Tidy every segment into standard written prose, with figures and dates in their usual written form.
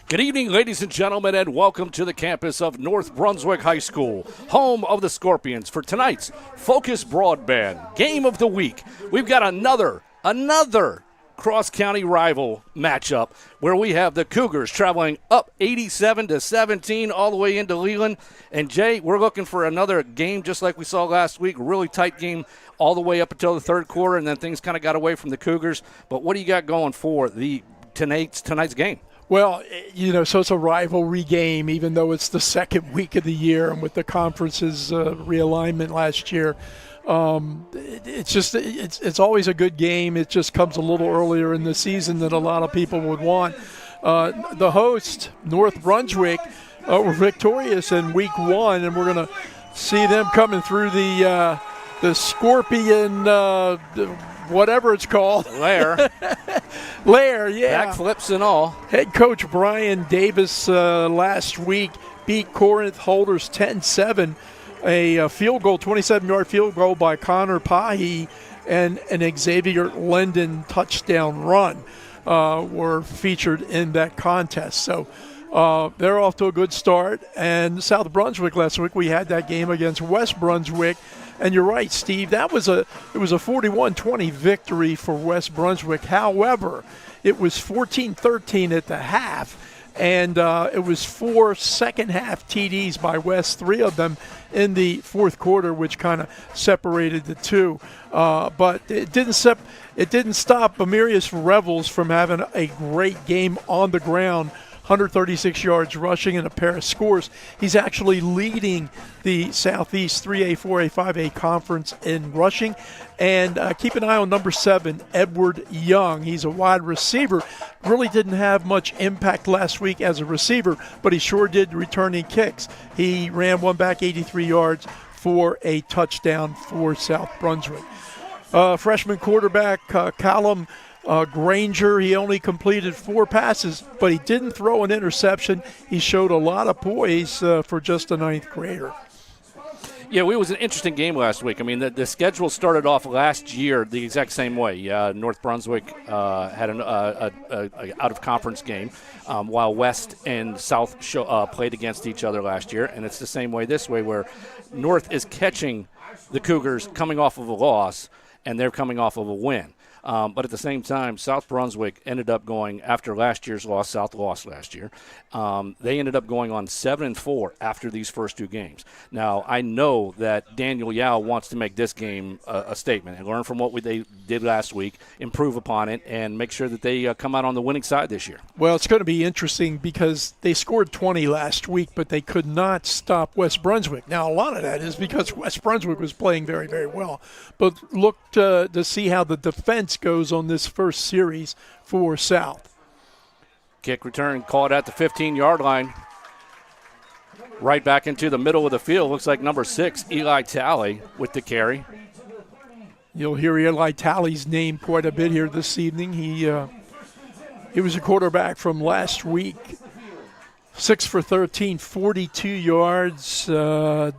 Good evening, ladies and gentlemen, and welcome to the campus of North Brunswick High School, home of the Scorpions, for tonight's FOCUS Broadband Game of the Week. We've got another cross-county rival matchup where we have the Cougars traveling up 87-17 all the way into Leland. And, Jay, we're looking for another game just like we saw last week, really tight game all the way up until the third quarter, and then things kind of got away from the Cougars. But what do you got going for tonight's game? Well, so it's a rivalry game, even though it's the second week of the year, and with the conference's realignment last year. It's always a good game. It just comes a little earlier in the season than a lot of people would want. The host, North Brunswick, were victorious in week one, and we're going to see them coming through the Scorpion, whatever it's called. Lair, yeah. Backflips and all. Head coach Brian Davis last week beat Corinth Holders 10-7. A field goal, 27-yard field goal by Connor Pahi and an Xavier Linden touchdown run were featured in that contest. So they're off to a good start. And South Brunswick last week, we had that game against West Brunswick. And you're right, Steve, it was a 41-20 victory for West Brunswick. However, it was 14-13 at the half. And it was 4 second-half TDs by West, 3 of them in the fourth quarter, which kind of separated the two. But it didn't stop Amirius Revels from having a great game on the ground, 136 yards rushing and a pair of scores. He's actually leading the Southeast 3A, 4A, 5A conference in rushing. And keep an eye on number 7, Edward Young. He's a wide receiver. Really didn't have much impact last week as a receiver, but he sure did returning kicks. He ran one back 83 yards for a touchdown for South Brunswick. Freshman quarterback Callum Granger, he only completed 4 passes, but he didn't throw an interception. He showed a lot of poise for just a ninth grader. Yeah, it was an interesting game last week. I mean, the schedule started off last year the exact same way. North Brunswick had an out-of-conference game, while West and South played against each other last year. And it's the same way this way, where North is catching the Cougars coming off of a loss, and they're coming off of a win. But at the same time, South Brunswick ended up going, after last year's loss, South lost last year, they ended up going on 7-4 after these first 2 games. Now, I know that Daniel Yao wants to make this game a statement and learn from what they did last week, improve upon it, and make sure that they come out on the winning side this year. Well, it's going to be interesting because they scored 20 last week, but they could not stop West Brunswick. Now, a lot of that is because West Brunswick was playing very, very well. But look to see how the defense goes on this first series for South. Kick return caught at the 15-yard line. Right back into the middle of the field. Looks like number 6, Eli Talley, with the carry. You'll hear Eli Talley's name quite a bit here this evening. He was a quarterback from last week. 6 for 13, 42 yards, no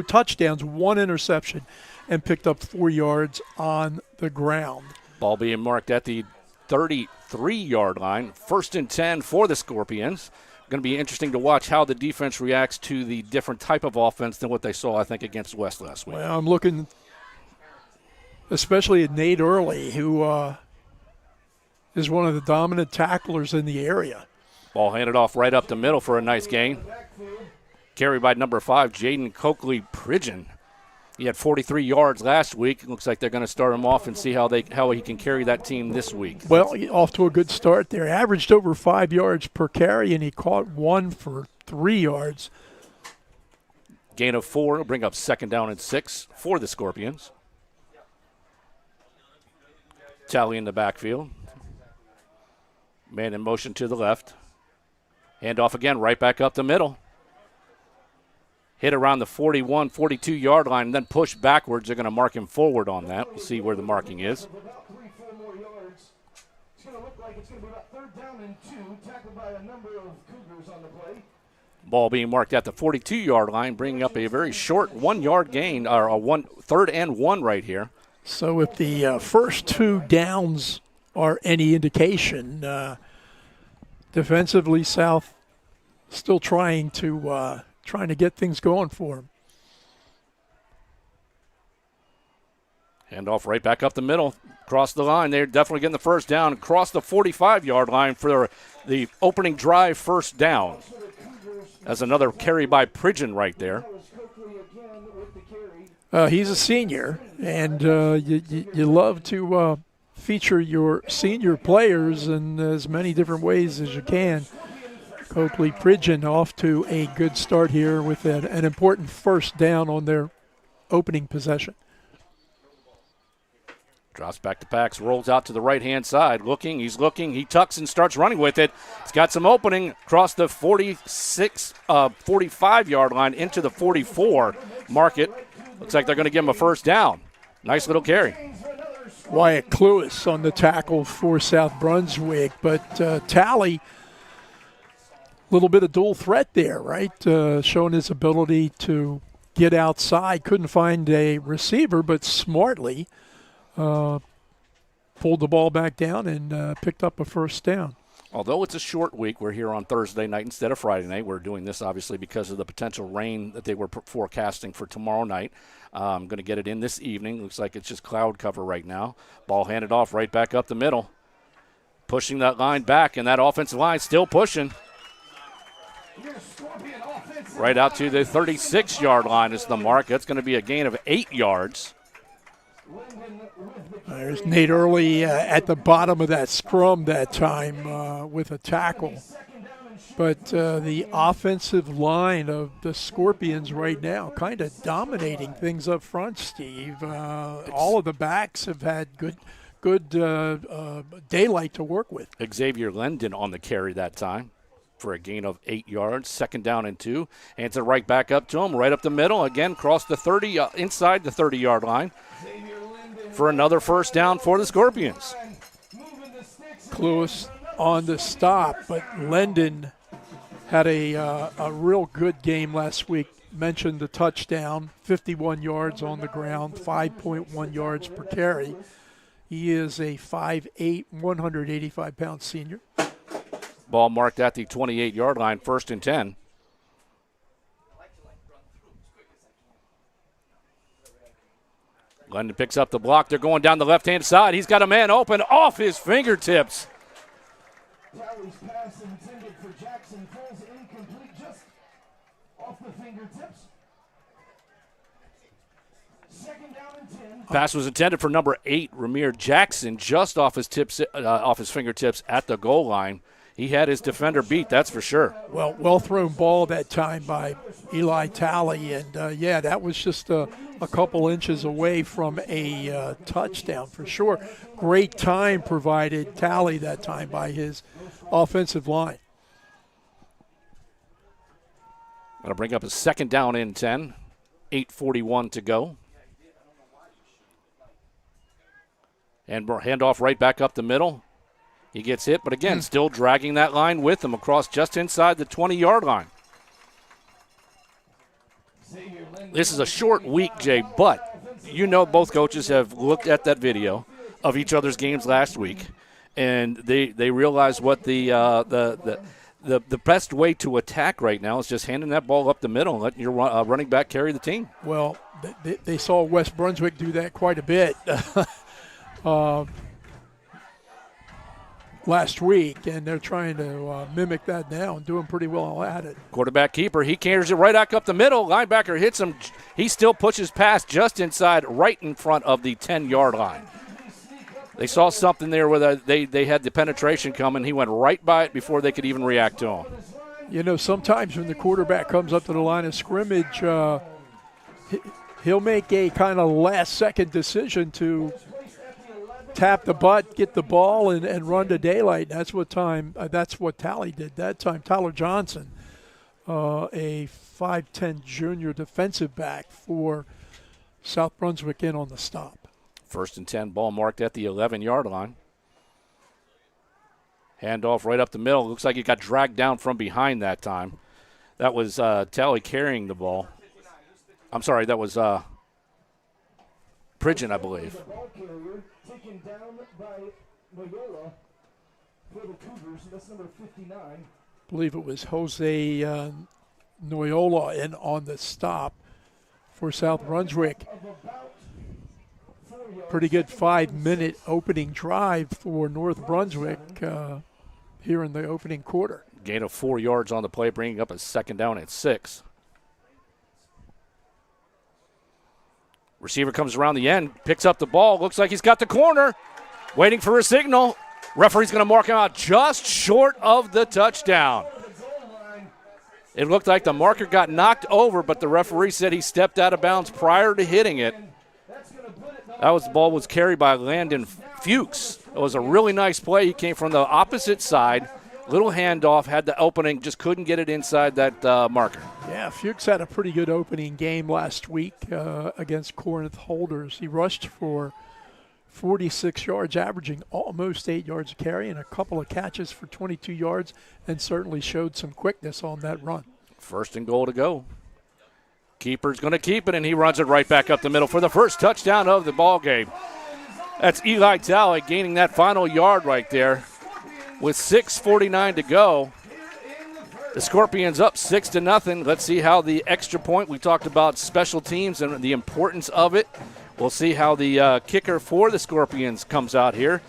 touchdowns, 1 interception, and picked up 4 yards on the ground. Ball being marked at the 33-yard line. 1st and 10 for the Scorpions. Going to be interesting to watch how the defense reacts to the different type of offense than what they saw, I think, against West last week. Well, I'm looking especially at Nate Early, who is one of the dominant tacklers in the area. Ball handed off right up the middle for a nice gain. Carry by number 5, Jaden Coakley-Pridgeon. He had 43 yards last week. It looks like they're going to start him off and see how he can carry that team this week. Well, off to a good start there. Averaged over 5 yards per carry, and he caught 1 for 3 yards. Gain of 4 will bring up 2nd down and 6 for the Scorpions. Tally in the backfield. Man in motion to the left. Hand off again, right back up the middle. Hit around the 41, 42-yard line, and then push backwards. They're going to mark him forward on that. We'll see where the marking is. Ball being marked at the 42-yard line, bringing up a very short 1-yard gain, or a 3rd and 1 right here. So if the first 2 downs are any indication, defensively, South still trying to get things going for him. Handoff right back up the middle, across the line. They're definitely getting the first down, across the 45-yard line for the opening drive first down. That's another carry by Pridgeon right there. He's a senior, and you love to feature your senior players in as many different ways as you can. Coakley Pridgeon off to a good start here with an important first down on their opening possession. Drops back to Pax, rolls out to the right-hand side. He's looking, he tucks and starts running with it. He's got some opening across the 45-yard line into the 44. Mark it. Looks like they're going to give him a first down. Nice little carry. Wyatt Cluis on the tackle for South Brunswick, but Talley, a little bit of dual threat there, right? Showing his ability to get outside. Couldn't find a receiver, but smartly pulled the ball back down and picked up a first down. Although it's a short week, we're here on Thursday night instead of Friday night. We're doing this obviously because of the potential rain that they were forecasting for tomorrow night. I'm going to get it in this evening. Looks like it's just cloud cover right now. Ball handed off right back up the middle. Pushing that line back, and that offensive line still pushing. Right out to the 36-yard line is the mark. That's going to be a gain of 8 yards. There's Nate Early at the bottom of that scrum that time with a tackle. But the offensive line of the Scorpions right now kind of dominating things up front, Steve. All of the backs have had good daylight to work with. Xavier Lendon on the carry that time for a gain of 8 yards. Second down and 2. Hands it right back up to him, right up the middle. Again, cross the 30, inside the 30-yard line for another first down for the Scorpions. Cluis on the stop, but Lendon had a real good game last week. Mentioned the touchdown, 51 yards on the ground, 5.1 yards per carry. He is a 5'8", 185-pound senior. Ball marked at the 28-yard line, 1st and 10. London picks up the block. They're going down the left-hand side. He's got a man open off his fingertips. Talley's pass intended for Jackson falls incomplete just off the fingertips. Second down and 10. Pass was intended for number 8, Ramir Jackson, just off his fingertips at the goal line. He had his defender beat, that's for sure. Well thrown ball that time by Eli Talley, and that was just a couple inches away from a touchdown for sure. Great time provided Talley that time by his offensive line. Going to bring up a second down and 10, 8:41 to go. And handoff right back up the middle. He gets hit, but again, still dragging that line with him across just inside the 20-yard line. This is a short week, Jay, but you know both coaches have looked at that video of each other's games last week, and they realize what the best way to attack right now is just handing that ball up the middle and letting your running back carry the team. Well, they saw West Brunswick do that quite a bit last week, and they're trying to mimic that now and doing pretty well at it. Quarterback keeper, he carries it right back up the middle. Linebacker hits him. He still pushes past just inside, right in front of the 10-yard line. They saw something there where they had the penetration coming. He went right by it before they could even react to him. You know, sometimes when the quarterback comes up to the line of scrimmage, he'll make a kind of last-second decision to tap the butt, get the ball, and run to daylight. That's what Talley did that time. Tyler Johnson, a 5'10" junior defensive back for South Brunswick, in on the stop. 1st and 10, ball marked at the 11-yard line. Handoff right up the middle. Looks like it got dragged down from behind that time. That was Talley carrying the ball. I'm sorry, that was Pridgeon, I believe. Taken down by Loyola for the Cougars. That's number 59. I believe it was Jose Noyola in on the stop for South Brunswick. Pretty good 5-minute opening drive for North Brunswick here in the opening quarter. Gain of 4 yards on the play, bringing up a second down at 6. Receiver comes around the end, picks up the ball. Looks like he's got the corner. Waiting for a signal. Referee's going to mark him out just short of the touchdown. It looked like the marker got knocked over, but the referee said he stepped out of bounds prior to hitting it. The ball was carried by Landon Fuchs. It was a really nice play. He came from the opposite side. Little handoff, had the opening, just couldn't get it inside that marker. Yeah, Fuchs had a pretty good opening game last week against Corinth Holders. He rushed for 46 yards, averaging almost 8 yards a carry, and a couple of catches for 22 yards, and certainly showed some quickness on that run. 1st and goal to go. Keeper's going to keep it, and he runs it right back up the middle for the first touchdown of the ball game. That's Eli Talley gaining that final yard right there. With 6:49 to go, the Scorpions up 6-0. Let's see how the extra point, we talked about special teams and the importance of it. We'll see how the kicker for the Scorpions comes out here.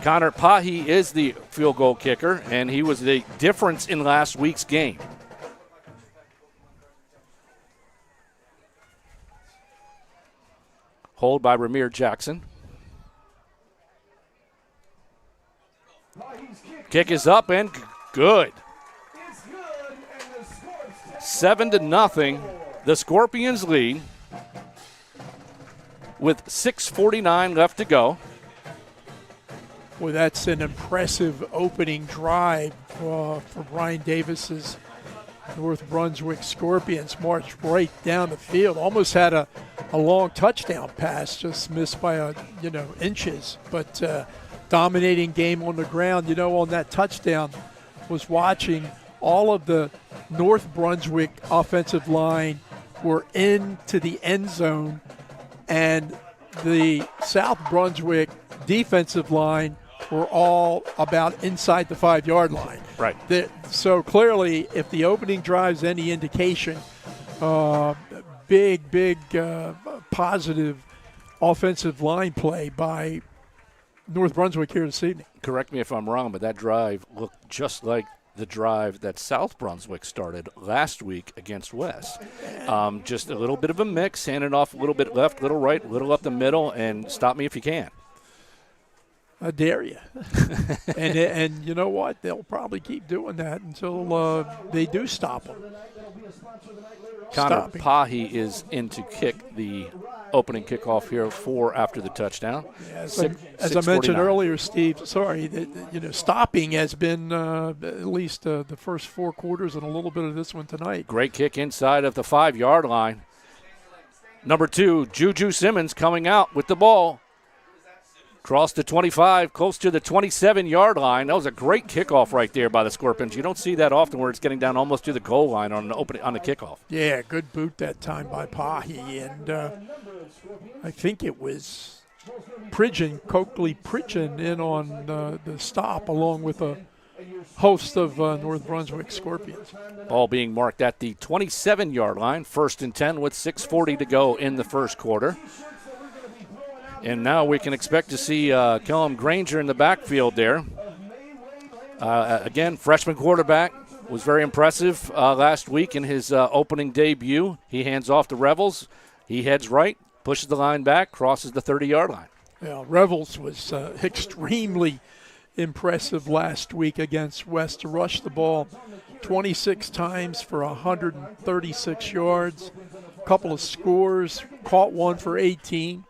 Connor Pahi is the field goal kicker, and he was the difference in last week's game. Hold by Ramir Jackson. Kick is up and good. 7-0. The Scorpions lead with 6:49 left to go. Well, that's an impressive opening drive for Brian Davis's North Brunswick Scorpions. Marched right down the field. Almost had a long touchdown pass, just missed by inches. But dominating game on the ground. On that touchdown, was watching all of the North Brunswick offensive line were into the end zone, and the South Brunswick defensive line were all about inside the 5-yard line. Right. So clearly, if the opening drive's any indication, big positive offensive line play by North Brunswick here this evening. Correct me if I'm wrong, but that drive looked just like the drive that South Brunswick started last week against West. Just a little bit of a mix, handing off a little bit left, little right, little up the middle, and stop me if you can. I dare you. and you know what? They'll probably keep doing that until they do stop them. Connor Pahi is in to kick the opening kickoff here after the touchdown. Yeah, as I mentioned earlier, Steve, stopping has been at least the first 4 quarters and a little bit of this one tonight. Great kick inside of the 5-yard line. Number 2, Juju Simmons coming out with the ball. Cross the 25, close to the 27-yard line. That was a great kickoff right there by the Scorpions. You don't see that often where it's getting down almost to the goal line on the kickoff. Yeah, good boot that time by Pahi. And I think it was Coakley Pridgeon in on the stop along with a host of North Brunswick Scorpions. Ball being marked at the 27-yard line. 1st and 10 with 6:40 to go in the first quarter. And now we can expect to see Kellum Granger in the backfield there. Again, freshman quarterback, was very impressive last week in his opening debut. He hands off to Revels. He heads right, pushes the line back, crosses the 30-yard line. Yeah, Revels was extremely impressive last week against West to rush the ball 26 times for 136 yards. A couple of scores, caught one for 18.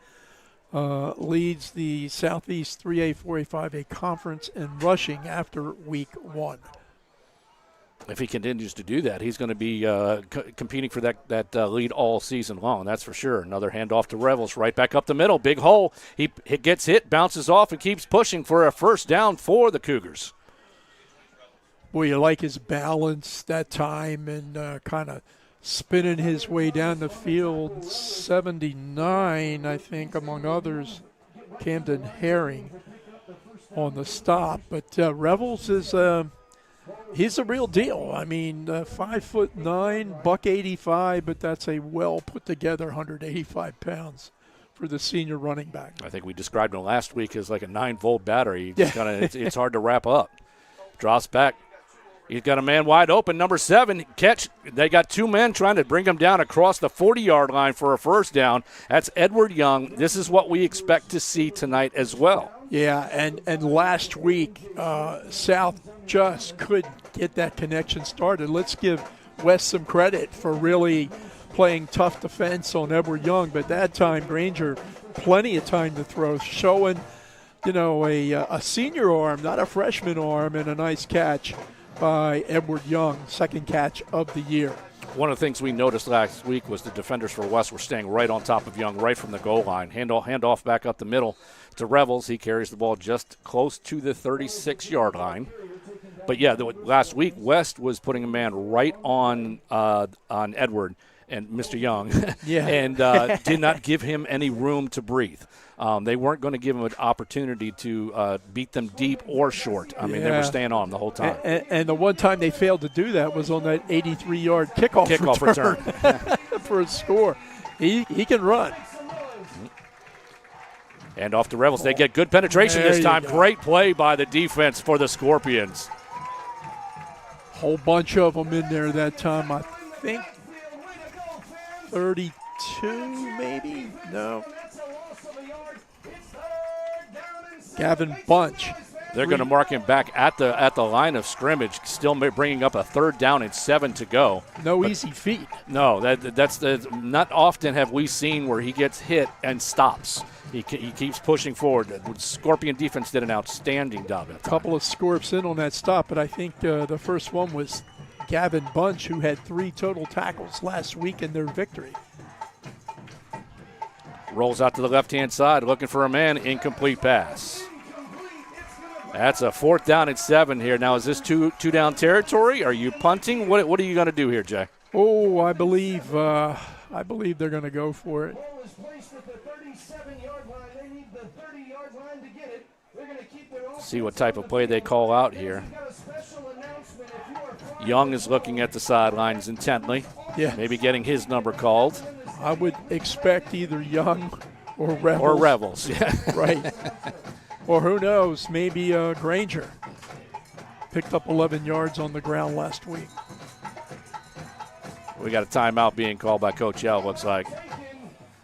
Leads the Southeast 3A, 4A, 5A conference in rushing after week 1. If he continues to do that, he's going to be competing for that lead all season long, that's for sure. Another handoff to Revels, right back up the middle, big hole. He gets hit, bounces off, and keeps pushing for a first down for the Cougars. Boy, you like his balance that time and kind of spinning his way down the field. 79, I think, among others, Camden Herring. on the stop. But Revels is he's a real deal. I mean, 5'9", buck 85, but that's a well put together 185 pounds for the senior running back. I think we described him last week as like a 9-volt battery. It's hard to wrap up. Drops back. He's got a man wide open, number 7, catch. They got 2 men trying to bring him down across the 40-yard line for a first down. That's Edward Young. This is what we expect to see tonight as well. Yeah, and last week, South just couldn't get that connection started. Let's give West some credit for really playing tough defense on Edward Young, but that time Granger, plenty of time to throw, showing, a senior arm, not a freshman arm, and a nice catch by Edward Young, second catch of the year. One of the things we noticed last week was the defenders for West were staying right on top of Young, right from the goal line. Handoff back up the middle to Revels. He carries the ball just close to the 36-yard line. But, yeah, last week West was putting a man right on Edward and Mr. Young and did not give him any room to breathe. They weren't going to give him an opportunity to beat them deep or short. I mean, they were staying on the whole time. And the one time they failed to do that was on that 83-yard kickoff return. For a score. He can run. And off to Revels. They get good penetration this time. Great play by the defense for the Scorpions. Whole bunch of them in there that time. I think 32 maybe? No. Gavin Bunch. They're going to mark him back at the line of scrimmage, still bringing up a 3rd down and 7 to go. No easy feat. No, that's not often have we seen where he gets hit and stops. He keeps pushing forward. The Scorpion defense did an outstanding job. A couple of scorps in on that stop, but I think the first one was Gavin Bunch, who had 3 total tackles last week in their victory. Rolls out to the left-hand side, looking for a man. Incomplete pass. That's a 4th down and 7 here. Now, is this two-down territory? Are you punting? What are you going to do here, Jay? Oh, I believe they're going to go for it. See what type of play they call out here. Young is looking at the sidelines intently. Yeah. Maybe getting his number called. I would expect either Young or Revels. Or Revels, yeah. Right. Or who knows, maybe Granger. Picked up 11 yards on the ground last week. We got a timeout being called by Coach L, looks like.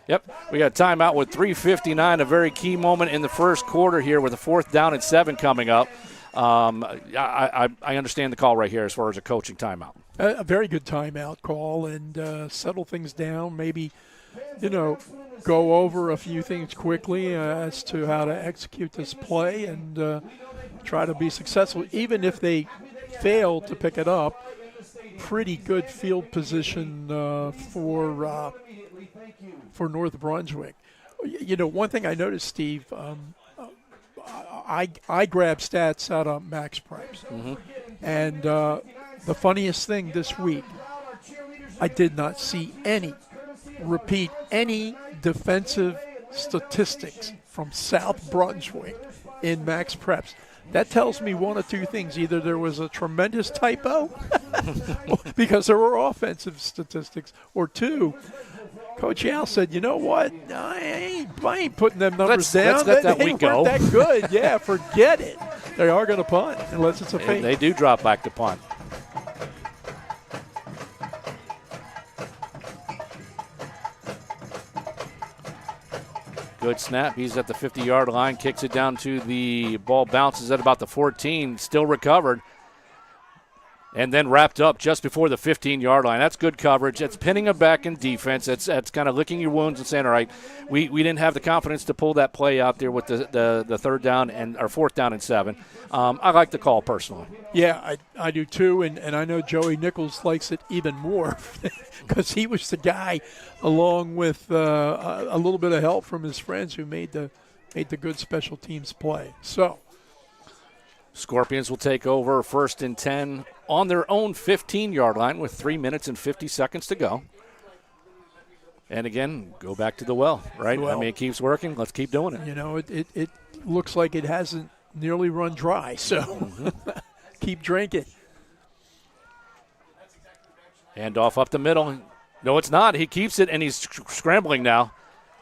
Yep, we got a timeout with 3:59, a very key moment in the first quarter here with a 4th down and 7 coming up. I understand the call right here as far as a coaching timeout. A very good timeout call and settle things down. Maybe, go over a few things quickly as to how to execute this play and try to be successful. Even if they fail to pick it up, pretty good field position for North Brunswick. One thing I noticed, Steve, I grab stats out of Max Preps. Mm-hmm. And the funniest thing this week, I did not see any defensive statistics from South Brunswick in Max Preps. That tells me one of two things. Either there was a tremendous typo because there were offensive statistics, or 2, Coach Al said, you know what? I ain't putting them numbers down. Let's let that week go. They weren't that good. Yeah, forget it. They are going to punt unless it's a fake. They do drop back to punt. Good snap. He's at the 50-yard line, kicks it down to the ball, bounces at about the 14, still recovered, and then wrapped up just before the 15-yard line. That's good coverage. That's pinning him back in defense. That's kind of licking your wounds and saying, all right, we didn't have the confidence to pull that play out there with the 3rd down or 4th down and 7. I like the call personally. Yeah, I do too, and I know Joey Nichols likes it even more because he was the guy, along with a little bit of help from his friends, who made the good special teams play. So Scorpions will take over 1st and 10 on their own 15-yard line with 3 minutes and 50 seconds to go. And again, go back to the well, right? Well, I mean, it keeps working. Let's keep doing it. It looks like it hasn't nearly run dry. So keep drinking. Handoff up the middle. No, it's not. He keeps it, and he's scrambling now.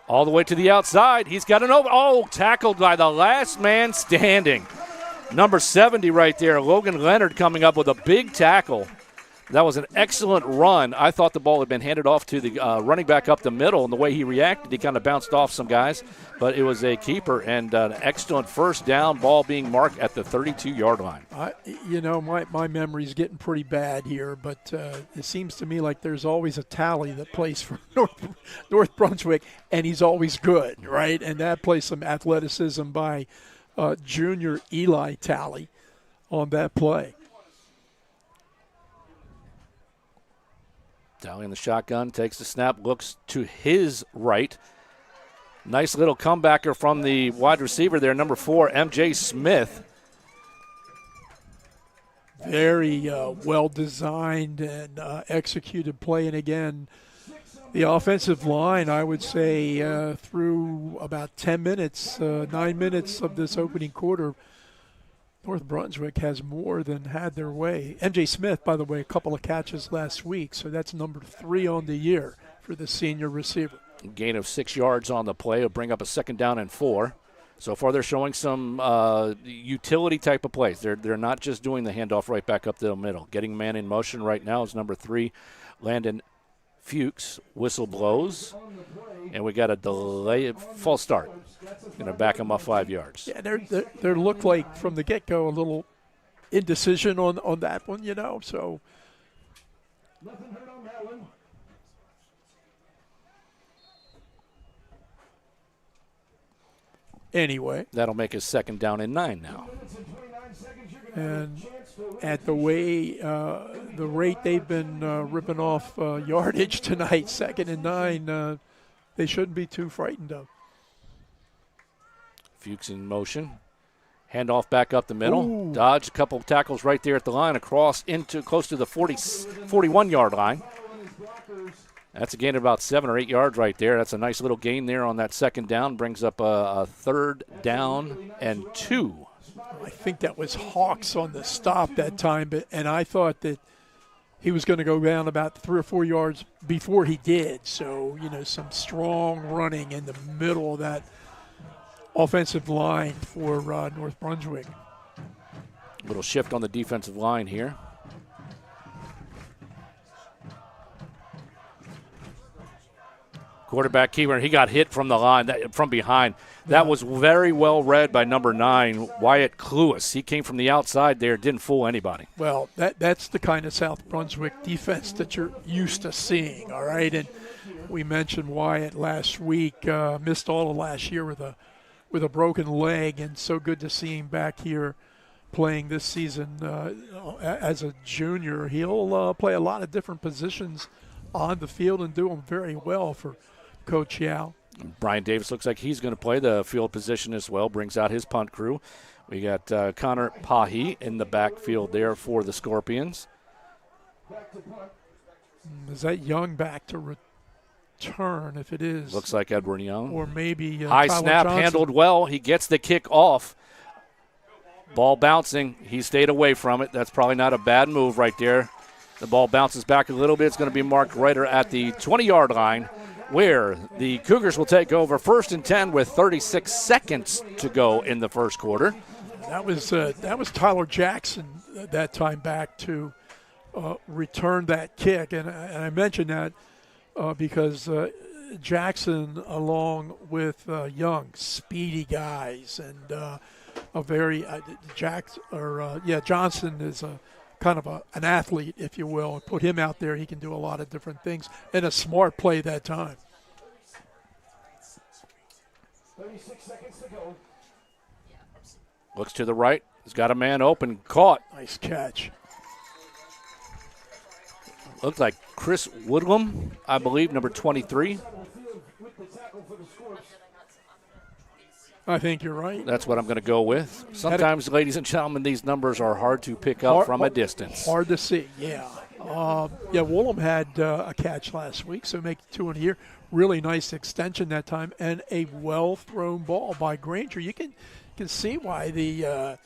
All the way to the outside. He's got an over. Oh, tackled by the last man standing. Number 70 right there, Logan Leonard coming up with a big tackle. That was an excellent run. I thought the ball had been handed off to the running back up the middle, and the way he reacted, he kind of bounced off some guys. But it was a keeper, and an excellent first down, ball being marked at the 32-yard line. My memory's getting pretty bad here, but it seems to me like there's always a tally that plays for North Brunswick, and he's always good, right? And that plays some athleticism by junior Eli Tally on that play. Tally in the shotgun, takes the snap, looks to his right. Nice little comebacker from the wide receiver there, number 4, MJ Smith. Very well-designed and executed play. And again, the offensive line, I would say, through about 10 minutes, 9 minutes of this opening quarter, North Brunswick has more than had their way. MJ Smith, by the way, a couple of catches last week, so that's number 3 on the year for the senior receiver. Gain of 6 yards on the play will bring up a 2nd down and 4. So far they're showing some utility type of plays. They're not just doing the handoff right back up the middle. Getting man in motion right now is number 3, Landon Fuchs. Whistle blows, and we got a delay, false start. Going to back them up 5 yards. Yeah, they look like from the get-go a little indecision on that one, so. Nothing hurt on that one. Anyway. That'll make us 2nd down and 9 now. And at the way, the rate they've been ripping off yardage tonight, 2nd and 9, they shouldn't be too frightened of. Fuchs in motion. Handoff back up the middle. Ooh. Dodge a couple of tackles right there at the line, across into close to the 41-yard line. That's a gain of about 7 or 8 yards right there. That's a nice little gain there on that 2nd down. Brings up a 3rd down and 2. I think that was Hawks on the stop that time, and I thought that he was going to go down about 3 or 4 yards before he did. So, some strong running in the middle of that offensive line for North Brunswick. Little shift on the defensive line here. Quarterback keeper, he got hit from the line, from behind. That was very well read by number 9, Wyatt Cluis. He came from the outside there, didn't fool anybody. Well, that's the kind of South Brunswick defense that you're used to seeing, all right? And we mentioned Wyatt last week, missed all of last year with a broken leg, and so good to see him back here playing this season as a junior. He'll play a lot of different positions on the field and do them very well for Coach Yao. Brian Davis looks like he's going to play the field position as well, brings out his punt crew. We got Connor Pahi in the backfield there for the Scorpions. Is that Young back to return? If it is. Looks like Edward Young. Or maybe high Tyler snap, Johnson. handled well. He gets the kick off. Ball bouncing. He stayed away from it. That's probably not a bad move right there. The ball bounces back a little bit. It's going to be marked right at the 20-yard line, where the Cougars will take over 1st and 10 with 36 seconds to go in the first quarter. That was Tyler Jackson that time back to return that kick, and I mentioned that because Jackson, along with Young, speedy guys, and a very Johnson is a kind of an athlete, if you will. Put him out there, he can do a lot of different things, and a smart play that time. 36 seconds to go. Looks to the right. He's got a man open. Caught. Nice catch. Looked like Chris Woodlam, I believe, number 23. I think you're right. That's what I'm going to go with. Sometimes, ladies and gentlemen, these numbers are hard to pick up from a distance. Hard to see, yeah. Woolham had a catch last week, so make 2 in a year. Really nice extension that time, and a well-thrown ball by Granger. You can see why the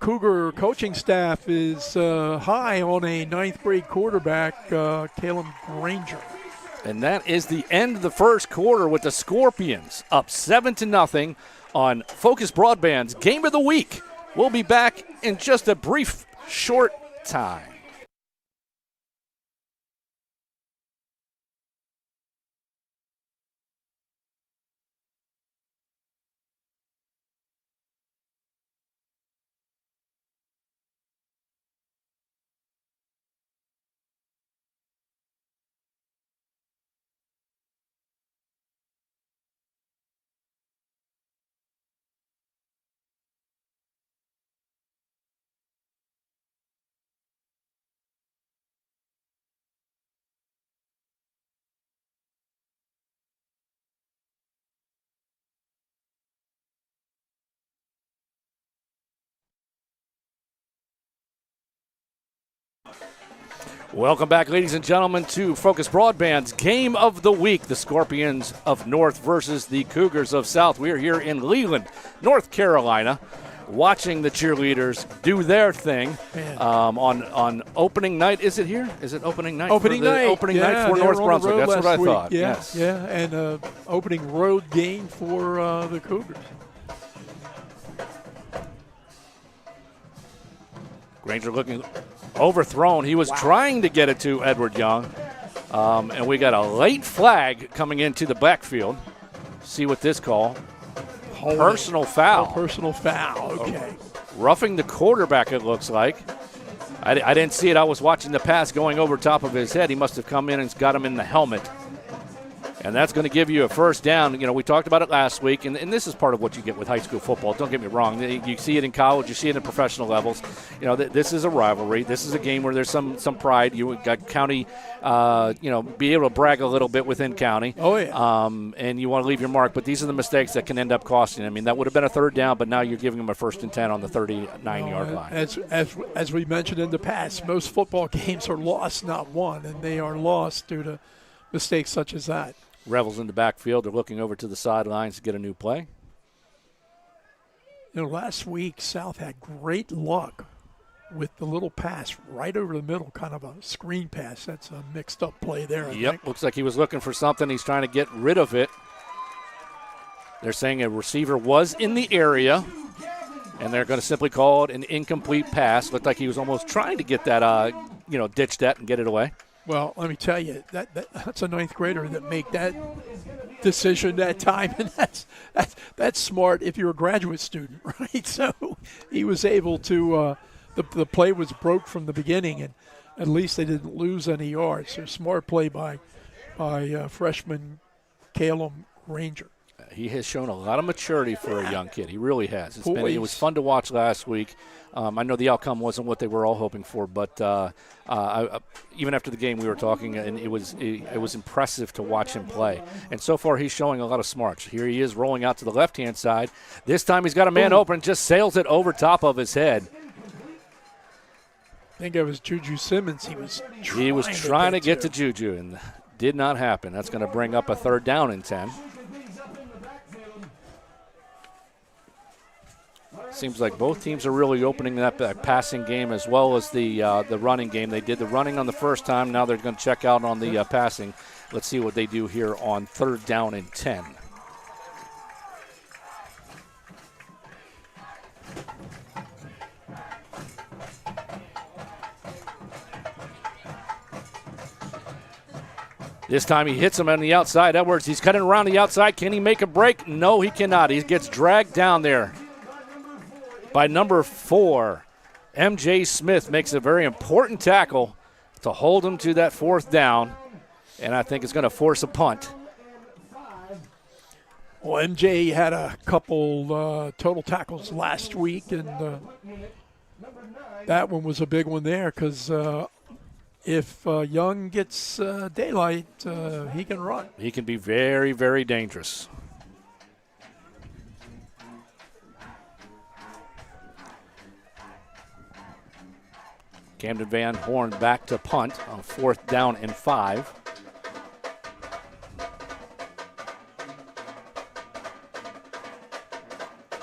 Cougar coaching staff is high on a ninth-grade quarterback, Caleb Granger. And that is the end of the first quarter with the Scorpions up 7-0 on Focus Broadband's Game of the Week. We'll be back in just a brief, short time. Welcome back, ladies and gentlemen, to Focus Broadband's Game of the Week. The Scorpions of North versus the Cougars of South. We are here in Leland, North Carolina, watching the cheerleaders do their thing on opening night. Is it here? Is it opening night? Opening night for North Brunswick. That's what I thought. Yeah, yes. Yeah, and opening road game for the Cougars. Granger looking overthrown. He was trying to get it to Edward Young. And we got a late flag coming into the backfield. See what this call. Personal foul. Personal foul, okay. Roughing the quarterback, it looks like. I didn't see it. I was watching the pass going over top of his head. He must have come in and got him in the helmet. And that's going to give you a first down. You know, we talked about it last week, and this is part of what you get with high school football. Don't get me wrong. You see it in college. You see it in professional levels. You know, this is a rivalry. This is a game where there's some pride. You got county, be able to brag a little bit within county. Oh, yeah. And you want to leave your mark. But these are the mistakes that can end up costing. I mean, that would have been a third down, but now you're giving them a 1st and 10 on the 39-yard line. As we mentioned in the past, most football games are lost, not won, and they are lost due to mistakes such as that. Rebels in the backfield. They're looking over to the sidelines to get a new play. You know, last week South had great luck with the little pass right over the middle, kind of a screen pass. That's a mixed-up play there, I think. Looks like he was looking for something. He's trying to get rid of it. They're saying a receiver was in the area, and they're going to simply call it an incomplete pass. Looked like he was almost trying to get that, ditch that and get it away. Well, let me tell you, that's a ninth grader that make that decision that time, and that's smart if you're a graduate student, right? So he was able to the play was broke from the beginning, and at least they didn't lose any yards. So smart play by freshman Caleb Granger. He has shown a lot of maturity for a young kid. He really has. It was fun to watch last week. I know the outcome wasn't what they were all hoping for, but even after the game we were talking, and it was impressive to watch him play. And so far he's showing a lot of smarts. Here he is rolling out to the left-hand side. This time he's got a man open, just sails it over top of his head. I think it was Juju Simmons. He was trying to get to Juju, and did not happen. That's going to bring up a 3rd down and 10. Seems like both teams are really opening that passing game as well as the running game. They did the running on the first time. Now they're going to check out on the passing. Let's see what they do here on 3rd down and 10. This time he hits him on the outside. Edwards, he's cutting around the outside. Can he make a break? No, he cannot. He gets dragged down there by number 4. M.J. Smith makes a very important tackle to hold him to that 4th down, and I think it's going to force a punt. Well, M.J. had a couple total tackles last week, and that one was a big one there because if Young gets daylight, he can run. He can be very, very dangerous. Camden Van Horn back to punt on 4th down and 5.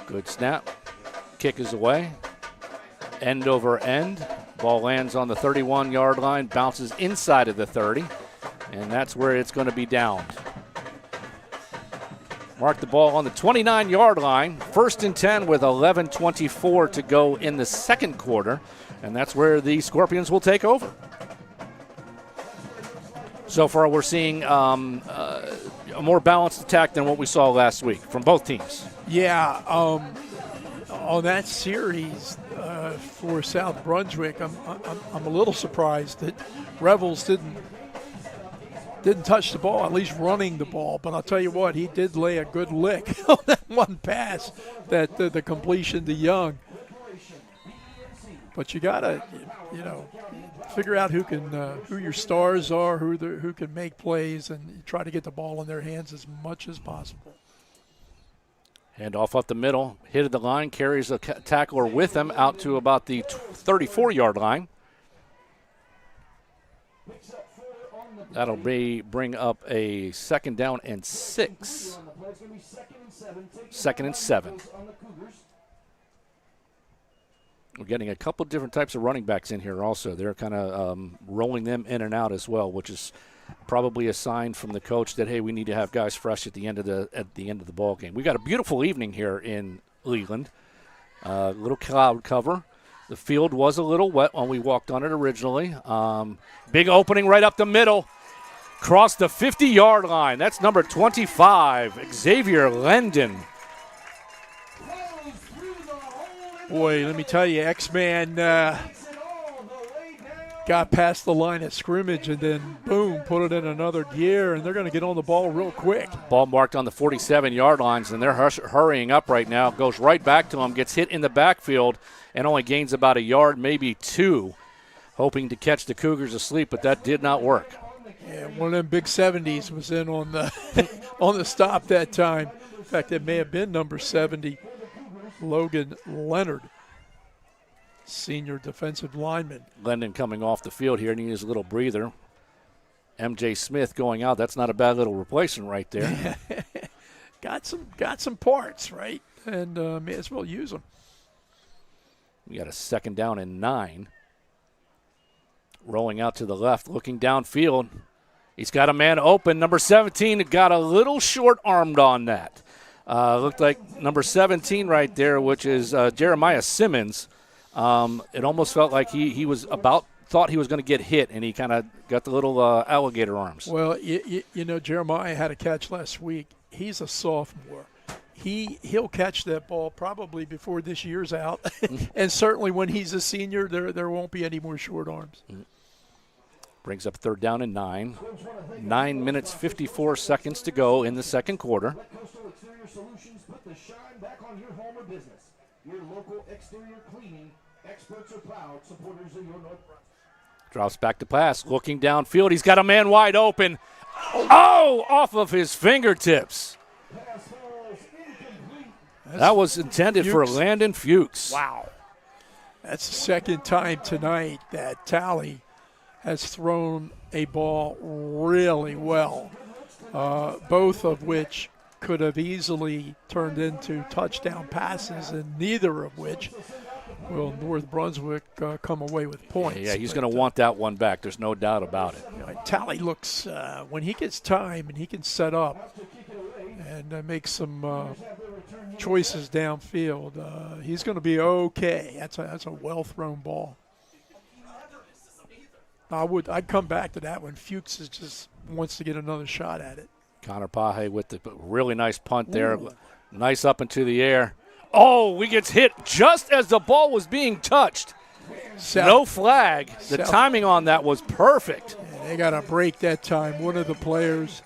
Good snap. Kick is away. End over end. Ball lands on the 31-yard line, bounces inside of the 30, and that's where it's going to be downed. Mark the ball on the 29-yard line. 1st and 10 with 11:24 to go in the second quarter, and that's where the Scorpions will take over. So far, we're seeing a more balanced attack than what we saw last week from both teams. Yeah, on that series for South Brunswick, I'm a little surprised that Revels didn't touch the ball, at least running the ball. But I'll tell you what, he did lay a good lick on that one pass, that the completion to Young. But you gotta, figure out who your stars are, who can make plays, and try to get the ball in their hands as much as possible. Hand off up the middle, hit at the line, carries a tackler with him out to about the 34-yard line. That'll bring up a 2nd down and 6. 2nd and 7. We're getting a couple different types of running backs in here also. They're kind of rolling them in and out as well, which is probably a sign from the coach that, hey, we need to have guys fresh at the end of the ball game. We got a beautiful evening here in Leland. Little cloud cover. The field was a little wet when we walked on it originally. Big opening right up the middle. Across the 50-yard line. That's number 25, Xavier Lendon. Boy, let me tell you, X-Man got past the line of scrimmage and then, boom, put it in another gear, and they're going to get on the ball real quick. Ball marked on the 47-yard lines, and they're hurrying up right now. Goes right back to him, gets hit in the backfield, and only gains about a yard, maybe 2, hoping to catch the Cougars asleep, but that did not work. Yeah, one of them big 70s was in on the on the stop that time. In fact, it may have been number 70, Logan Leonard, senior defensive lineman. Lendon coming off the field here, and he needs a little breather. MJ Smith going out. That's not a bad little replacement right there. got some parts, right? And may as well use them. We got a 2nd down and 9. Rolling out to the left, looking downfield. He's got a man open. Number 17 got a little short-armed on that. Looked like number 17 right there, which is Jeremiah Simmons. It almost felt like he was thought he was going to get hit, and he kind of got the little alligator arms. Well, Jeremiah had a catch last week. He's a sophomore. He'll catch that ball probably before this year's out, and certainly when he's a senior, there won't be any more short arms. Brings up 3rd down and 9. 9 minutes, 54 seconds to go in the second quarter. Coastal Exterior Solutions put the shine back on your home or business. Your local exterior cleaning experts are proud supporters of your North Brunswick. Drops back to pass, looking downfield. He's got a man wide open. Oh, off of his fingertips. That was intended for Landon Fuchs. Wow. That's the second time tonight that Talley has thrown a ball really well, both of which could have easily turned into touchdown passes, and neither of which will North Brunswick come away with points. Yeah, he's going to want that one back. There's no doubt about it. Talley looks, when he gets time and he can set up and make some choices downfield, he's going to be okay. That's a well-thrown ball. I'd come back to that one. Fuchs just wants to get another shot at it. Connor Pahe with the really nice punt there. Ooh. Nice up into the air. Oh, he gets hit just as the ball was being touched. No flag. The timing on that was perfect. Yeah, they got a break that time. One of the players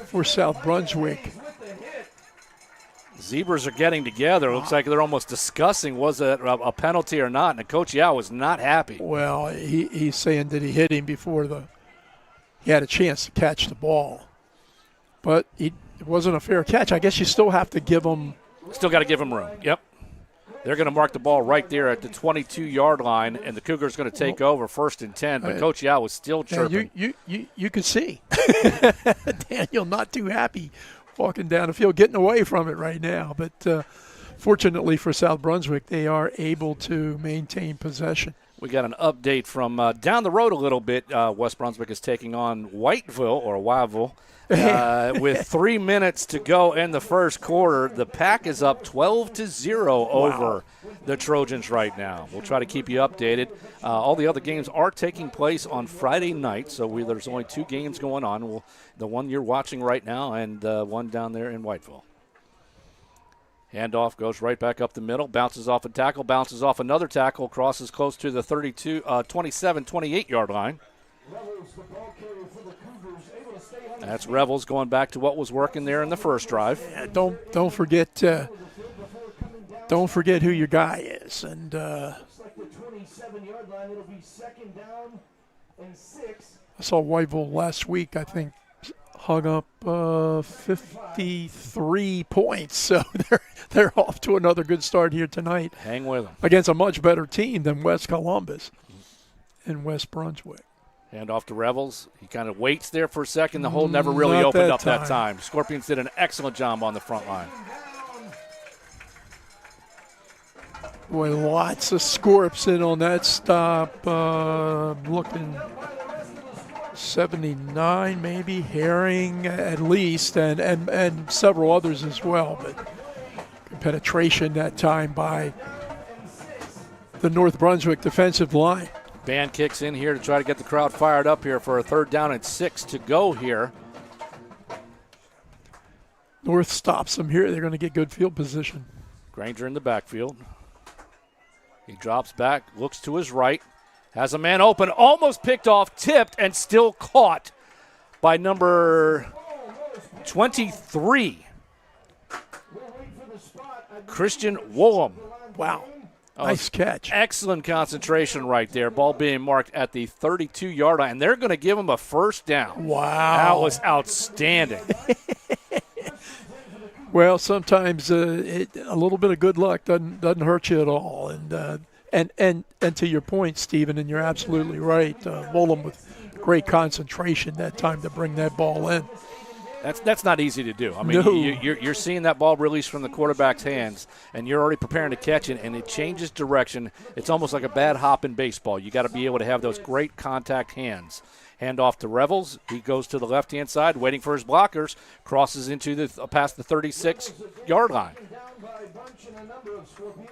for South Brunswick. Zebras are getting together. Looks like they're almost discussing was it a penalty or not, and Coach Yao was not happy. Well, he's saying that he hit him before he had a chance to catch the ball. But it wasn't a fair catch. I guess you still have to give him. Still got to give him room. Yep. They're going to mark the ball right there at the 22-yard line, and the Cougars going to take over 1st and 10. But Coach Yao was still chirping. You could see Daniel not too happy walking down the field, getting away from it right now. But fortunately for South Brunswick, they are able to maintain possession. We got an update from down the road a little bit. West Brunswick is taking on Whiteville with 3 minutes to go in the first quarter. The Pack is up 12-0 over the Trojans right now. We'll try to keep you updated. All the other games are taking place on Friday night, so there's only 2 games going on. The one you're watching right now and one down there in Whiteville. Handoff goes right back up the middle, bounces off a tackle, bounces off another tackle, crosses close to the 27, 28-yard line. That's Revels going back to what was working there in the first drive. Yeah, don't forget who your guy is. And I saw Whiteville last week, I think, hung up 53 points, so they're off to another good start here tonight. Hang with them. Against a much better team than West Columbus and West Brunswick. Hand off to Revels. He kind of waits there for a second. The hole never really opened up that time. Scorpions did an excellent job on the front line. Boy, lots of Scorps in on that stop. Looking 79 maybe, Herring at least, and several others as well. But penetration that time by the North Brunswick defensive line. Band kicks in here to try to get the crowd fired up here for a 3rd down and 6 to go here. North stops them here. They're going to get good field position. Granger in the backfield. He drops back, looks to his right, has a man open, almost picked off, tipped, and still caught by number 23, Christian Woolham. Wow. Nice catch. Excellent concentration right there. Ball being marked at the 32-yard line, and they're going to give him a 1st down. Wow. That was outstanding. Well, sometimes a little bit of good luck doesn't hurt you at all. And to your point, Stephen, and you're absolutely right, Woolham with great concentration that time to bring that ball in. That's not easy to do. I mean, no. you're seeing that ball release from the quarterback's hands, and you're already preparing to catch it, and it changes direction. It's almost like a bad hop in baseball. You got to be able to have those great contact hands. Hand off to Revels. He goes to the left-hand side, waiting for his blockers, crosses into past the 36-yard line.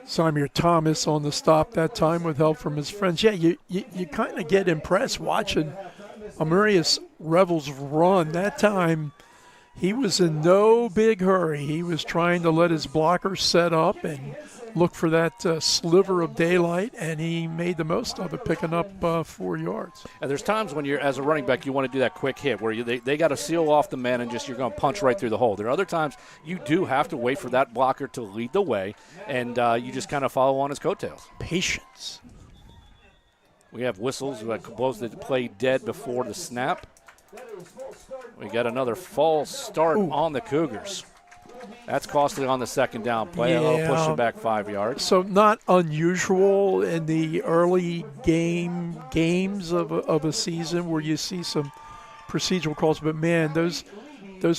Samir Thomas on the stop that time with help from his friends. Yeah, you kind of get impressed watching Amarius Revels run. That time he was in no big hurry. He was trying to let his blockers set up and look for that sliver of daylight, and he made the most of it, picking up 4 yards. And there's times when you're, as a running back, you want to do that quick hit where they got to seal off the man and just you're going to punch right through the hole. There are other times you do have to wait for that blocker to lead the way, and you just kind of follow on his coattails. Patience. We have whistles that blows the play dead before the snap. We got another false start on the Cougars. That's costly on the 2nd down play. Yeah. A little pushing back 5 yards. So not unusual in the early games of a season where you see some procedural calls. But, man, those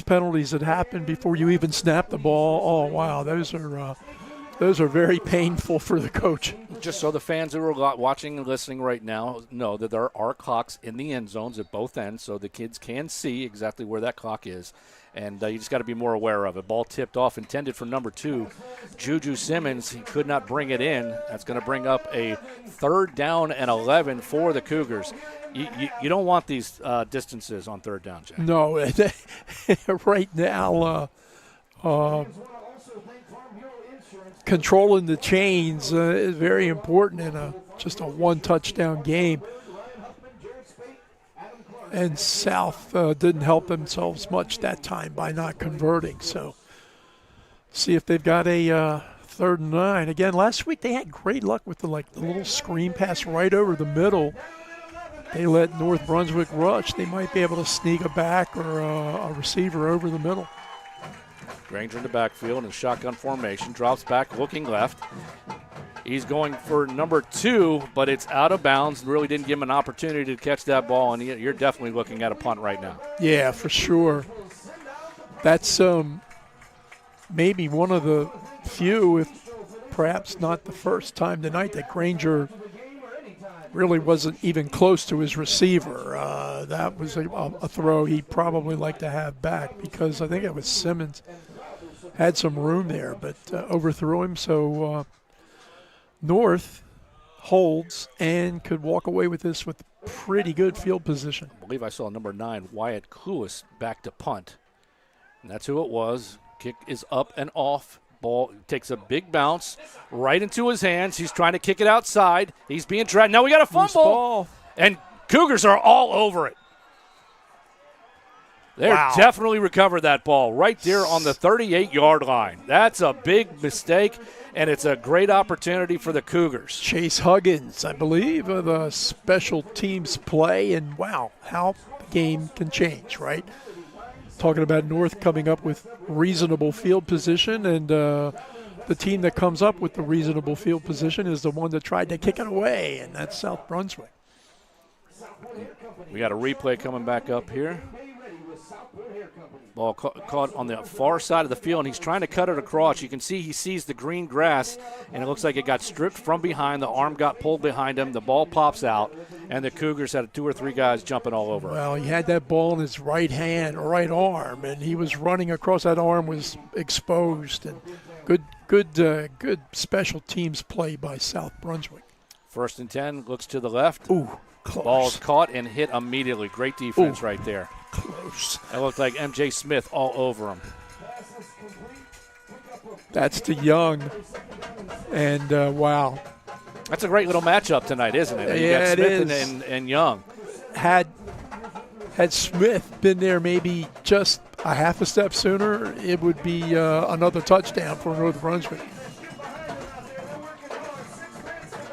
penalties that happen before you even snap the ball, oh, wow, those are very painful for the coach. Just so the fans who are watching and listening right now know that there are clocks in the end zones at both ends so the kids can see exactly where that clock is. And you just got to be more aware of it. Ball tipped off, intended for number 2, Juju Simmons. He could not bring it in. That's going to bring up a 3rd down and 11 for the Cougars. You don't want these distances on 3rd down, Jack. No, right now controlling the chains is very important in just a 1-touchdown game. And South didn't help themselves much that time by not converting. So see if they've got a 3rd and 9. Again, last week they had great luck with the little screen pass right over the middle. They let North Brunswick rush. They might be able to sneak a back or a receiver over the middle. Granger in the backfield in shotgun formation. Drops back, looking left. He's going for number 2, but it's out of bounds. Really didn't give him an opportunity to catch that ball, and you're definitely looking at a punt right now. Yeah, for sure. That's maybe one of the few, if perhaps not the first time tonight, that Granger really wasn't even close to his receiver. That was a throw he'd probably like to have back, because I think it was Simmons had some room there, but overthrew him. So North holds and could walk away with this with pretty good field position. I believe I saw number 9, Wyatt Cluis, back to punt. And that's who it was. Kick is up and off. Ball takes a big bounce right into his hands. He's trying to kick it outside. He's being dragged. Now we got a fumble. Loose ball. And Cougars are all over it. They definitely recovered that ball right there on the 38-yard line. That's a big mistake, and it's a great opportunity for the Cougars. Chase Huggins, I believe, of the special teams play, and wow, how the game can change, right? Talking about North coming up with reasonable field position, and the team that comes up with the reasonable field position is the one that tried to kick it away, and that's South Brunswick. We got a replay coming back up here. Ball caught on the far side of the field, and he's trying to cut it across. You can see he sees the green grass, and it looks like it got stripped from behind. The arm got pulled behind him. The ball pops out, and the Cougars had 2 or 3 guys jumping all over. Well, he had that ball in his right hand or right arm, and he was running across. That arm was exposed, and good special teams play by South Brunswick. 1st and 10, looks to the left. Ooh, close. Ball's caught and hit immediately. Great defense right there. Close. It looked like M.J. Smith all over him. That's to Young, and wow. That's a great little matchup tonight, isn't it? You got Smith and Young. Had Smith been there maybe just a half a step sooner, it would be another touchdown for North Brunswick.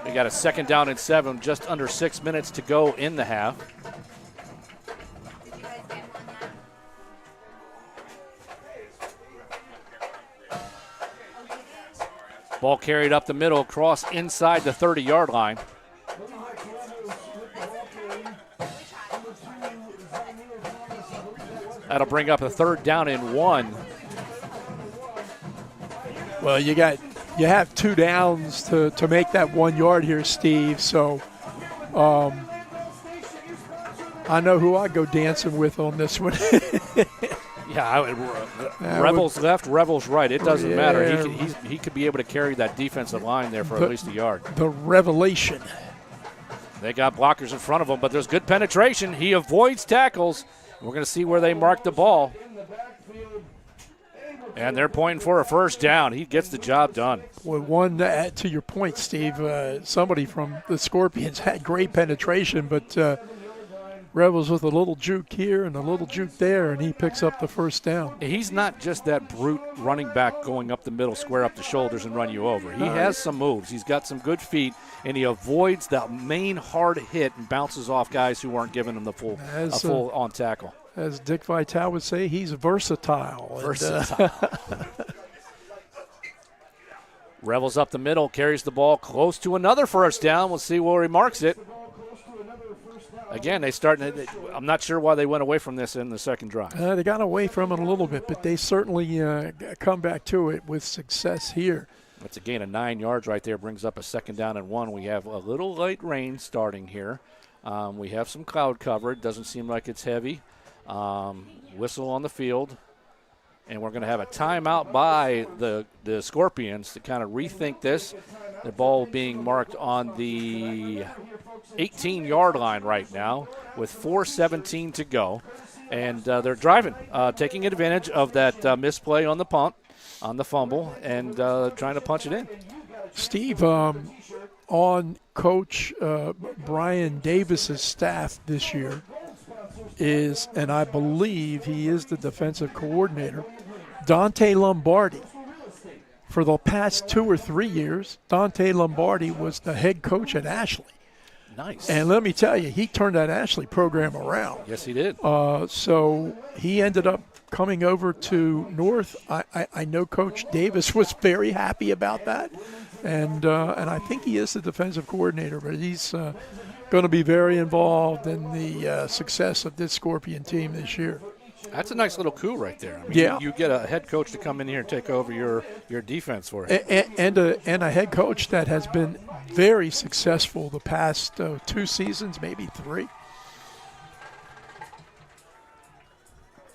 We got a 2nd down and 7, just under 6 minutes to go in the half. Ball carried up the middle, cross inside the 30-yard line. That'll bring up a 3rd down and 1. Well, you have 2 downs to make that 1 yard here, Steve. So I know who I'd go dancing with on this one. Yeah, Rebels left, Rebels right. It doesn't matter. He could be able to carry that defensive line there for at least a yard. The revelation. They got blockers in front of him, but there's good penetration. He avoids tackles. We're going to see where they mark the ball. And they're pointing for a 1st down. He gets the job done. Well, to your point, Steve, somebody from the Scorpions had great penetration, but Rebels with a little juke here and a little juke there, and he picks up the 1st down. He's not just that brute running back going up the middle, square up the shoulders, and run you over. He has some moves. He's got some good feet, and he avoids that main hard hit and bounces off guys who aren't giving him the full on tackle. As Dick Vitale would say, he's versatile. Rebels up the middle, carries the ball close to another 1st down. We'll see where he marks it. Again, I'm not sure why they went away from this in the 2nd drive. They got away from it a little bit, but they certainly come back to it with success here. That's a gain of 9 yards right there, brings up a 2nd down and 1. We have a little light rain starting here. We have some cloud cover. It doesn't seem like it's heavy. Whistle on the field. And we're going to have a timeout by the Scorpions to kind of rethink this. The ball being marked on the 18-yard line right now with 4:17 to go. And they're driving, taking advantage of that misplay on the punt, on the fumble, and trying to punch it in. Steve, on Coach Brian Davis's staff this year is, and I believe he is the defensive coordinator, Dante Lombardi. For the past 2 or 3 years, Dante Lombardi was the head coach at Ashley. Nice. And let me tell you, he turned that Ashley program around. Yes, he did. So he ended up coming over to North. I know Coach Davis was very happy about that. And I think he is the defensive coordinator, but he's going to be very involved in the success of this Scorpion team this year. That's a nice little coup right there. I mean, Yeah. you get a head coach to come in here and take over your defense for you. And a head coach that has been very successful the past 2 seasons, maybe 3.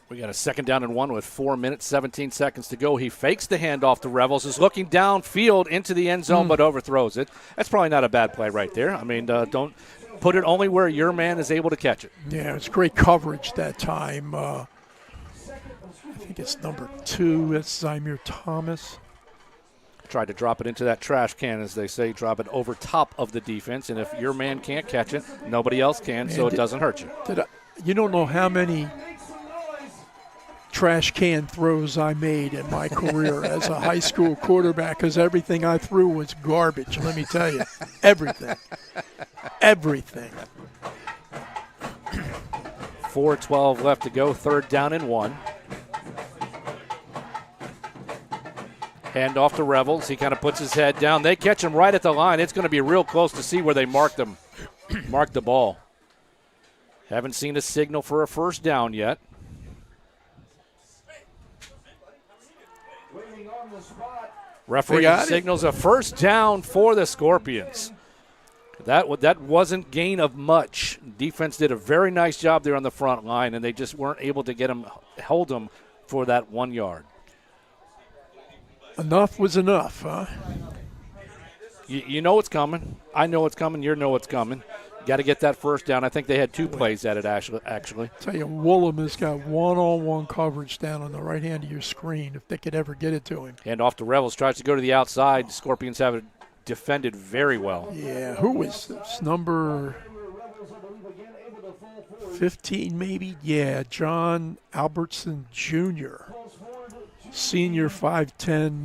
We got a 2nd down and 1 with 4 minutes, 17 seconds to go. He fakes the handoff to Revels, is looking downfield into the end zone, but overthrows it. That's probably not a bad play right there. I mean, don't put it only where your man is able to catch it. Yeah, it's great coverage that time. I think it's number 2. That's Zymir Thomas. Tried to drop it into that trash can, as they say, drop it over top of the defense. And if your man can't catch it, nobody else can, so it doesn't hurt you. You don't know how many trash can throws I made in my career as a high school quarterback, because everything I threw was garbage, let me tell you. Everything. 4:12 left to go, 3rd down and 1. Hand off to Revels. He kind of puts his head down. They catch him right at the line. It's going to be real close to see where they mark the ball. Haven't seen a signal for a 1st down yet. Referee signals a 1st down for the Scorpions. That wasn't gain of much. Defense did a very nice job there on the front line, and they just weren't able to hold him for that 1 yard. Enough was enough, huh? You know it's coming. I know it's coming. You know it's coming. Got to get that 1st down. I think they had 2 plays at it, actually. Tell you, Woolham has got one-on-one coverage down on the right hand of your screen if they could ever get it to him. Hand off to Revels. Tries to go to the outside. The Scorpions have it defended very well. Yeah, who is this? Number 15, maybe? Yeah, John Albertson Jr., senior 5'10",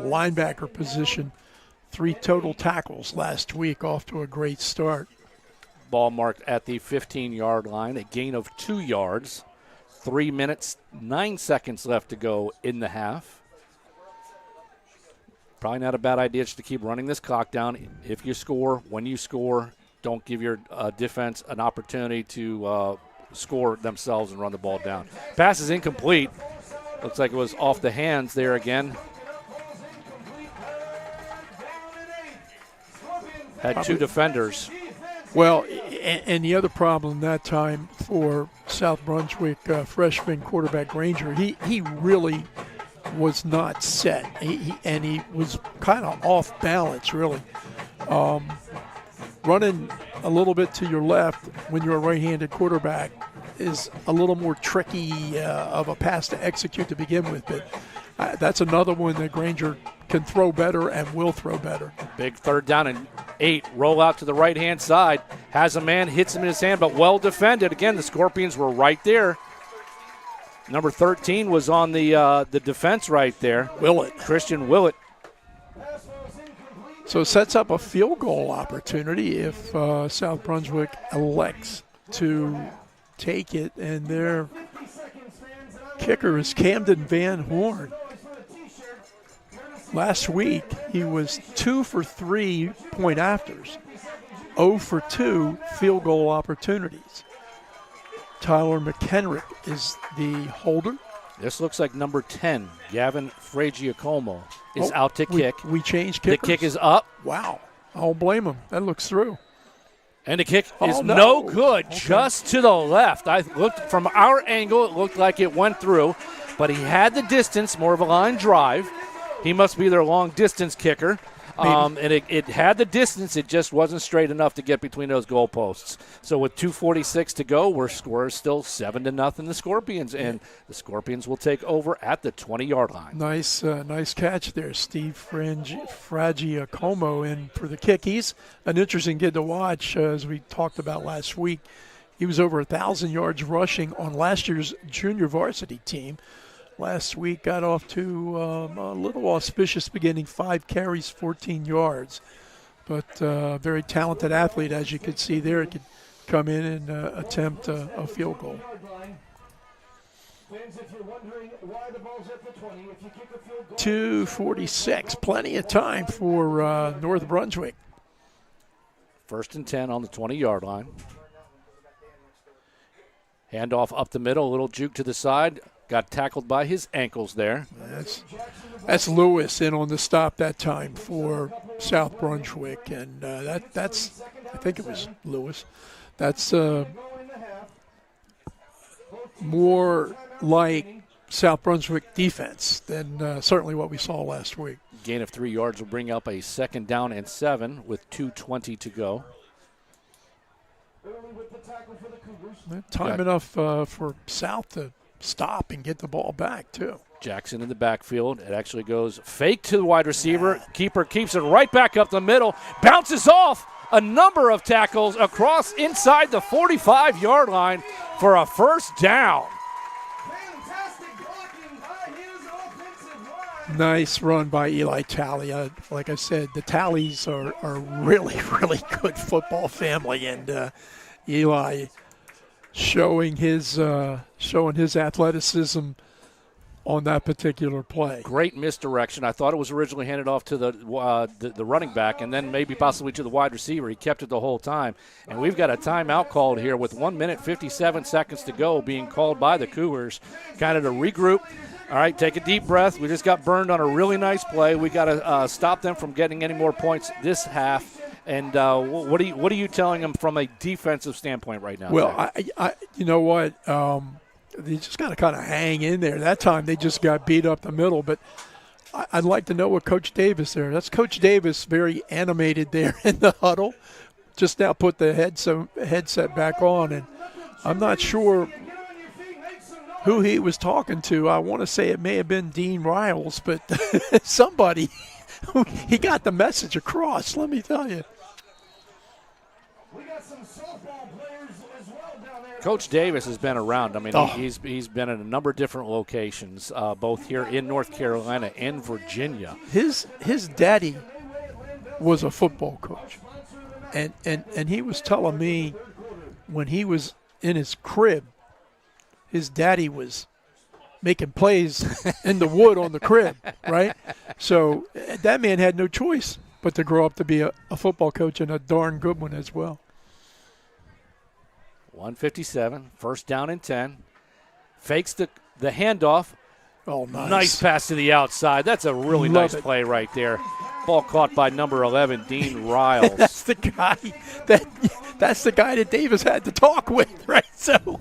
linebacker position. 3 total tackles last week, off to a great start. Ball marked at the 15-yard line, a gain of 2 yards. 3 minutes, 9 seconds left to go in the half. Probably not a bad idea just to keep running this clock down. If you score, when you score, don't give your defense an opportunity to score themselves and run the ball down. Pass is incomplete. Looks like it was off the hands there again. Had 2 defenders. Well, and the other problem that time for South Brunswick freshman quarterback Granger, he really was not set. He was kind of off balance, really. Running a little bit to your left when you're a right-handed quarterback is a little more tricky of a pass to execute to begin with. But that's another one that Granger can throw better and will throw better. Big 3rd down and 8. Roll out to the right-hand side. Has a man, hits him in his hand, but well defended. Again, the Scorpions were right there. Number 13 was on the defense right there. Willett. Christian Willett. So it sets up a field goal opportunity if South Brunswick elects to take it, and their kicker is Camden Van Horn. Last week, he was 2 for 3 point afters, 0 for 2 field goal opportunities. Tyler McHenrick is the holder. This looks like number 10, Gavin Fragiacomo, is out to kick. We changed kickers. The kick is up. Wow. I don't blame him. That looks through. And the kick is no good, just to the left. I looked from our angle, it looked like it went through, but he had the distance, more of a line drive. He must be their long-distance kicker. And it had the distance. It just wasn't straight enough to get between those goalposts. So with 2:46 to go, we're scoring still 7-0 the Scorpions, and the Scorpions will take over at the 20-yard line. Nice catch there, Steve Fragiacomo in for the kick. He's an interesting kid to watch, as we talked about last week. He was over 1,000 yards rushing on last year's junior varsity team. Last week got off to a little auspicious beginning, 5 carries, 14 yards. But very talented athlete, as you could see there. He could come in and attempt a field goal. 2:46, plenty of time for North Brunswick. 1st and 10 on the 20-yard line. Handoff up the middle, a little juke to the side. Got tackled by his ankles there. That's Lewis in on the stop that time for South Brunswick, and that's I think it was Lewis. That's more like South Brunswick defense than certainly what we saw last week. Gain of 3 yards will bring up a 2nd down and 7 with 2:20 to go. Time enough for South to stop and get the ball back, too. Jackson in the backfield. It actually goes fake to the wide receiver. Keeper keeps it right back up the middle. Bounces off a number of tackles across inside the 45-yard line for a 1st down. Nice run by Eli Talley. Like I said, the Talleys are really, really good football family, and Eli showing his athleticism on that particular play. Great misdirection. I thought it was originally handed off to the running back and then maybe possibly to the wide receiver. He kept it the whole time. And we've got a timeout called here with 1 minute, 57 seconds to go being called by the Cougars, kind of to regroup. All right, take a deep breath. We just got burned on a really nice play. We got to stop them from getting any more points this half. And what are you telling them from a defensive standpoint right now? Well, I you know what? They just got to kind of hang in there. That time they just got beat up the middle. But I'd like to know what Coach Davis there. That's Coach Davis, very animated there in the huddle. Just now put the headset back on, and I'm not sure who he was talking to. I want to say it may have been Dean Riles, but somebody, he got the message across, let me tell you. We got some softball players as well down there. Coach Davis has been around. I mean, he's been in a number of different locations, both here in North Carolina and Virginia. His daddy was a football coach, and he was telling me when he was in his crib, his daddy was making plays in the wood on the crib, right? So that man had no choice but to grow up to be a football coach, and a darn good one as well. 157, 1st down and 10. Fakes the handoff. Oh, nice. Nice pass to the outside. That's a really nice play right there. Ball caught by number 11, Dean Riles. That's the guy that Davis had to talk with, right? So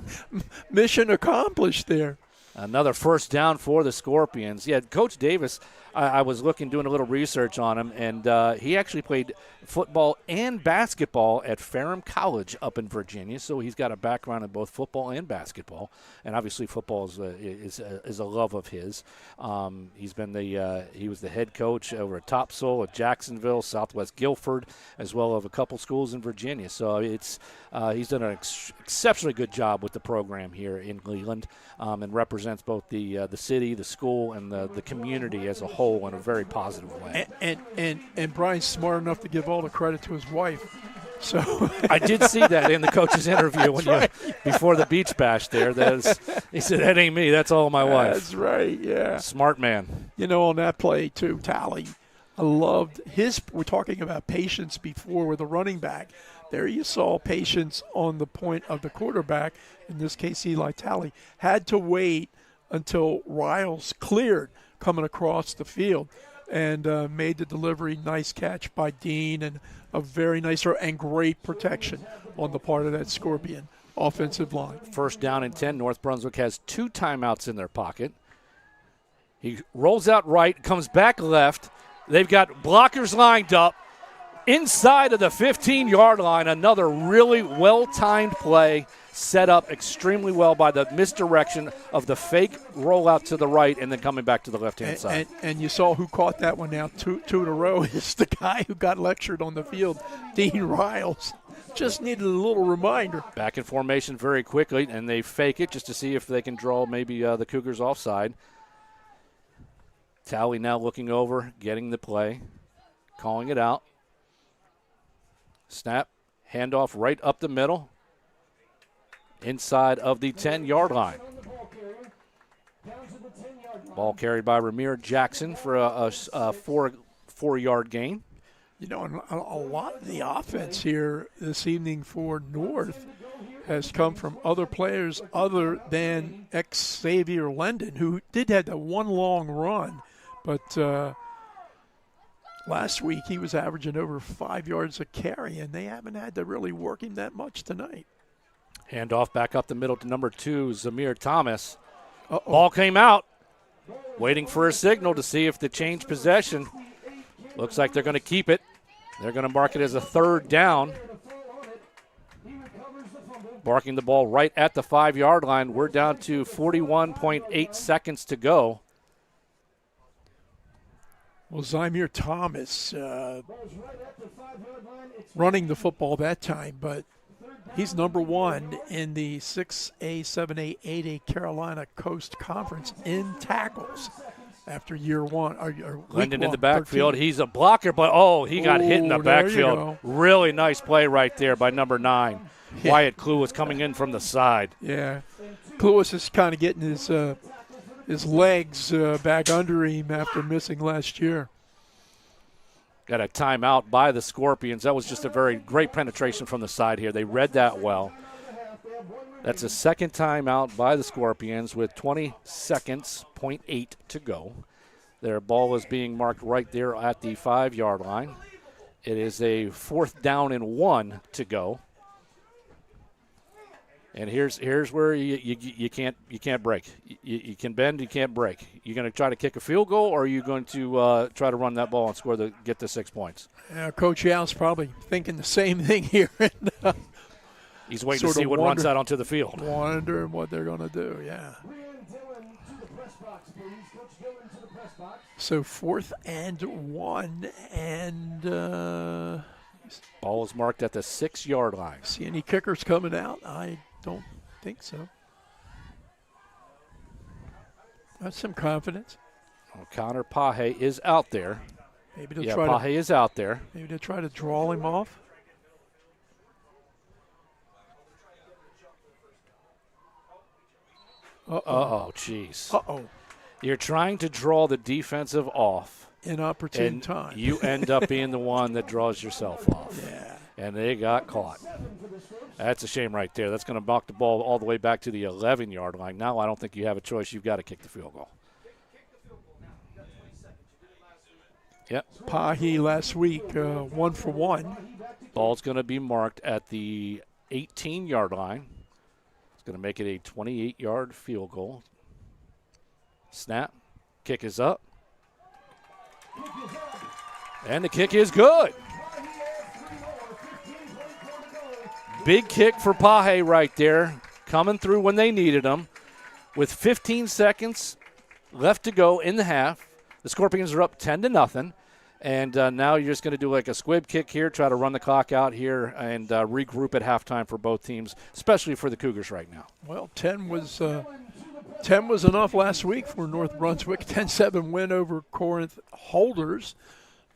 mission accomplished there. Another 1st down for the Scorpions. Yeah, Coach Davis, I was doing a little research on him, and he actually played football and basketball at Ferrum College up in Virginia. So he's got a background in both football and basketball, and obviously football is a love of his. He was the head coach over at Topsail, at Jacksonville, Southwest Guilford, as well as a couple schools in Virginia. So he's done an exceptionally good job with the program here in Leland, and represents both the city, the school, and the community as a whole in a very positive way. And Brian's smart enough to give all the credit to his wife. So I did see that in the coach's interview before the beach bash there. He said, "That ain't me. That's all my wife." That's right, yeah. Smart man. You know, on that play too, Talley, I loved his – we're talking about patience before with the running back. There you saw patience on the point of the quarterback. In this case, Eli Talley had to wait until Riles cleared coming across the field and made the delivery. Nice catch by Dean, and a very nice and great protection on the part of that Scorpion offensive line. 1st down and 10. North Brunswick has 2 timeouts in their pocket. He rolls out right, comes back left. They've got blockers lined up inside of the 15-yard line. Another really well-timed play, set up extremely well by the misdirection of the fake rollout to the right and then coming back to the left-hand side. And you saw who caught that one now two in a row is the guy who got lectured on the field, Dean Riles. Just needed a little reminder. Back in formation very quickly, and they fake it just to see if they can draw maybe the Cougars offside. Talley now looking over, getting the play, calling it out. Snap, handoff right up the middle, inside of the 10-yard line. Ball carried by Ramir Jackson for a 4-yard gain. You know, and a lot of the offense here this evening for North has come from other players other than Xavier Lendon, who did have that one long run, but last week he was averaging over 5 yards a carry, and they haven't had to really work him that much tonight. Handoff back up the middle to number 2, Zamir Thomas. Uh-oh. Ball came out. Waiting for a signal to see if they change possession. Looks like they're going to keep it. They're going to mark it as a 3rd down. Barking the ball right at the 5-yard line. We're down to 41.8 seconds to go. Well, Zamir Thomas running the football that time, but he's number 1 in the 6A, 7A, 8A Carolina Coast Conference in tackles after year 1. Lendon in the backfield. 13. He's a blocker, but, he got hit in the backfield. Really nice play right there by number 9. Yeah. Wyatt Clue coming in from the side. Yeah. Cluis is kind of getting his legs back under him after missing last year. Got a timeout by the Scorpions. That was just a very great penetration from the side here. They read that well. That's a second timeout by the Scorpions with 20 seconds, 0.8 to go. Their ball is being marked right there at the 5-yard line. It is a 4th down and 1 to go. And here's where you can't break. You can bend, you can't break. You're going to try to kick a field goal, or are you going to try to run that ball and get the 6 points? Yeah, Coach Yow's probably thinking the same thing here. He's waiting to see what runs out onto the field. Wondering what they're going to do. Yeah. So 4th and 1, and ball is marked at the 6-yard line. See any kickers coming out? I don't think so. That's some confidence. Well, Connor Pahe is out there. Maybe to try Pahe is out there. Maybe to try to draw him off. Uh-oh, jeez. Uh-oh. You're trying to draw the defensive off. Inopportune time. You end up being the one that draws yourself off. Yeah. And they got caught. That's a shame right there. That's going to knock the ball all the way back to the 11-yard line. Now I don't think you have a choice. You've got to kick the field goal. Yep. Pahe last week, 1 for 1. Ball's going to be marked at the 18-yard line. It's going to make it a 28-yard field goal. Snap. Kick is up. And the kick is good. Big kick for Pahe right there, coming through when they needed him. With 15 seconds left to go in the half, the Scorpions are up 10-0. And now you're just going to do like a squib kick here, try to run the clock out here, and regroup at halftime for both teams, especially for the Cougars right now. Well, 10 was enough last week for North Brunswick. 10-7 win over Corinth Holders.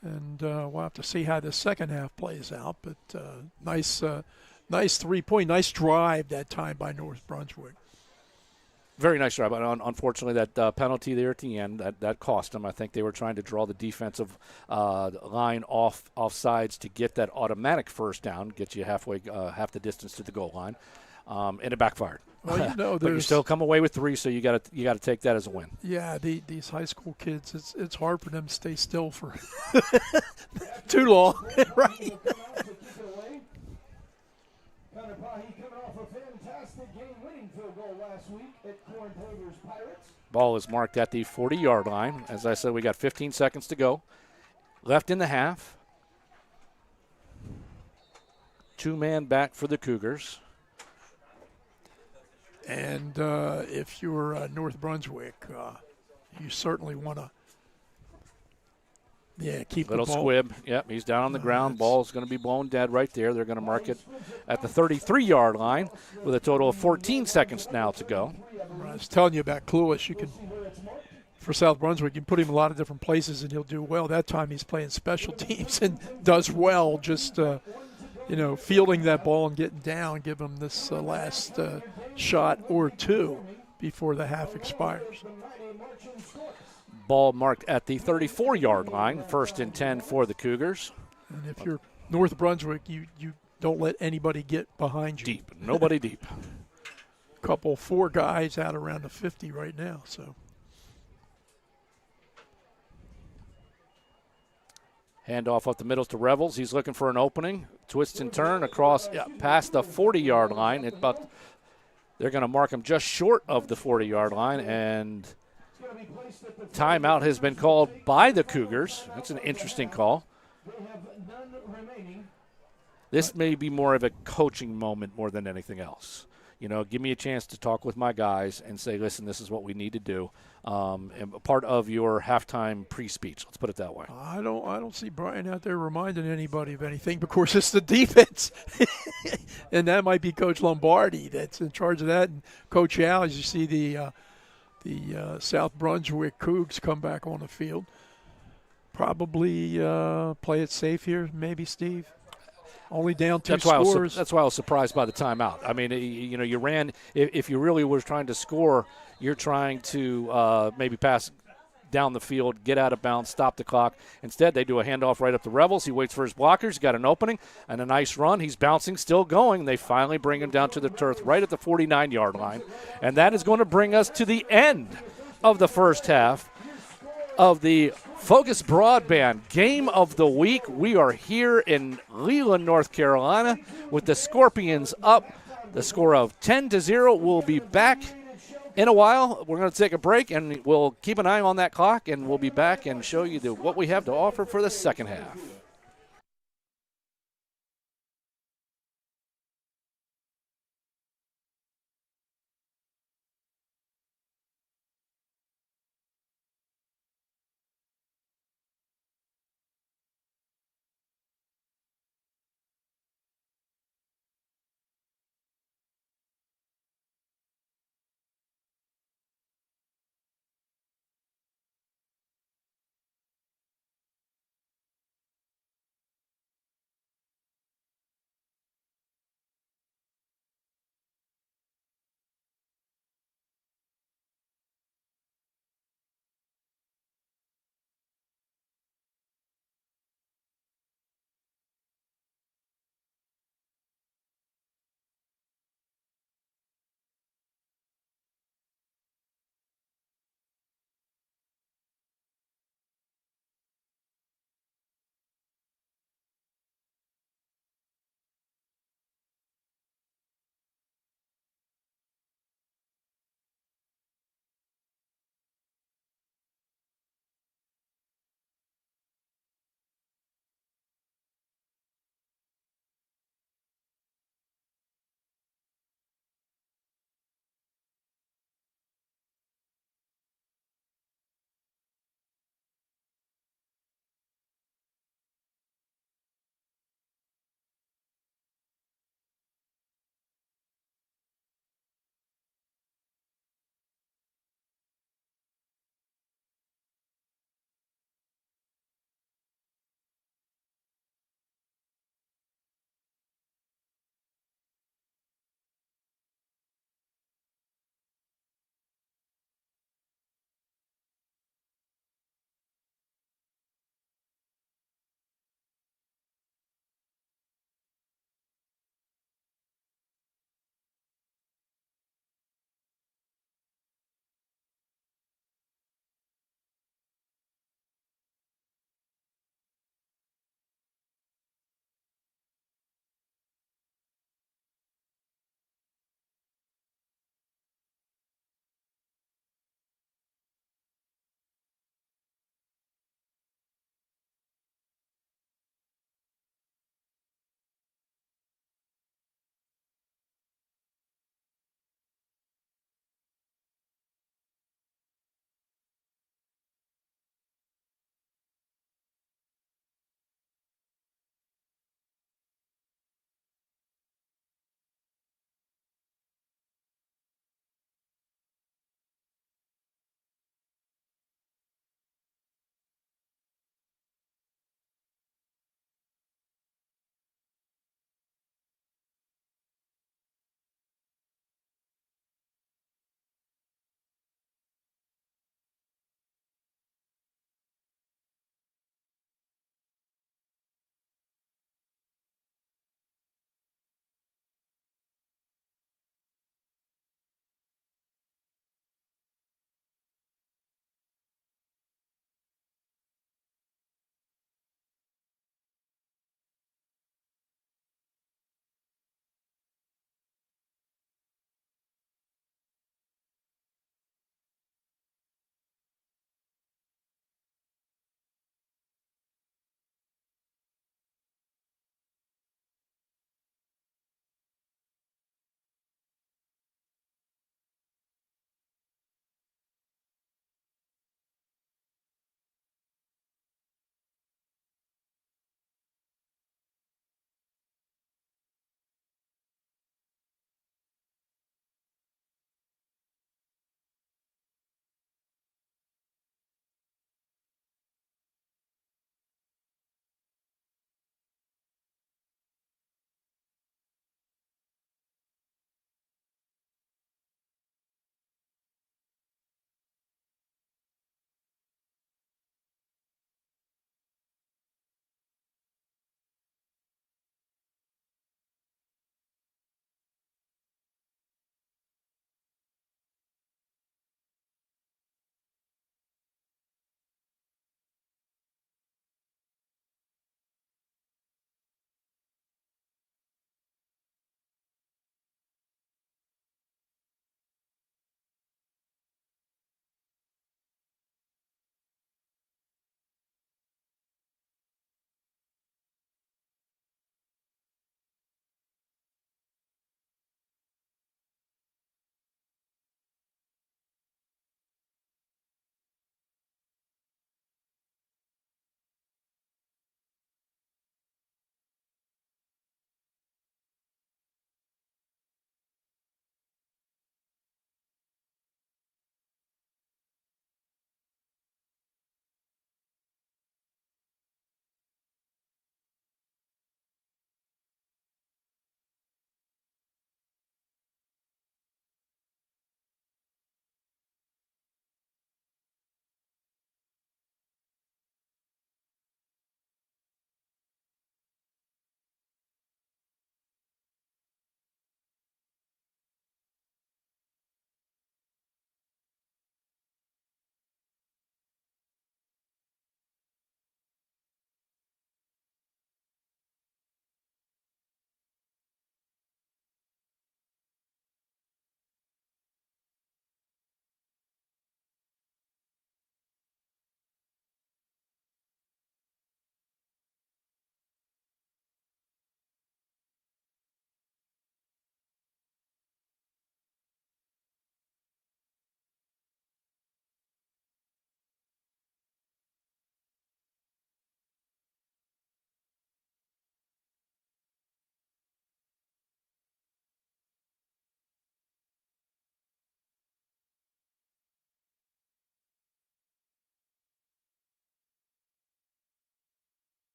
And we'll have to see how the second half plays out. But nice 3-point, nice drive that time by North Brunswick. Very nice drive. Unfortunately, that penalty there at the end, that cost them. I think they were trying to draw the defensive line offsides to get that automatic first down, get you half the distance to the goal line, and it backfired. Well, but you still come away with 3, so you got to take that as a win. Yeah, these high school kids, it's hard for them to stay still for too long, right? Connor Pahe coming off a fantastic game-winning field goal last week at Corinth Holders Pirates. Ball is marked at the 40-yard line. As I said, we got 15 seconds to go. Left in the half. 2-man back for the Cougars. And if you're North Brunswick, you certainly want to, keep little the ball. Squib. Yep, he's down on the ground. Ball's going to be blown dead right there. They're going to mark it at the 33-yard line with a total of 14 seconds now to go. I was telling you about Cluis. For South Brunswick, you can put him in a lot of different places and he'll do well. That time he's playing special teams and does well, just fielding that ball and getting down, give him this last shot or two before the half expires. Ball marked at the 34-yard line, 1st and 10 for the Cougars. And if you're North Brunswick, you Don't let anybody get behind you. Deep. Nobody deep. Four guys out around the 50 right now. So Handoff up the middle to Revels. He's looking for an opening. Twist and turn across past the 40-yard line. They're going to mark him just short of the 40-yard line, and timeout has been called by the Cougars. That's an interesting call. This may be more of a coaching moment more than anything else. Give me a chance to talk with my guys and say, listen, this is what we need to do. And part of your halftime pre-speech. Let's put it that way. I don't see Brian out there reminding anybody of anything. Of course, it's the defense, and that might be Coach Lombardi that's in charge of that. And Coach Al, as you see the South Brunswick Cougs come back on the field, probably play it safe here, maybe, Steve. Only down two scores. That's why I was surprised by the timeout. I mean, you ran. If you really were trying to score, you're trying to maybe pass down the field, get out of bounds, stop the clock. Instead, they do a handoff right up to Revels. He waits for his blockers. He's got an opening and a nice run. He's bouncing, still going. They finally bring him down to the turf right at the 49-yard line. And that is going to bring us to the end of the first half of the FOCUS Broadband Game of the Week. We are here in Leland, North Carolina, with the Scorpions up the score of 10-0. We'll be back in a while. We're going to take a break, and we'll keep an eye on that clock, and we'll be back and show you what we have to offer for the second half.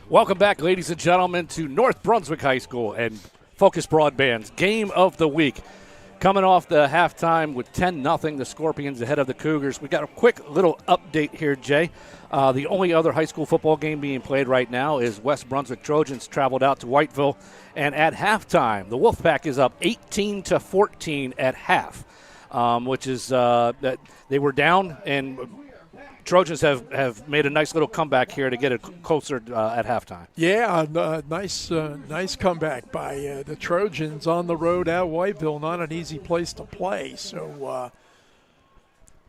Welcome back, ladies and gentlemen, to North Brunswick High School and FOCUS Broadband's Game of the Week. Coming off the halftime with 10-0, the Scorpions ahead of the Cougars. We got a quick little update here, Jay. The only other high school football game being played right now is West Brunswick Trojans traveled out to Whiteville, and at halftime, the Wolfpack is up 18-14 at half, which is that they were down, and Trojans have made a nice little comeback here to get it closer at halftime. Yeah, nice comeback by the Trojans on the road at Whiteville. Not an easy place to play. So,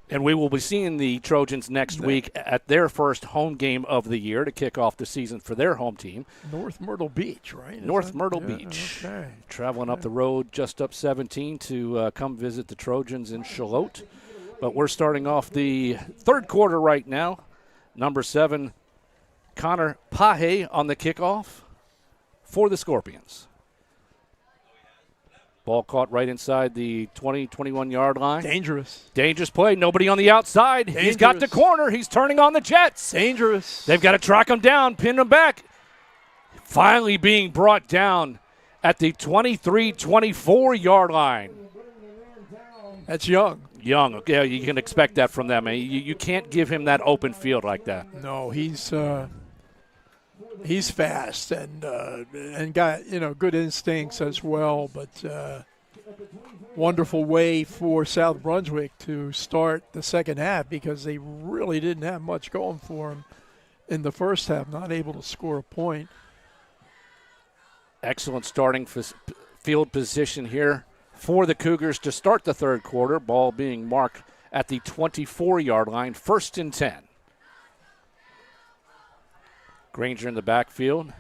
and we will be seeing the Trojans next week at their first home game of the year to kick off the season for their home team. North Myrtle Beach, right? Myrtle Beach. Okay. Traveling up the road just up 17 to come visit the Trojans in Charlotte. But we're starting off the third quarter right now. Number 7, Connor Pahe on the kickoff for the Scorpions. Ball caught right inside the 20, 21-yard line. Dangerous play. Nobody on the outside. Dangerous. He's got the corner. He's turning on the Jets. Dangerous. They've got to track him down, pin him back. Finally being brought down at the 23, 24-yard line. That's Young. Yeah, you can expect that from them. You can't give him that open field like that. No, he's fast and got good instincts as well. But wonderful way for South Brunswick to start the second half because they really didn't have much going for them in the first half. Not able to score a point. Excellent starting field position here for the Cougars to start the third quarter. Ball being marked at the 24-yard line, 1st and 10. Granger in the backfield.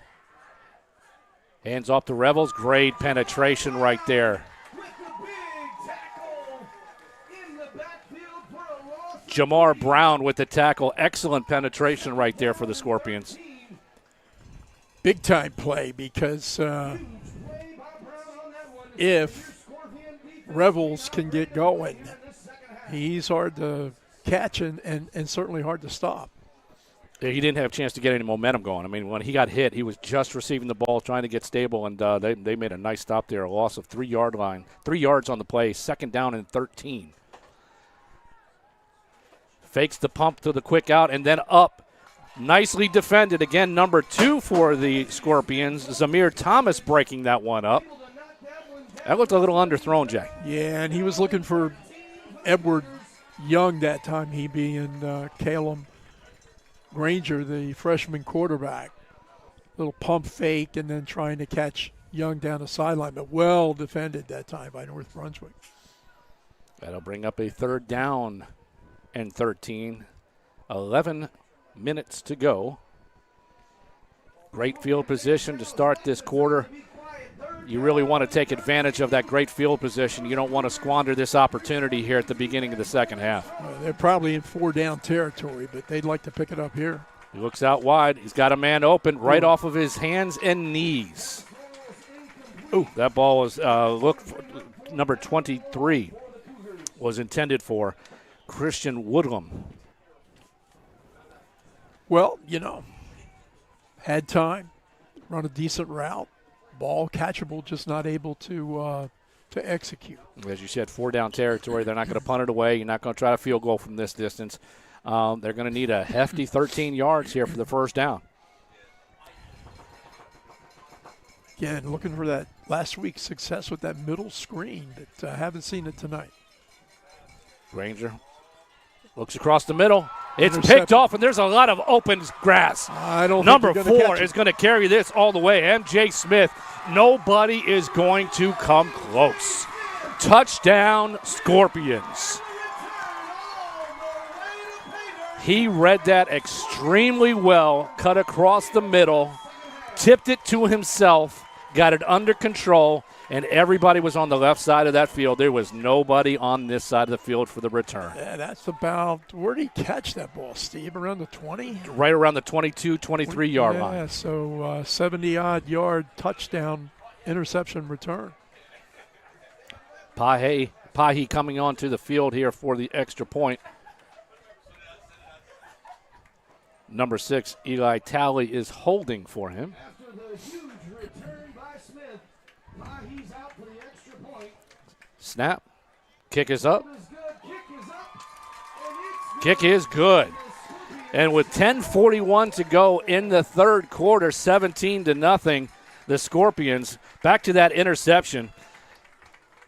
Hands off to Revels. Great penetration right there. Jamar Brown with the tackle. Excellent penetration right there for the Scorpions. Big time play because if Revels can get going, he's hard to catch and certainly hard to stop. He didn't have a chance to get any momentum going. I mean, when he got hit, he was just receiving the ball, trying to get stable, and they made a nice stop there. A loss of 3 yards on the play, 2nd down and 13. Fakes the pump to the quick out, and then up. Nicely defended. Again, number 2 for the Scorpions. Zamir Thomas breaking that one up. That looked a little underthrown, Jay. Yeah, and he was looking for Edward Young that time, he being Caleb Granger, the freshman quarterback. Little pump fake and then trying to catch Young down the sideline, but well defended that time by North Brunswick. That'll bring up a 3rd down and 13. 11 minutes to go. Great field position to start this quarter. You really want to take advantage of that great field position. You don't want to squander this opportunity here at the beginning of the second half. They're probably in 4-down territory, but they'd like to pick it up here. He looks out wide. He's got a man open right off of his hands and knees. Ooh, that ball was number 23 was intended for Christian Woodham. Well, had time, run a decent route. Ball catchable, just not able to execute. As you said, 4-down territory. They're not going to punt it away. You're not going to try to field goal from this distance. They're going to need a hefty 13 yards here for the 1st down. Again, looking for that last week's success with that middle screen, but haven't seen it tonight. Granger looks across the middle. It's picked off, and there's a lot of open grass. I don't Number think they're 4 is going to carry this all the way. MJ Smith, nobody is going to come close. Touchdown, Scorpions. He read that extremely well, cut across the middle, tipped it to himself, got it under control, and everybody was on the left side of that field. There was nobody on this side of the field for the return. Yeah, that's about – where did he catch that ball, Steve? Around the 20? Right around the 22, 23-yard line. Yeah, so 70-odd-yard touchdown interception return. Pahe coming onto the field here for the extra point. Number 6, Eli Talley, is holding for him. After the huge return by Smith, he's out for the extra point. Snap. Kick is up. Is good. Kick is up. And it's Kick is good. And with 10:41 to go in the third quarter, 17-0, the Scorpions back to that interception.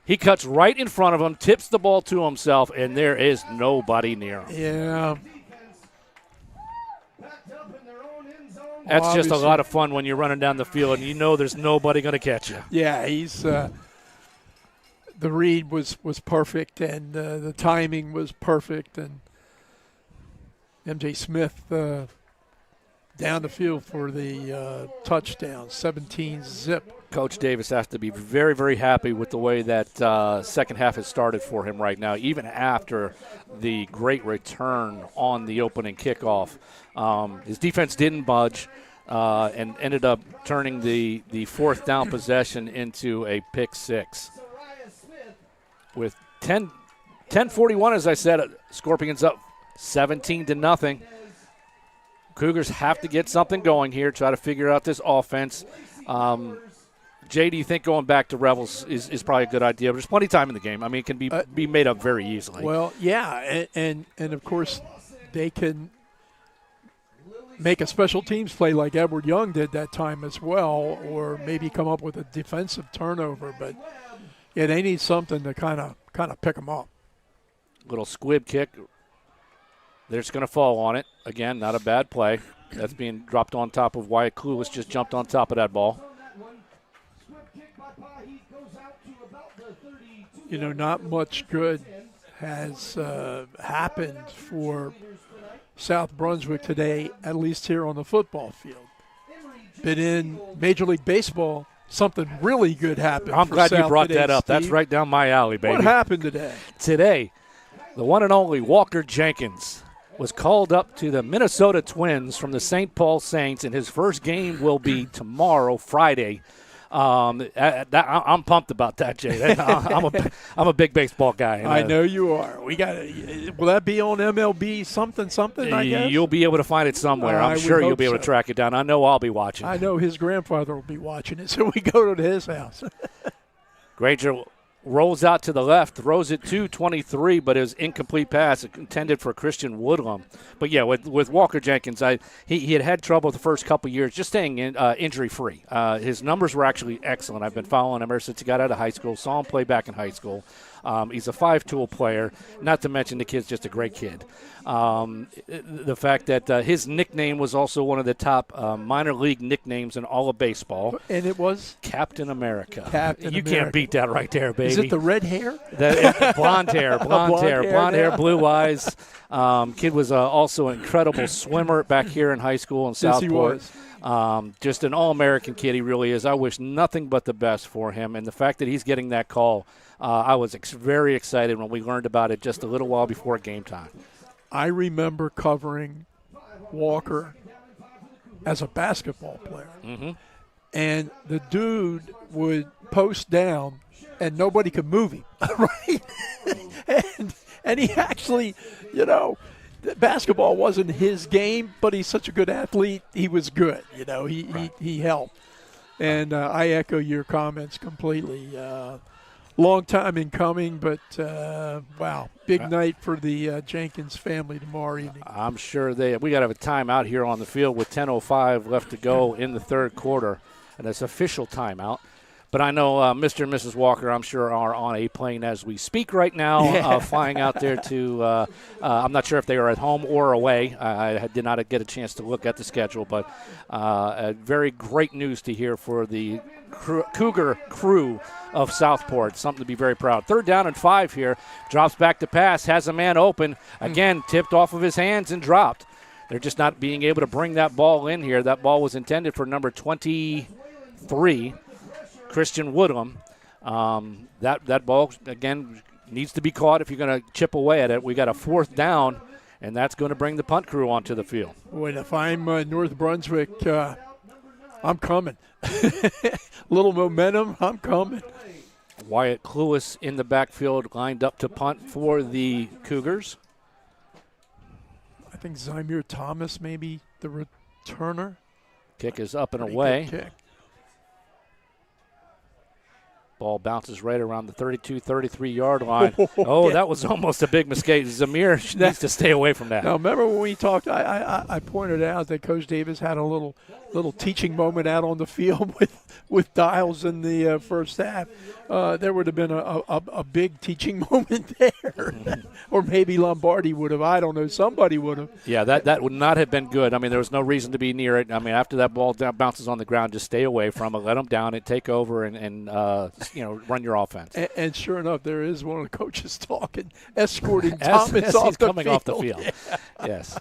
He cuts right in front of him, tips the ball to himself, and there is nobody near him. Yeah. That's just a lot of fun when you're running down the field and you know there's nobody going to catch you. Yeah, he's the read was perfect, and the timing was perfect, and MJ Smith down the field for the touchdown, 17-zip. Coach Davis has to be very, very happy with the way that second half has started for him right now, even after the great return on the opening kickoff. His defense didn't budge and ended up turning the fourth down possession into a pick six. With 10:41, as I said, Scorpions up 17-0. Cougars have to get something going here, try to figure out this offense. Jay, do you think going back to Revels is probably a good idea? There's plenty of time in the game. I mean, it can be made up very easily. Well, yeah, and of course they can make a special teams play like Edward Young did that time as well, or maybe come up with a defensive turnover. But yeah, they need something to kind of pick them up. Little squib kick. They're just going to fall on it. Again, not a bad play. That's being dropped on top of Wyatt Clueless, just jumped on top of that ball. You know, not much good has happened for South Brunswick today, at least here on the football field. But in Major League Baseball, something really good happened. I'm glad South you brought today, that up. Steve. That's right down my alley, baby. What happened today? Today, the one and only Walker Jenkins was called up to the Minnesota Twins from the St. Paul Saints, and his first game will be tomorrow, Friday. I'm pumped about that, Jay. I'm a big baseball guy. I know you are. We got. Will that be on MLB something? I guess you'll be able to find it somewhere. I'm sure you'll be able to track it down. I know I'll be watching. I know his grandfather will be watching it, so we go to his house. Granger rolls out to the left, throws it to 23, but it was incomplete pass intended for Christian Woodlum. But, yeah, with Walker Jenkins, he had trouble the first couple years just staying injury-free. His numbers were actually excellent. I've been following him ever since he got out of high school, saw him play back in high school. He's a five-tool player, not to mention the kid's just a great kid. The fact that his nickname was also one of the top minor league nicknames in all of baseball. And it was? Captain America. You can't beat that right there, baby. Is it the red hair? Blonde hair, blue eyes. Kid was also an incredible swimmer back here in high school in Southport. Yes, he was. Just an all-American kid, he really is. I wish nothing but the best for him. And the fact that he's getting that call, I was very excited when we learned about it just a little while before game time. I remember covering Walker as a basketball player. Mm-hmm. And the dude would post down and nobody could move him, right? and he actually, basketball wasn't his game, but he's such a good athlete. He was good, he helped. And I echo your comments completely. Long time in coming, but wow, big night for the Jenkins family tomorrow evening. I'm sure we got to have a timeout here on the field with 10:05 left to go in the third quarter, and it's official timeout. But I know Mr. and Mrs. Walker, I'm sure, are on a plane as we speak right now, flying out there to I'm not sure if they are at home or away. I did not get a chance to look at the schedule, but very great news to hear for the Cougar crew of Southport. Something to be very proud. 3rd down and 5 here. Drops back to pass. Has a man open. Again, tipped off of his hands and dropped. They're just not being able to bring that ball in here. That ball was intended for number 23, Christian Woodham. That ball, again, needs to be caught if you're going to chip away at it. We got a 4th down, and that's going to bring the punt crew onto the field. Boy, if I'm North Brunswick, I'm coming. Little momentum, I'm coming. Wyatt Clueless in the backfield, lined up to punt for the Cougars. I think Zymir Thomas maybe the returner. Kick is up and Pretty away. good kick. Ball bounces right around the 32, 33-yard line. Oh, that was almost a big mistake. Zamir needs to stay away from that. Now, remember when we talked, I pointed out that Coach Davis had a little teaching moment out on the field with Dials in the first half. There would have been a big teaching moment there. Or maybe Lombardi would have. I don't know. Somebody would have. Yeah, that would not have been good. I mean, there was no reason to be near it. I mean, after that ball bounces on the ground, just stay away from it. Let them down it, take over, and run your offense. And sure enough, there is one of the coaches talking, escorting Thomas as off he's the coming field. off the field. Yeah. Yes.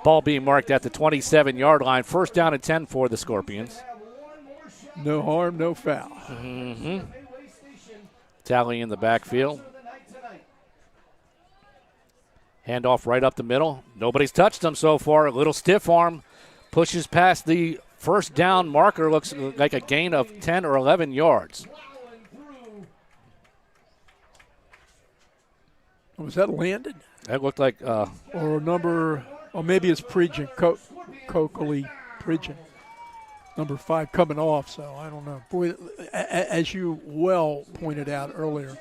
Ball being marked at the 27-yard line. First down and 10 for the Scorpions. No harm, no foul. Mm-hmm. Tally in the backfield. Handoff right up the middle. Nobody's touched him so far. A little stiff arm pushes past the first down marker. Looks like a gain of 10 or 11 yards. Was that Landon? That looked like Or number, or maybe it's Pridgen, Coakley Pridgen. Number 5 coming off, so I don't know. Boy, as you well pointed out earlier,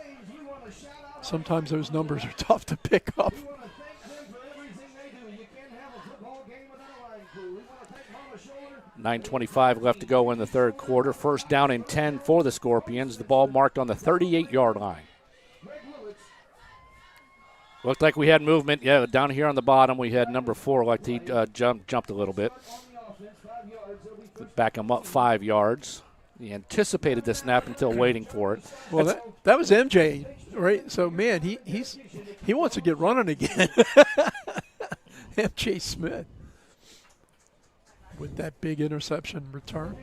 sometimes those numbers are tough to pick up. 9:25 left to go in the third quarter. First down and 10 for the Scorpions. The ball marked on the 38-yard line. Looked like we had movement. Yeah, down here on the bottom we had number 4 like he jumped a little bit. Back him up 5 yards. He anticipated the snap until waiting for it. Well, that was MJ, right? So, man, he wants to get running again. MJ Smith with that big interception return.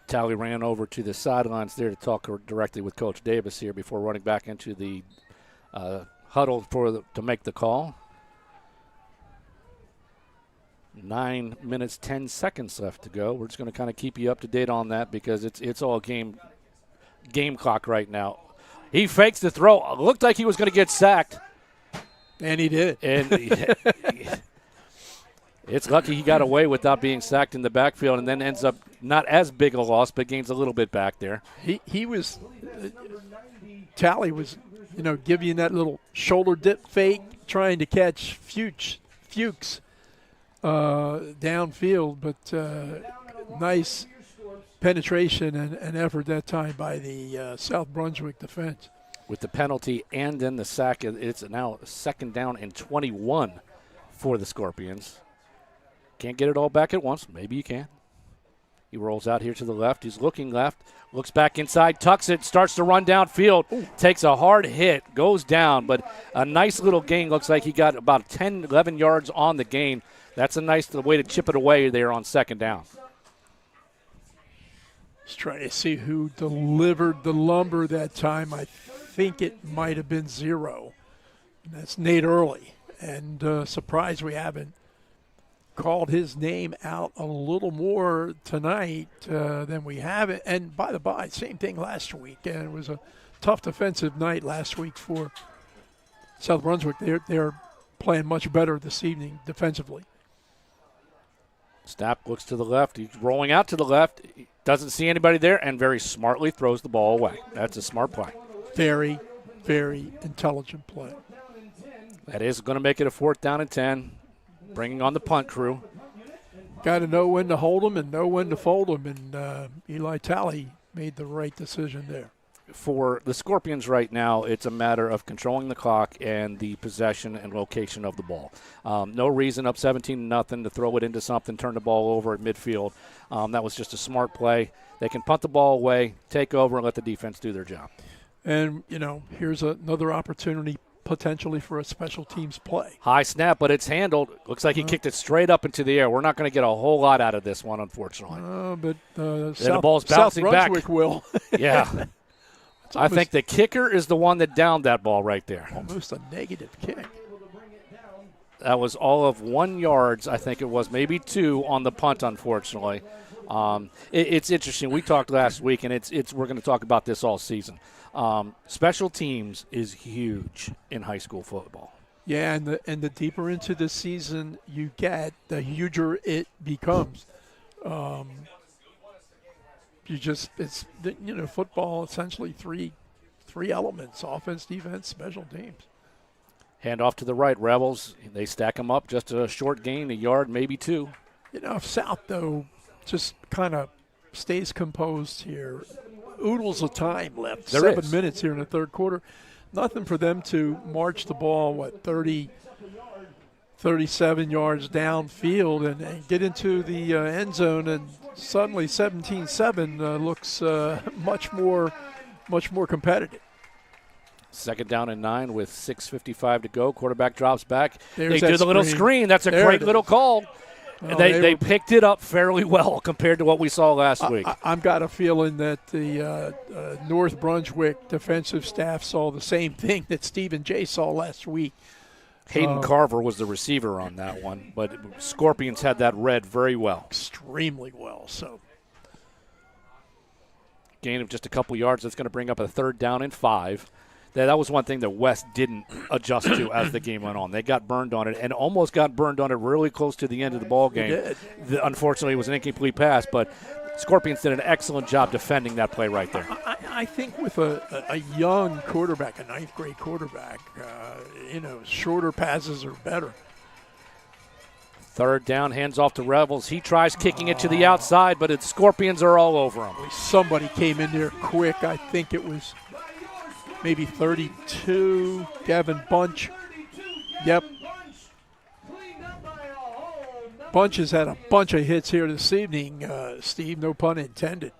Tally ran over to the sidelines there to talk directly with Coach Davis here before running back into the huddle to make the call. 9 minutes, 10 seconds left to go. We're just going to kind of keep you up to date on that because it's all game clock right now. He fakes the throw. Looked like he was going to get sacked. And he did. And it's lucky he got away without being sacked in the backfield and then ends up not as big a loss but gains a little bit back there. He was Tally was, giving you that little shoulder dip fake, trying to catch Fuchs downfield, but nice penetration and effort that time by the South Brunswick defense. With the penalty and then the sack, it's now second down and 21 for the Scorpions. Can't get it all back at once. Maybe you can. He rolls out here to the left. He's looking left, looks back inside, tucks it, starts to run downfield, takes a hard hit, goes down, but a nice little gain. Looks like he got about 10, 11 yards on the gain. That's a nice way to chip it away there on second down. Just trying to see who delivered the lumber that time. I think it might have been 0. That's Nate Early. And surprised we haven't called his name out a little more tonight than we have. And by the by, same thing last week. And it was a tough defensive night last week for South Brunswick. They're playing much better this evening defensively. Snap looks to the left. He's rolling out to the left. He doesn't see anybody there and very smartly throws the ball away. That's a smart play. Very, very intelligent play. That is going to make it a 4th down and 10, bringing on the punt crew. Got to know when to hold them and know when to fold them, and Eli Talley made the right decision there. For the Scorpions right now, it's a matter of controlling the clock and the possession and location of the ball. No reason up 17-0 to throw it into something, turn the ball over at midfield. That was just a smart play. They can punt the ball away, take over, and let the defense do their job. And, here's another opportunity potentially for a special teams play. High snap, but it's handled. Looks like he kicked it straight up into the air. We're not going to get a whole lot out of this one, unfortunately. But the ball's bouncing South Brunswick back. Will. Yeah. I think the kicker is the one that downed that ball right there. Almost a negative kick. That was all of 1 yard, I think it was, maybe 2 on the punt, unfortunately. It's interesting. We talked last week, and we're going to talk about this all season. Special teams is huge in high school football. Yeah, and the deeper into the season you get, the huger it becomes. Football essentially three elements: offense, defense, special teams. Hand off to the right, Rebels. They stack them up, just a short gain, a yard, maybe two. If South, though, just kind of stays composed here, oodles of time left. There 7 is. minutes here in the third quarter. Nothing for them to march the ball, 30, 37 yards downfield and get into the end zone, and suddenly 17-7 looks much more competitive. Second down and 9 with 6:55 to go. Quarterback drops back. There's They do the little screen. That's a great little call. Well, they picked it up fairly well compared to what we saw last week. I've got a feeling that the North Brunswick defensive staff saw the same thing that Steve and Jay saw last week. Hayden Carver was the receiver on that one, but Scorpions had that read very well. Extremely well. So, gain of just a couple yards. That's going to bring up a third down and 5. That was one thing that West didn't adjust to as the game went on. They got burned on it and almost got burned on it really close to the end of the ball game. Unfortunately, it was an incomplete pass, but Scorpions did an excellent job defending that play right there. I think with a young quarterback, a ninth-grade quarterback, shorter passes are better. Third down, hands off to Rebels. He tries kicking it to the outside, but the Scorpions are all over him. Somebody came in there quick. I think it was maybe 32, Gavin Bunch. Yep. Bunch has had a bunch of hits here this evening, Steve, no pun intended.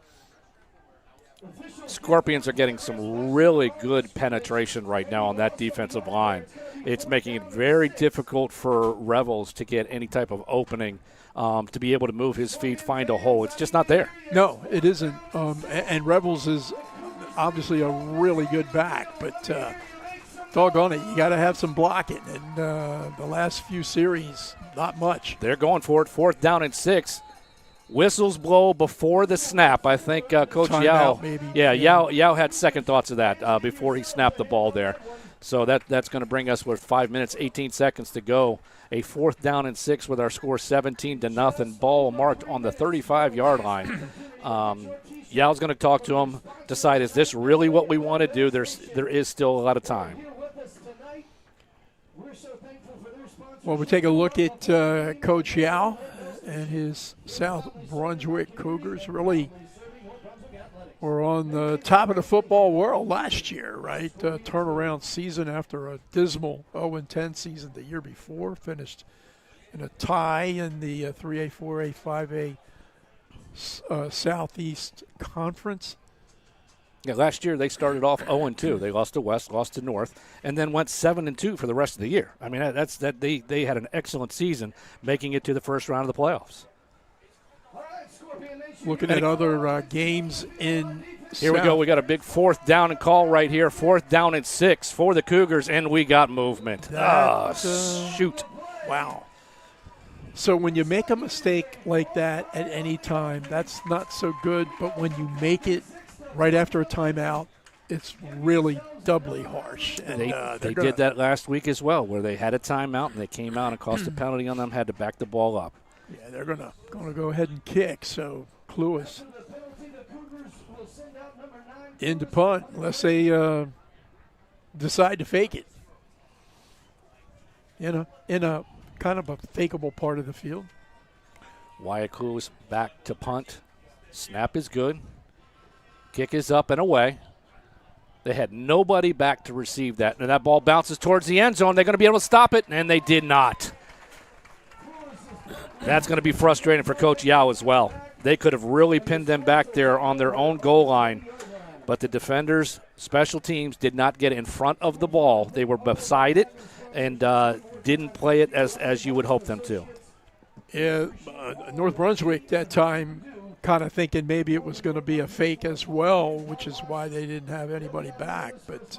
Scorpions are getting some really good penetration right now on that defensive line. It's making it very difficult for Rebels to get any type of opening, to be able to move his feet, find a hole. It's just not there. No, it isn't. And Rebels is obviously a really good back, but doggone it, you got to have some blocking. And the last few series, not much. They're going for it. Fourth down and 6. Whistles blow before the snap. I think Coach Yao. Yao had second thoughts of that before he snapped the ball there. So that's going to bring us with 5 minutes, 18 seconds to go. A fourth down and 6 with our score 17-0. Ball marked on the 35-yard line. Yao's going to talk to him, decide, is this really what we want to do? There is still a lot of time. Well, we take a look at Coach Yao and his South Brunswick Cougars. Really were on the top of the football world last year, right? Turnaround season after a dismal 0-10 season the year before. Finished in a tie in the 3A, 4A, 5A Southeast Conference. Yeah, last year they started off 0-2. They lost to West, lost to North, and then went 7-2 for the rest of the year. I mean, they had an excellent season, making it to the first round of the playoffs. Looking at other games in here we go. We got a big fourth down and call right here. Fourth down and 6 for the Cougars, and we got movement. Shoot. Wow. So when you make a mistake like that at any time, that's not so good. But when you make it right after a timeout, it's really doubly harsh. And they did that last week as well, where they had a timeout and they came out and cost a penalty on them, had to back the ball up. Yeah, they're gonna go ahead and kick. So Cluis into punt unless they decide to fake it. In a kind of a fakeable part of the field. Wyatt Cluis back to punt. Snap is good. Kick is up and away. They had nobody back to receive that. And that ball bounces towards the end zone. They're going to be able to stop it, and they did not. That's going to be frustrating for Coach Yao as well. They could have really pinned them back there on their own goal line. But the defenders, special teams, did not get in front of the ball. They were beside it and didn't play it as you would hope them to. Yeah, North Brunswick that time kind of thinking maybe it was going to be a fake as well, which is why they didn't have anybody back. But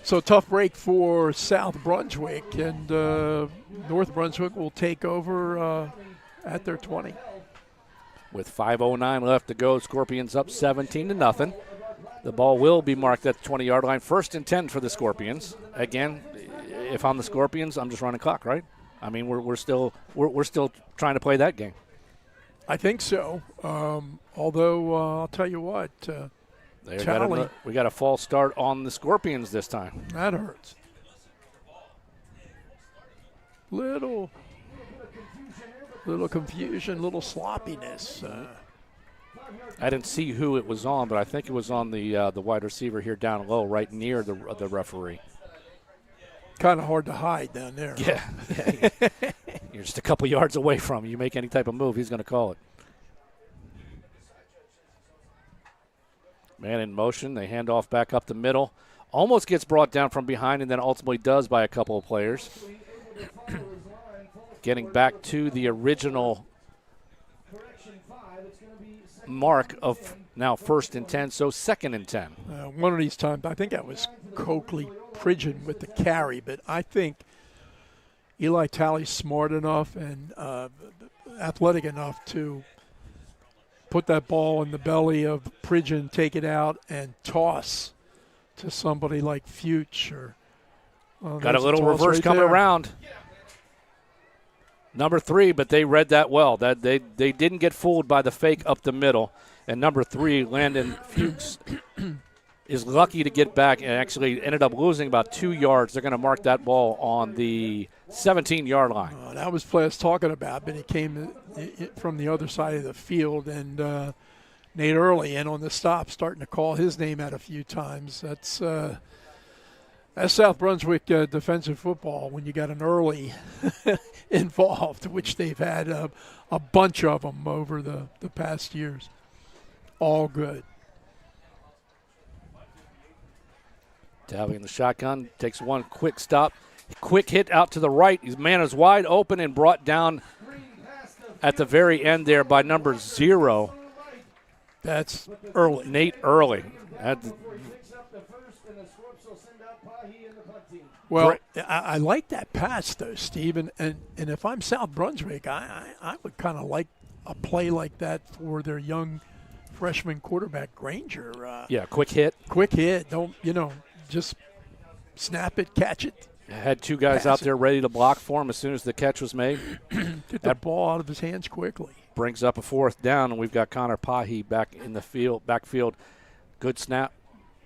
so tough break for South Brunswick, and North Brunswick will take over at their 20. With 5:09 left to go, Scorpions up 17-0. The ball will be marked at the 20-yard line. 1st and 10 for the Scorpions. Again, if I'm the Scorpions, I'm just running clock, right? I mean, we're still trying to play that game. I think so. Although I'll tell you what, We got a false start on the Scorpions this time. That hurts. Little confusion, little sloppiness. I didn't see who it was on, but I think it was on the wide receiver here down low, right near the referee. Kind of hard to hide down there. Yeah. You're just a couple yards away from him. You make any type of move, he's going to call it. Man in motion. They hand off back up the middle. Almost gets brought down from behind and then ultimately does by a couple of players. Getting back to the original mark of now 1st and 10, so 2nd and 10. One of these times, I think that was Coakley Pridgeon with the carry, but I think Eli Talley's smart enough and athletic enough to put that ball in the belly of Pridgeon, take it out, and toss to somebody like Fuchs. Got a little reverse coming around. Number 3, but they read that well. That they didn't get fooled by the fake up the middle. And number 3, Landon Fuchs, is lucky to get back and actually ended up losing about 2 yards. They're going to mark that ball on the 17-yard line. That was play I was talking about, but it came from the other side of the field, and Nate Early in on the stop, starting to call his name out a few times. That's South Brunswick defensive football when you got an Early involved, which they've had a bunch of them over the past years. All good. Talley in the shotgun, takes one quick stop. Quick hit out to the right. His man is wide open and brought down at the very end there by number 0. That's Early. Nate Early. Well, I like that pass, though, Steve. And if I'm South Brunswick, I would kind of like a play like that for their young freshman quarterback, Granger. Quick hit. Quick hit. Don't, just snap it, catch it. Had 2 guys out there ready to block for him as soon as the catch was made. Get the ball out of his hands quickly. Brings up a 4th down, and we've got Connor Pahi back in the backfield. Good snap.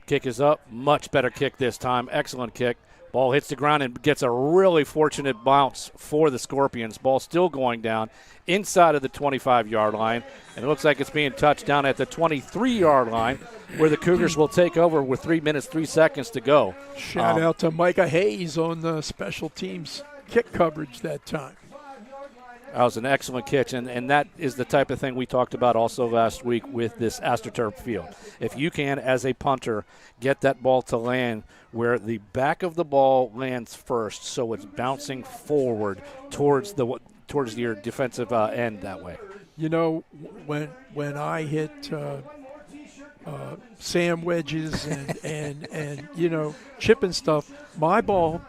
Kick is up. Much better kick this time. Excellent kick. Ball hits the ground and gets a really fortunate bounce for the Scorpions. Ball still going down inside of the 25-yard line. And it looks like it's being touched down at the 23-yard line where the Cougars will take over with 3 minutes, 3 seconds to go. Shout out to Micah Hayes on the special teams kick coverage that time. That was an excellent catch, and that is the type of thing we talked about also last week with this AstroTurf field. If you can, as a punter, get that ball to land where the back of the ball lands first, so it's bouncing forward towards your defensive end that way. When I hit Sam wedges and chip and stuff, my ball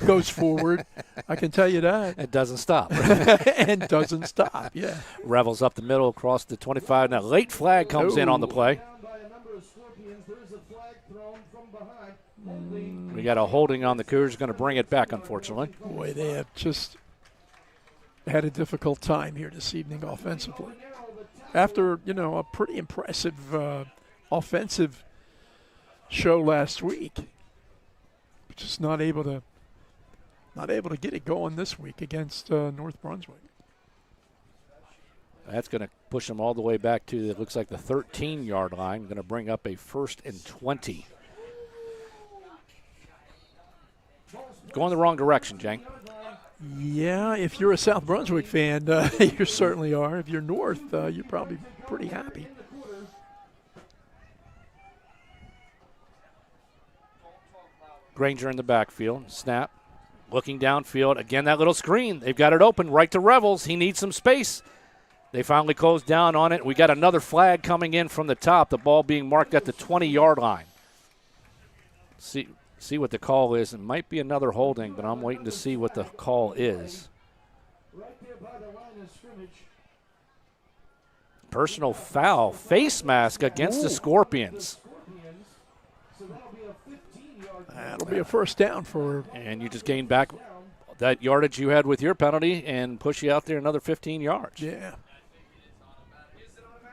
goes forward. I can tell you that. It doesn't stop. And doesn't stop, yeah. Revels up the middle across the 25. Now, late flag comes in on the play. We got a holding on the Cougars, going to bring it back, unfortunately. Boy, they have just had a difficult time here this evening offensively. After, a pretty impressive offensive show last week. Just not able to get it going this week against North Brunswick. That's going to push them all the way back to, it looks like the 13-yard line. Going to bring up a 1st and 20. Going the wrong direction, Jang. Yeah, if you're a South Brunswick fan, you certainly are. If you're North, you're probably pretty happy. Granger in the backfield. Snap. Looking downfield. Again, that little screen. They've got it open right to Revels. He needs some space. They finally closed down on it. We got another flag coming in from the top. The ball being marked at the 20-yard line. See what the call is. It might be another holding, but I'm waiting to see what the call is. Personal foul. Face mask against the Scorpions. That'll be a first down for. And you just gain back that yardage you had with your penalty and push you out there another 15 yards. Yeah.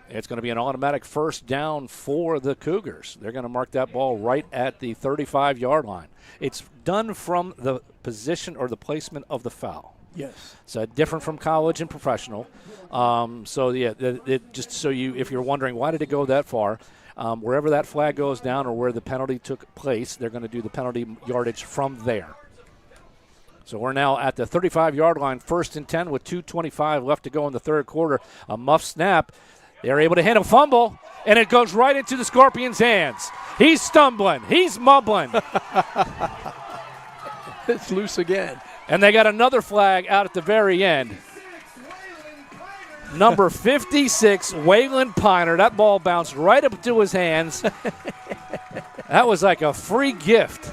It's going to be an automatic first down for the Cougars. They're going to mark that ball right at the 35-yard line. It's done from the position or the placement of the foul. Yes. So different from college and professional. So yeah, it just so if you're wondering why did it go that far, wherever that flag goes down or where the penalty took place, they're going to do the penalty yardage from there. So we're now at the 35-yard line, 1st and 10 with 2:25 left to go in the third quarter. A muff snap. They're able to hit a fumble, and it goes right into the Scorpions' hands. He's stumbling. He's mumbling. It's loose again. And they got another flag out at the very end. Number 56, Waylon Piner. That ball bounced right up to his hands. That was like a free gift.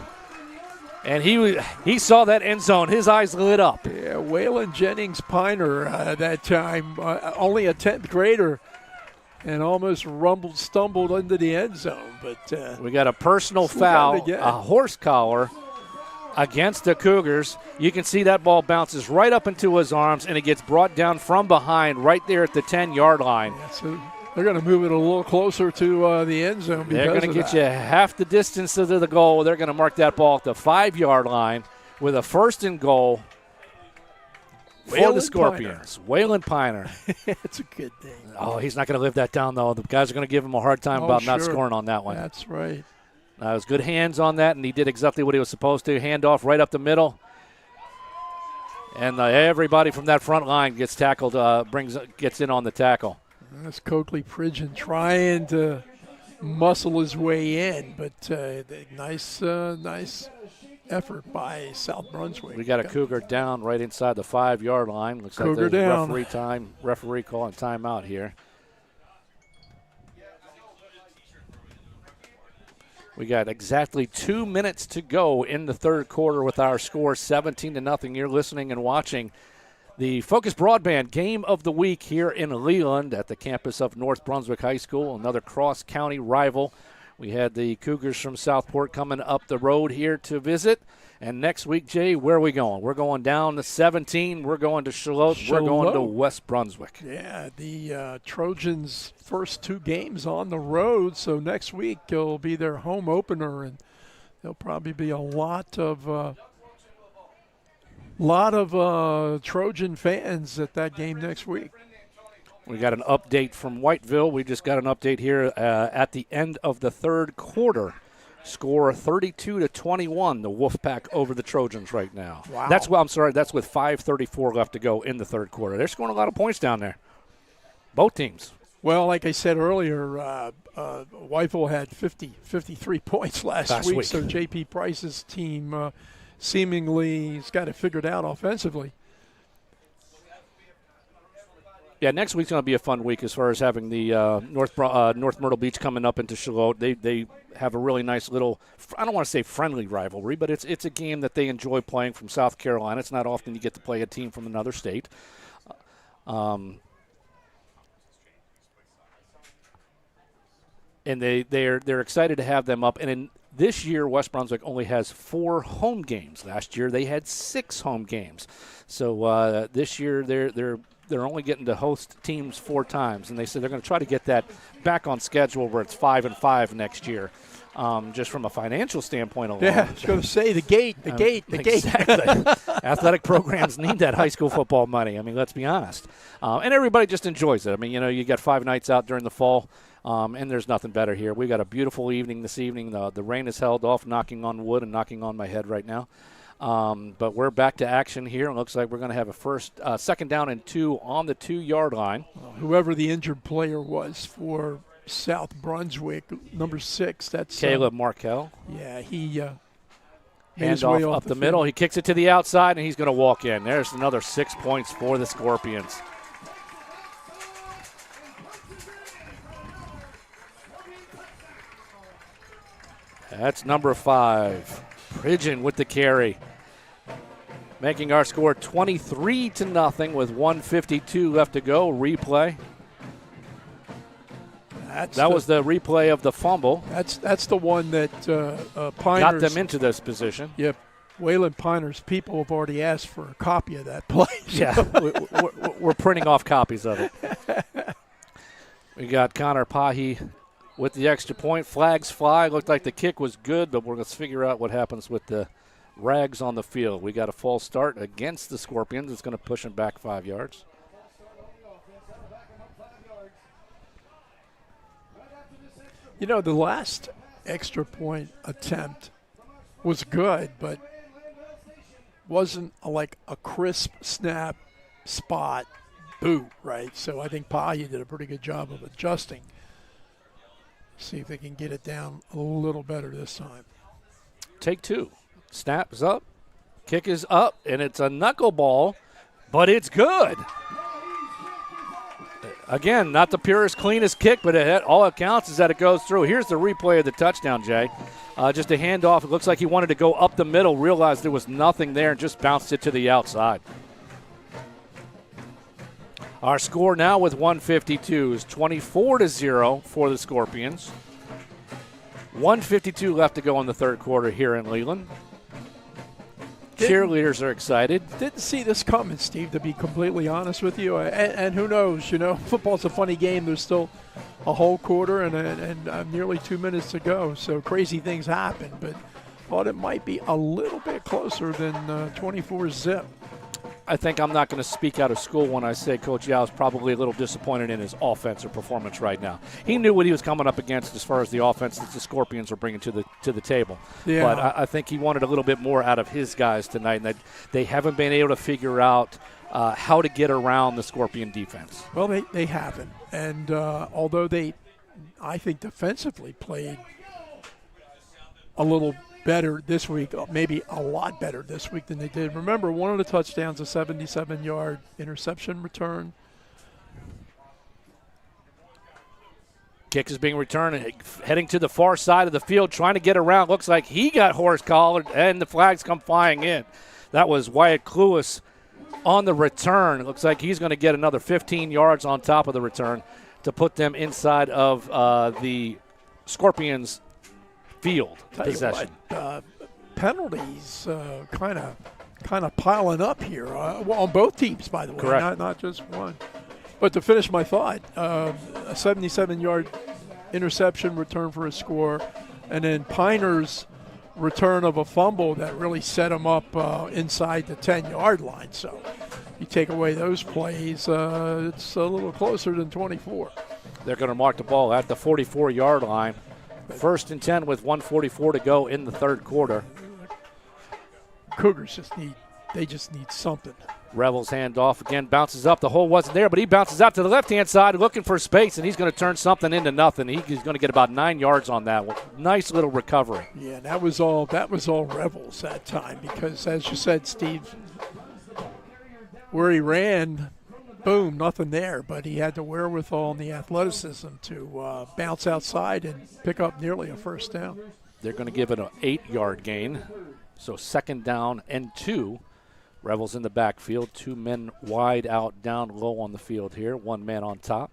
And he saw that end zone. His eyes lit up. Yeah, Waylon Jennings Piner that time, only a 10th grader, and almost stumbled into the end zone. But we got a personal foul, a horse collar against the Cougars. You can see that ball bounces right up into his arms, and it gets brought down from behind right there at the 10-yard line. Yeah, so they're going to move it a little closer to the end zone. They're going to get you half the distance to the goal. They're going to mark that ball at the 5-yard line with a 1st and goal for the Scorpions. Waylon Piner. It's a good thing. Oh, he's not going to live that down, though. The guys are going to give him a hard time about not scoring on that one. That's right. It was good hands on that, and he did exactly what he was supposed to. Hand off right up the middle. And everybody from that front line gets tackled, gets in on the tackle. That's Coakley Pridgeon trying to muscle his way in, but nice effort by South Brunswick. We got a Cougar down right inside the 5-yard line. Looks Cougar like there's down. referee calling timeout here. We got exactly 2 minutes to go in the third quarter with our score 17-0. You're listening and watching the FOCUS Broadband Game of the Week here in Leland at the campus of North Brunswick High School, another cross-county rival. We had the Cougars from Southport coming up the road here to visit. And next week, Jay, where are we going? We're going down to 17. We're going to Charlotte. We're going to West Brunswick. Yeah, the Trojans' first 2 games on the road, so next week will be their home opener, and there'll probably be a lot of Trojan fans at that game next week. We got an update from Whiteville. We just got an update here at the end of the third quarter. Score 32-21, the Wolfpack over the Trojans right now. Wow. That's with 5:34 left to go in the third quarter. They're scoring a lot of points down there. Both teams. Well, like I said earlier, Whiteville had 53 points last week, so J.P. Price's team seemingly has got it figured out offensively. Yeah, next week's going to be a fun week as far as having the North Myrtle Beach coming up into Charlotte. They have a really nice little, I don't want to say friendly rivalry, but it's a game that they enjoy playing from South Carolina. It's not often you get to play a team from another state. And they're excited to have them up. And this year, West Brunswick only has 4 home games. Last year, they had 6 home games. So this year, they're only getting to host teams 4 times, and they said they're going to try to get that back on schedule where it's 5-5 next year, just from a financial standpoint alone. Yeah, I was going to say the gate. Exactly. Athletic programs need that high school football money. I mean, let's be honest. And everybody just enjoys it. I mean, you got 5 nights out during the fall, and there's nothing better here. We got a beautiful evening this evening. The rain is held off, knocking on wood and knocking on my head right now. But we're back to action here. It looks like we're going to have a second down and 2 on the 2-yard line. Whoever the injured player was for South Brunswick, number 6, that's Caleb Markell. Yeah, he hands off up the middle. He kicks it to the outside, and he's going to walk in. There's another 6 points for the Scorpions. That's number 5. Pridgeon with the carry, making our score 23-0 with 1:52 left to go. Replay. That was the replay of the fumble. That's the one that Piners got them into this position. Yep. Waylon Piners people have already asked for a copy of that play. Yeah, we're printing off copies of it. We got Connor Pahi with the extra point. Flags fly. Looked like the kick was good, but let's figure out what happens with the rags on the field. We got a false start against the Scorpions. It's going to push them back 5 yards. You know, the last extra point attempt was good, but wasn't like a crisp snap spot boot, right? So I think Pahi did a pretty good job of adjusting. See if they can get it down a little better this time. Take two. Snap is up. Kick is up, and it's a knuckleball, but it's good. Again, not the purest, cleanest kick, but all it counts is that it goes through. Here's the replay of the touchdown, Jay. Just a handoff. It looks like he wanted to go up the middle, realized there was nothing there, and just bounced it to the outside. Our score now with 152 is 24-0 for the Scorpions. 1:52 left to go in the third quarter here in Leland. Cheerleaders are excited. Didn't see this coming, Steve, to be completely honest with you. And who knows, you know, football's a funny game. There's still a whole quarter and nearly 2 minutes to go. So crazy things happen, but thought it might be a little bit closer than 24-zip. I think I'm not going to speak out of school when I say Coach Yao is probably a little disappointed in his offensive performance right now. He knew what he was coming up against as far as the offense that the Scorpions were bringing to the table. Yeah. But I think he wanted a little bit more out of his guys tonight, and that they haven't been able to figure out how to get around the Scorpion defense. Well, they haven't. And although I think defensively played a little better this week, maybe a lot better this week than they did. Remember, one of the touchdowns, a 77-yard interception return. Kick is being returned, heading to the far side of the field, trying to get around. Looks like he got horse-collared, and the flags come flying in. That was Wyatt Cluis on the return. Looks like he's going to get another 15 yards on top of the return to put them inside of the Scorpions' field possession. Penalties kind of piling up here on both teams, by the way. Correct. Not just one. But to finish my thought, a 77-yard interception return for a score, and then Piner's return of a fumble that really set him up inside the 10-yard line. So you take away those plays, it's a little closer than 24. They're going to mark the ball at the 44-yard line. 1st and 10 with 1:44 to go in the third quarter. Cougars just need something. Rebels hand off again, bounces up. The hole wasn't there, but he bounces out to the left-hand side looking for space, and he's going to turn something into nothing. He's going to get about 9 yards on that one. Nice little recovery. Yeah, that was all Rebels that time because, as you said, Steve, where he ran, boom, nothing there. But he had the wherewithal and the athleticism to bounce outside and pick up nearly a first down. They're going to give it an 8-yard gain. So 2nd down and 2. Rebels in the backfield. 2 men wide out down low on the field here. 1 man on top.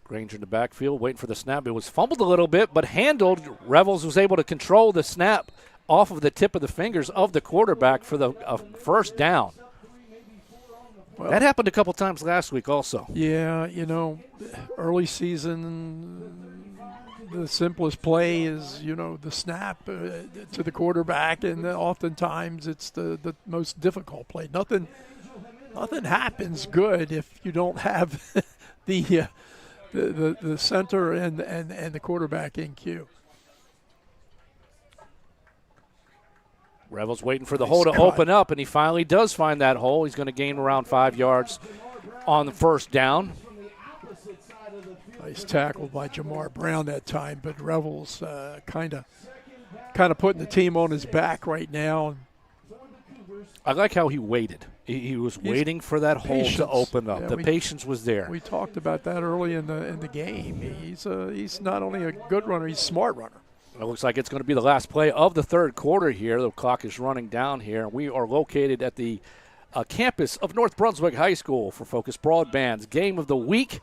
Granger in the backfield waiting for the snap. It was fumbled a little bit but handled. Rebels was able to control the snap off of the tip of the fingers of the quarterback for the first down. Well, that happened a couple times last week also. Yeah, you know, early season, the simplest play is, you know, the snap to the quarterback, and oftentimes it's the most difficult play. Nothing happens good if you don't have the center and the quarterback in queue. Rebels waiting for the hole to open up, and he finally does find that hole. He's going to gain around 5 yards on the first down. Nice tackle by Jamar Brown that time, but Rebels kind of putting the team on his back right now. I like how he waited. He was waiting for that hole to open up. Yeah, the patience was there. We talked about that early in the game. He's not only a good runner, he's a smart runner. It looks like it's going to be the last play of the third quarter here. The clock is running down here. We are located at the campus of North Brunswick High School for Focus Broadband's Game of the Week.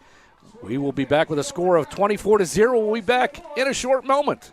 We will be back with a score of 24-0. We'll be back in a short moment.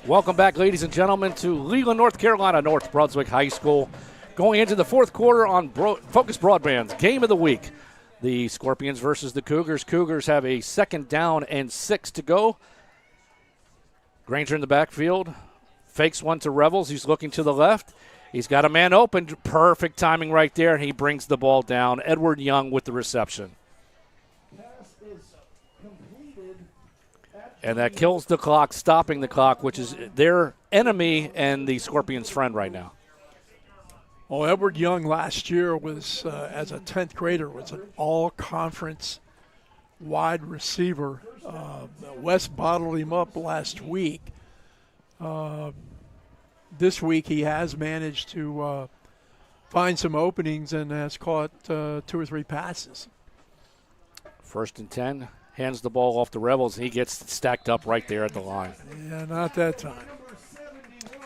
Welcome back, ladies and gentlemen, to Leland, North Carolina, North Brunswick High School. Going into the fourth quarter on Focus Broadband's Game of the Week. The Scorpions versus the Cougars. Cougars have a 2nd down and 6 to go. Granger in the backfield. Fakes one to Revels. He's looking to the left. He's got a man open. Perfect timing right there, and he brings the ball down. Edward Young with the reception. And that kills the clock, stopping the clock, which is their enemy and the Scorpions' friend right now. Well, Edward Young last year was, as a 10th grader, was an all-conference wide receiver. West bottled him up last week. This week he has managed to find some openings and has caught 2 or 3 passes. 1st and 10. Hands the ball off to Rebels. He gets stacked up right there at the line. Yeah, not that time.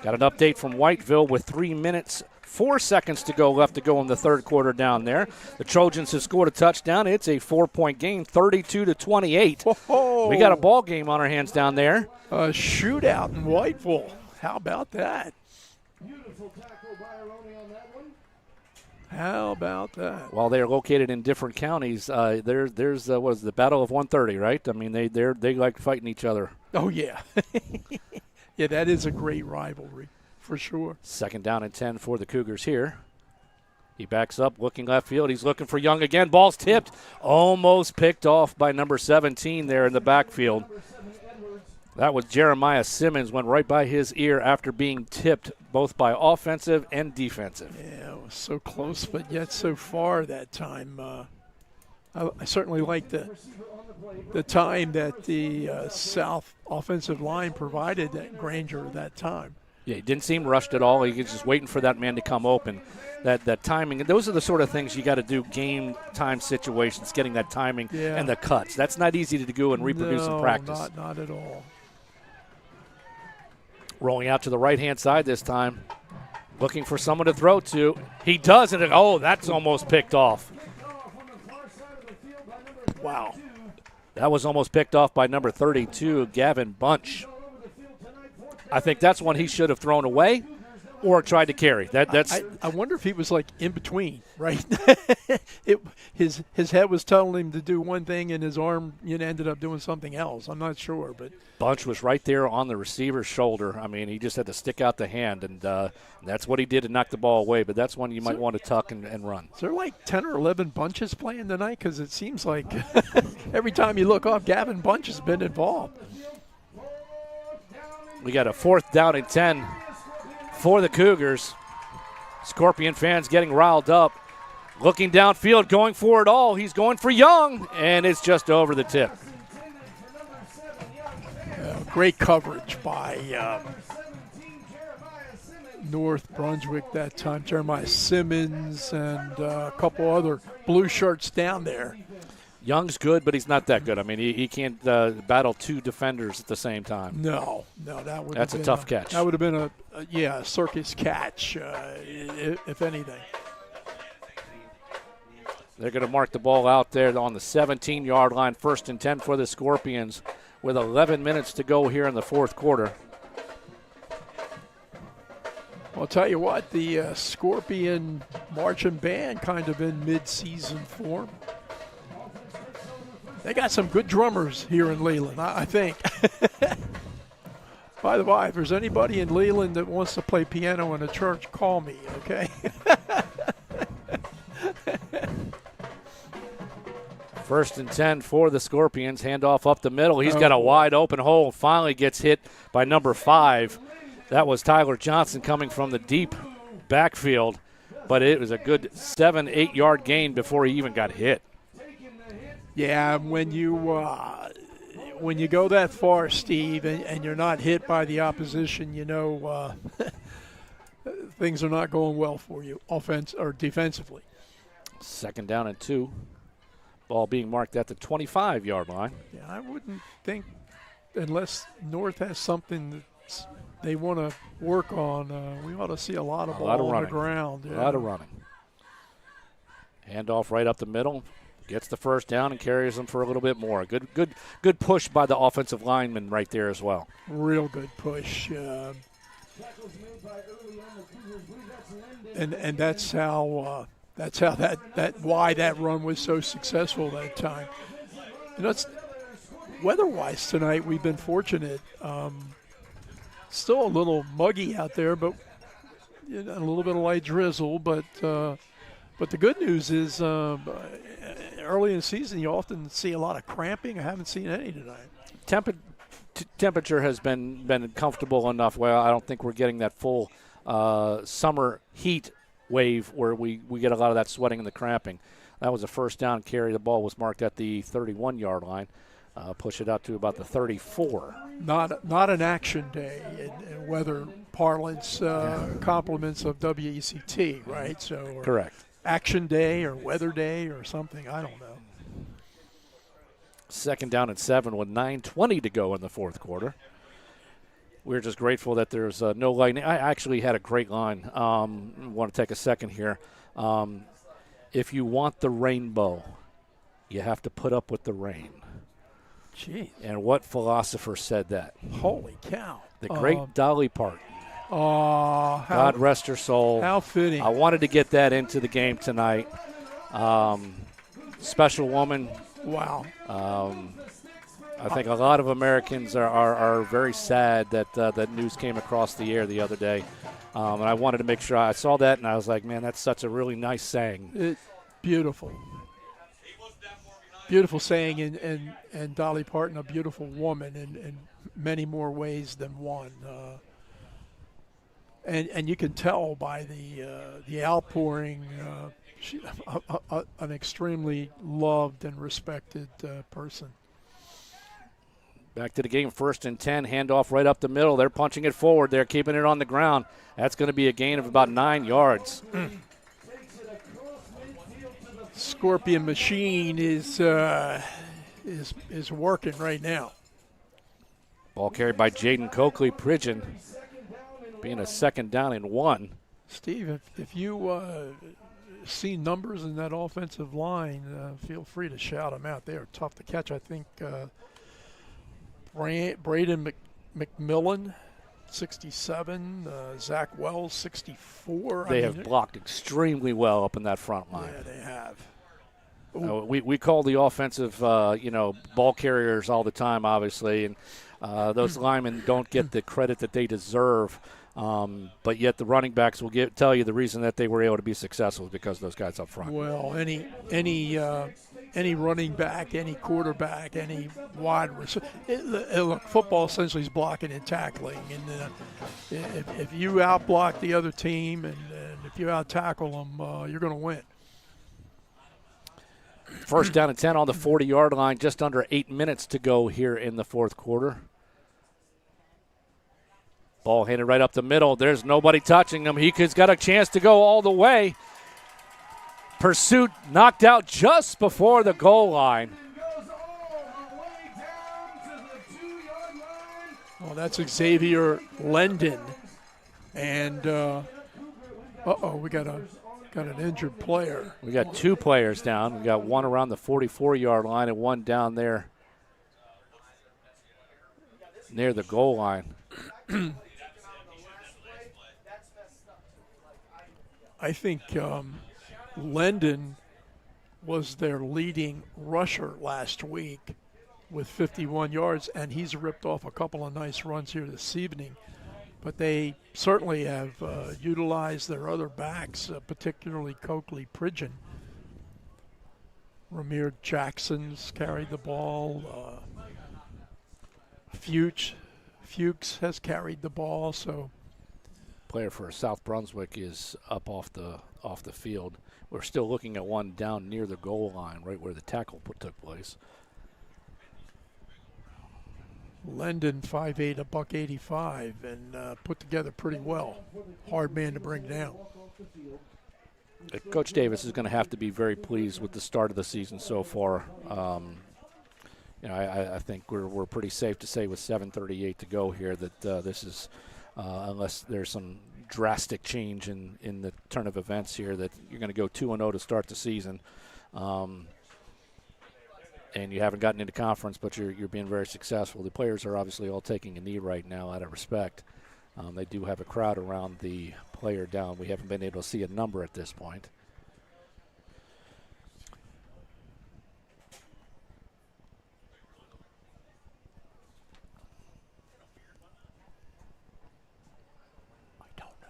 Got an update from Whiteville with 3 minutes, 4 seconds to go left to go in the third quarter down there. The Trojans have scored a touchdown. It's a 4-point game, 32-28. Whoa. We got a ball game on our hands down there. A shootout in Whiteville. How about that? Beautiful tackle by Aroni on that one. How about that? While they are located in different counties, there's what is the Battle of 130, right? I mean, they like fighting each other. Oh, yeah. Yeah, that is a great rivalry for sure. 2nd down and 10 for the Cougars here. He backs up, looking left field. He's looking for Young again. Ball's tipped. Almost picked off by number 17 there in the backfield. That was Jeremiah Simmons, went right by his ear after being tipped both by offensive and defensive. Yeah, it was so close, but yet so far that time. I certainly like the time that the South offensive line provided at Granger that time. Yeah, he didn't seem rushed at all. He was just waiting for that man to come open. That timing, and those are the sort of things you got to do game time situations, getting that timing and the cuts. That's not easy to do and reproduce in practice. Not at all. Rolling out to the right-hand side this time. Looking for someone to throw to. He does, and that's almost picked off. Wow. That was almost picked off by number 32, Gavin Bunch. I think that's one he should have thrown away or tried to carry. I wonder if he was like in between, right? His head was telling him to do one thing, and his arm ended up doing something else. I'm not sure, but Bunch was right there on the receiver's shoulder. I mean, he just had to stick out the hand, and that's what he did to knock the ball away. But that's one you might want to tuck and run. Is there like 10 or 11 Bunches playing tonight? Because it seems like every time you look up, Gavin Bunch has been involved. We got a 4th down and 10 for the Cougars. Scorpion fans getting riled up. Looking downfield, going for it all. He's going for Young, and it's just over the tip. Great coverage by North Brunswick that time. Jeremiah Simmons and a couple other blue shirts down there. Young's good, but he's not that good. I mean, he can't battle 2 defenders at the same time. No, that's a tough catch. That would have been a circus catch, if anything. They're going to mark the ball out there on the 17-yard line, 1st and 10 for the Scorpions. with 11 minutes to go here in the fourth quarter. I'll tell you what, the Scorpion marching band kind of in mid-season form. They got some good drummers here in Leland, I think. By the way, if there's anybody in Leland that wants to play piano in a church, call me, okay? First and 10 for the Scorpions. Handoff up the middle. He's got a wide open hole. Finally gets hit by number 5. That was Tyler Johnson coming from the deep backfield. But it was a good 7-8 yard gain before he even got hit. Yeah, when you go that far, Steve, and you're not hit by the opposition, you know things are not going well for you, offense or defensively. Second down and 2. Ball being marked at the 25-yard line. Yeah, I wouldn't think, unless North has something that they want to work on, we ought to see a lot of ball on the ground. Yeah. A lot of running. Handoff right up the middle. Gets the first down and carries them for a little bit more. Good push by the offensive lineman right there as well. Real good push. And that's how why that run was so successful that time. You know, it's weather-wise tonight, we've been fortunate. Still a little muggy out there, but you know, a little bit of light drizzle. But the good news is early in the season, you often see a lot of cramping. I haven't seen any tonight. Temperature has been comfortable enough. Well, I don't think we're getting that full summer heat wave where we get a lot of that sweating and the cramping. That was a first down carry. The ball was marked at the 31-yard line. Push it out to about the 34. Not an action day in weather parlance, compliments of WECT, right? So correct. Action day or weather day or something, I don't know. Second down and 7 with 9:20 to go in the fourth quarter. We're just grateful that there's no lightning. I actually had a great line. Want to take a second here. If you want the rainbow, you have to put up with the rain. Jeez. And what philosopher said that? Holy cow. The great Dolly Parton. God rest her soul. How fitting. I wanted to get that into the game tonight. Special woman. Wow. I think a lot of Americans are very sad that that news came across the air the other day. And I wanted to make sure I saw that, and I was like, man, that's such a really nice saying. Beautiful. Beautiful saying, and Dolly Parton, a beautiful woman in many more ways than one. And you can tell by the outpouring, an extremely loved and respected person. Back to the game, first and 10, handoff right up the middle. They're punching it forward. They're keeping it on the ground. That's going to be a gain of about 9 yards. Scorpion machine is working right now. Ball carried by Jaden Coakley-Pridgeon, being a second down and 1. Steve, if you see numbers in that offensive line, feel free to shout them out. They are tough to catch. I think Braden McMillan, 67, Zach Wells, 64. They have blocked extremely well up in that front line. Yeah, they have. We call the offensive, ball carriers all the time, obviously, and those linemen don't get the credit that they deserve. But yet the running backs will tell you the reason that they were able to be successful is because of those guys up front. Well, any running back, any quarterback, any wide receiver. Look, football essentially is blocking and tackling. And if you outblock the other team and if you out-tackle them, you're going to win. First down and 10 on the 40-yard line, just under 8 minutes to go here in the fourth quarter. Ball handed right up the middle. There's nobody touching him. He's got a chance to go all the way. Pursuit knocked out just before the goal line. Well, that's Xavier Lendon. And, we got an injured player. We got 2 players down. We got one around the 44-yard line and one down there near the goal line. I think Lendon was their leading rusher last week with 51 yards, and he's ripped off a couple of nice runs here this evening. But they certainly have utilized their other backs, particularly Coakley Pridgeon. Ramir Jackson's carried the ball. Fuchs has carried the ball. So Player for South Brunswick is up off the field. We're still looking at one down near the goal line, right where the tackle took place. Lendon 5'8", a buck 85, and put together pretty well. Hard man to bring down. Coach Davis is going to have to be very pleased with the start of the season so far. I think we're pretty safe to say with 7:38 to go here that this is, unless there's some drastic change in the turn of events here, that you're going to go 2-0 to start the season. And you haven't gotten into conference, but you're being very successful. The players are obviously all taking a knee right now out of respect. They do have a crowd around the player down. We haven't been able to see a number at this point. I don't know.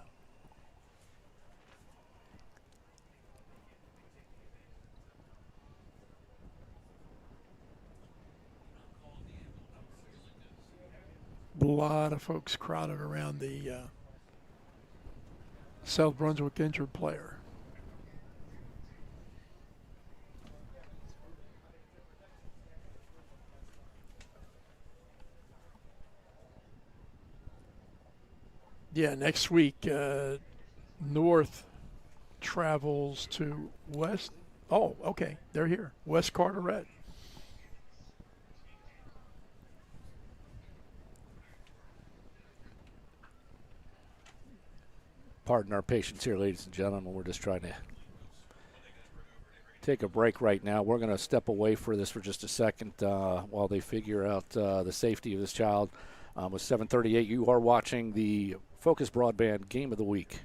A lot of folks crowded around the South Brunswick injured player. Yeah, next week, North travels to West. Oh, okay, they're here. West Carteret. Pardon our patience here, ladies and gentlemen. We're just trying to take a break right now. We're going to step away for this for just a second while they figure out the safety of this child. With 7:38, you are watching the FOCUS Broadband Game of the Week.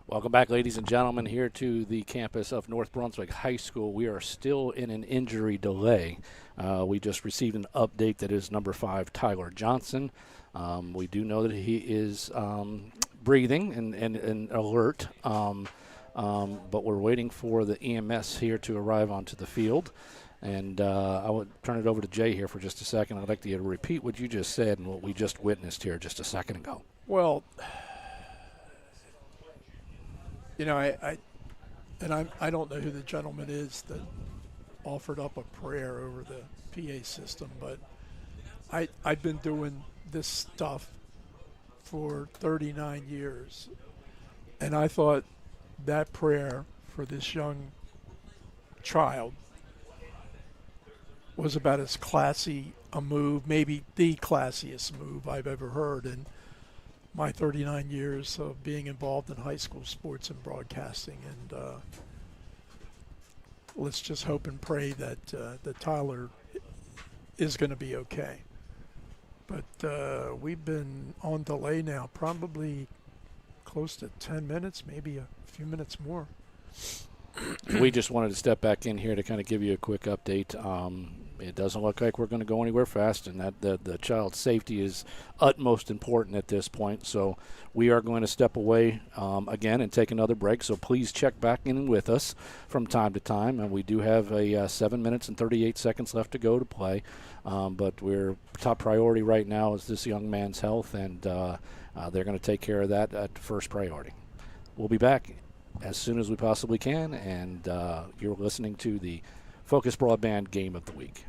Welcome back, ladies and gentlemen, here to the campus of North Brunswick High School. We are still in an injury delay. We just received an update that is number 5, Tyler Johnson. We do know that he is breathing and alert, but we're waiting for the EMS here to arrive onto the field. And I would turn it over to Jay here for just a second. I'd like you to repeat what you just said and what we just witnessed here just a second ago. Well, you know, I don't know who the gentleman is that offered up a prayer over the PA system, but I've been doing this stuff for 39 years, and I thought that prayer for this young child was about as classy a move, maybe the classiest move I've ever heard in my 39 years of being involved in high school sports and broadcasting. And let's just hope and pray that that Tyler is going to be okay. But we've been on delay now, probably close to 10 minutes, maybe a few minutes more. We just wanted to step back in here to kind of give you a quick update. It doesn't look like we're going to go anywhere fast, and that the child's safety is utmost important at this point. So we are going to step away again and take another break. So please check back in with us from time to time. And we do have a 7 minutes and 38 seconds left to go to play. But we're top priority right now is this young man's health, and they're going to take care of that at first priority. We'll be back as soon as we possibly can, and you're listening to the FOCUS Broadband Game of the Week.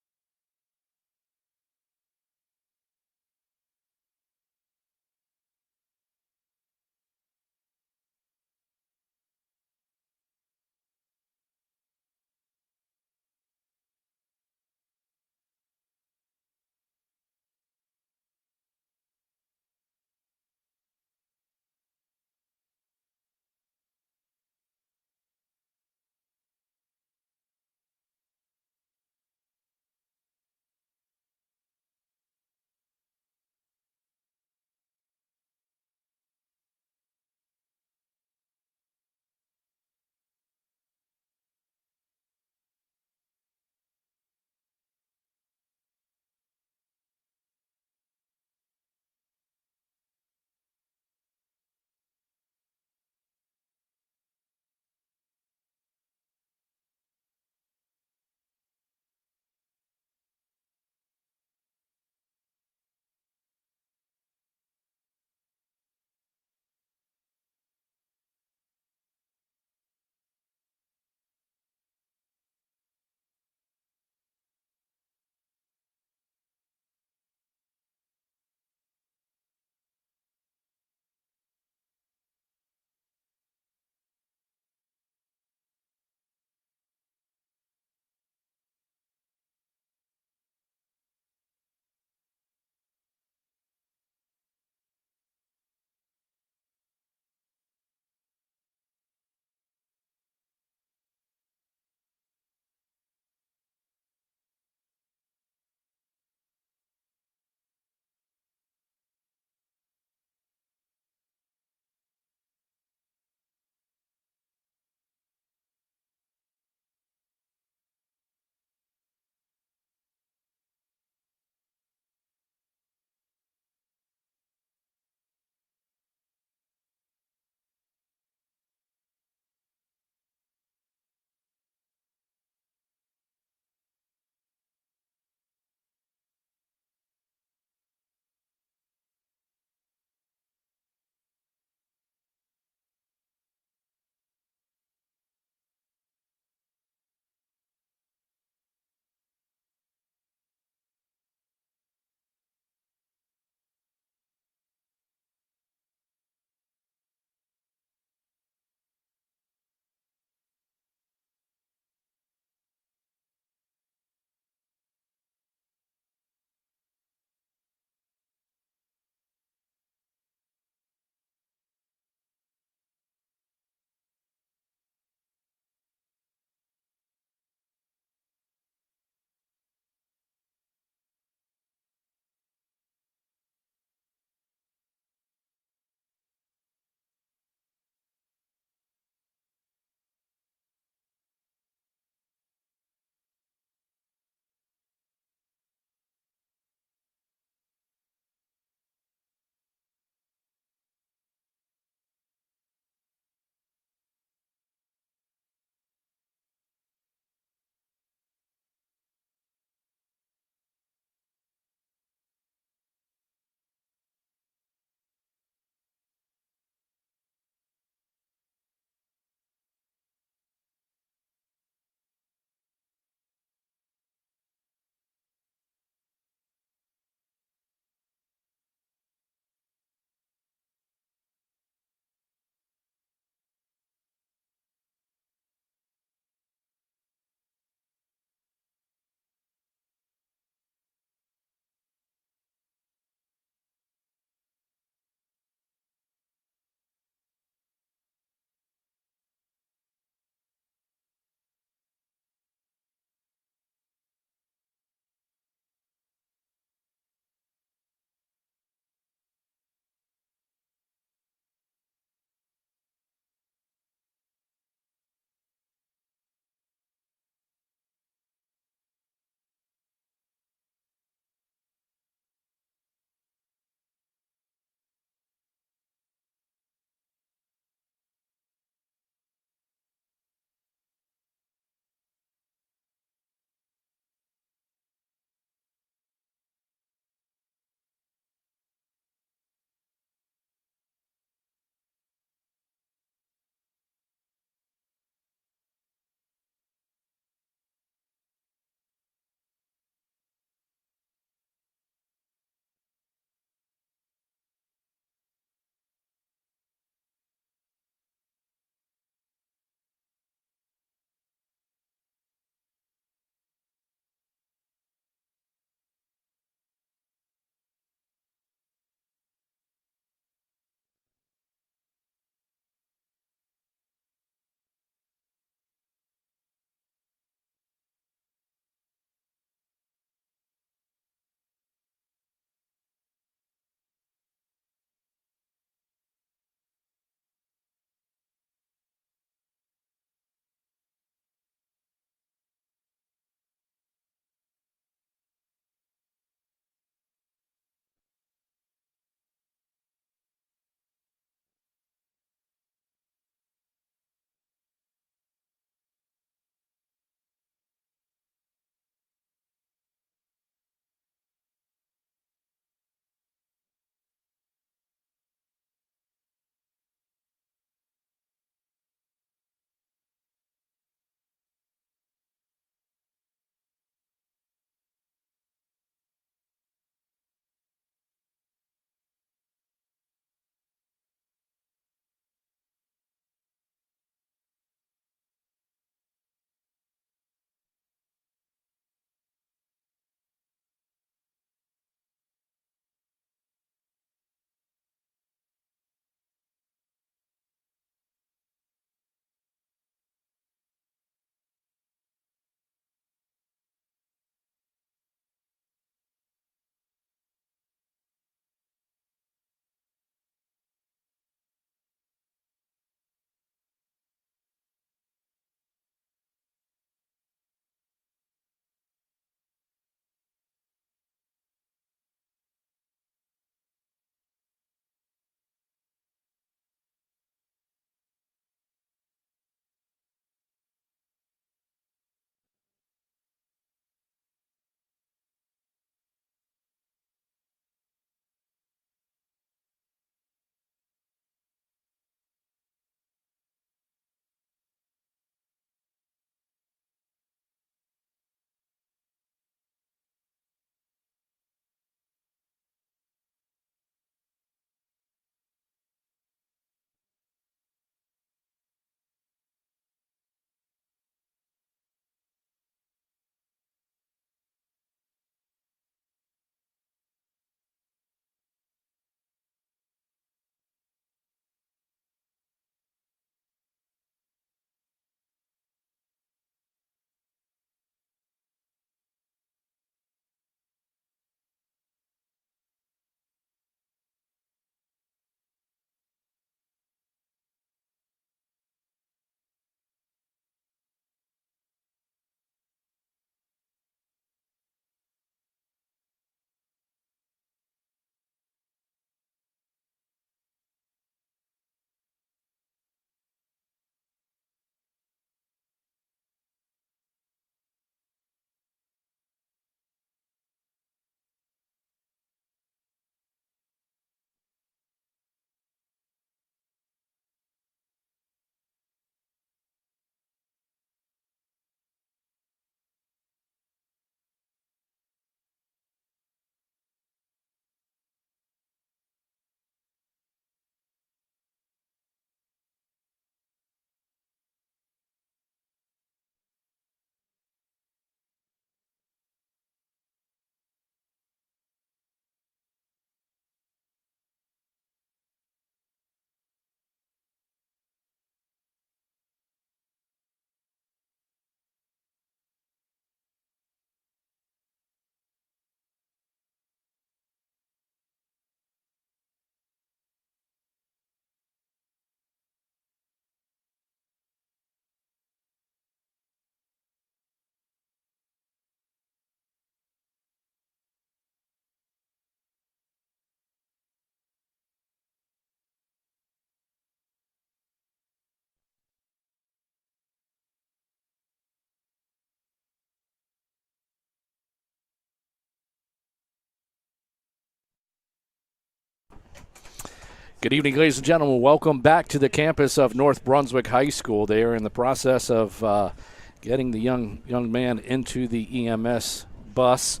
Good evening, ladies and gentlemen. Welcome back to the campus of North Brunswick High School. They are in the process of getting the young man into the EMS bus.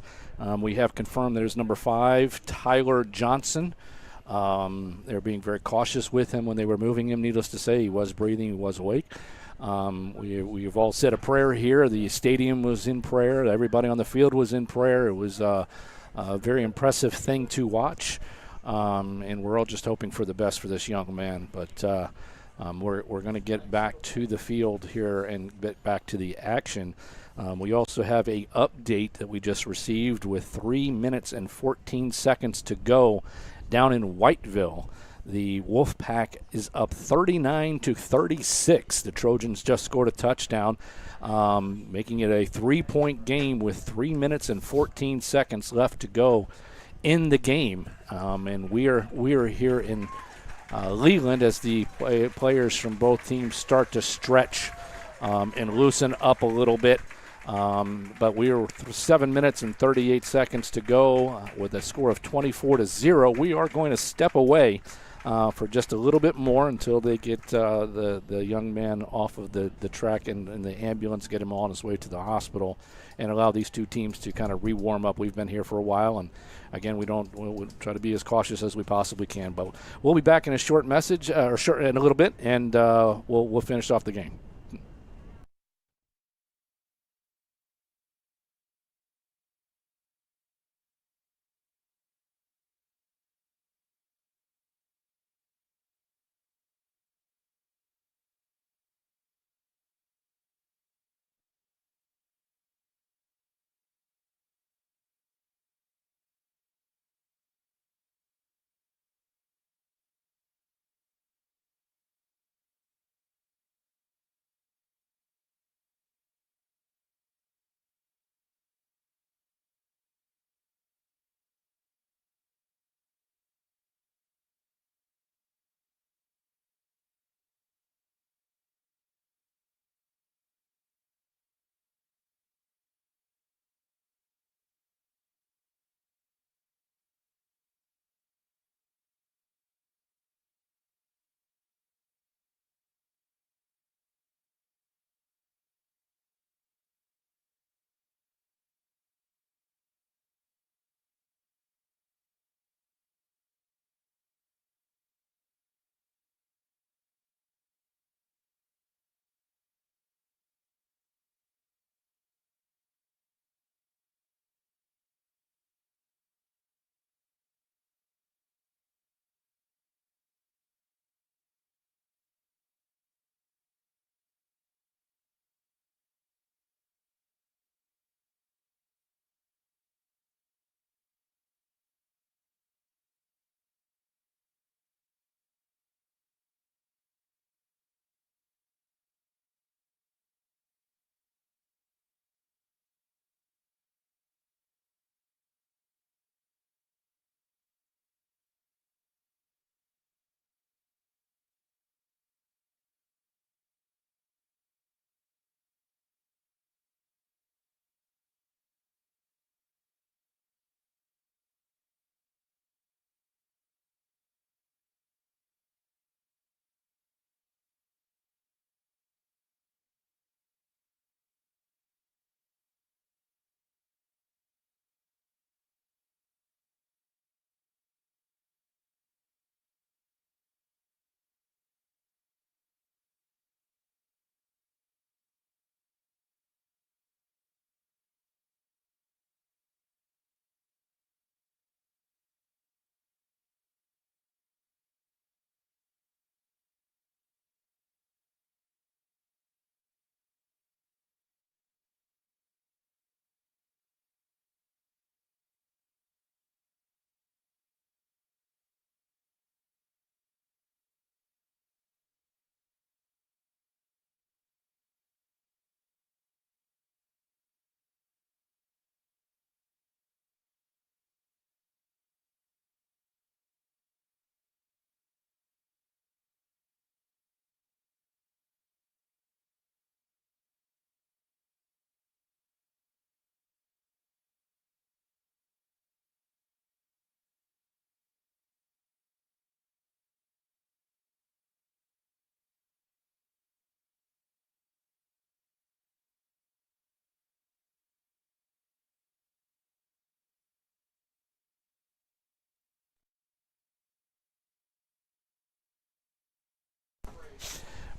We have confirmed there's number 5, Tyler Johnson. They're being very cautious with him when they were moving him. Needless to say, he was breathing, he was awake. We've all said a prayer here. The stadium was in prayer. Everybody on the field was in prayer. It was a very impressive thing to watch. And we're all just hoping for the best for this young man. But we're going to get back to the field here and get back to the action. We also have a update that we just received with 3 minutes and 14 seconds to go down in Whiteville. The Wolfpack is up 39-36. The Trojans just scored a touchdown, making it a 3-point game with 3 minutes and 14 seconds left to go in the game. And we are here in Leland as the players from both teams start to stretch and loosen up a little bit. But we are 7 minutes and 38 seconds to go with a score of 24-0. We are going to step away for just a little bit more until they get the young man off of the track and the ambulance, get him on his way to the hospital, and allow these two teams to kind of re-warm up. We've been here for a while, and again, we'll try to be as cautious as we possibly can. But we'll be back in a short message, in a little bit, and we'll finish off the game.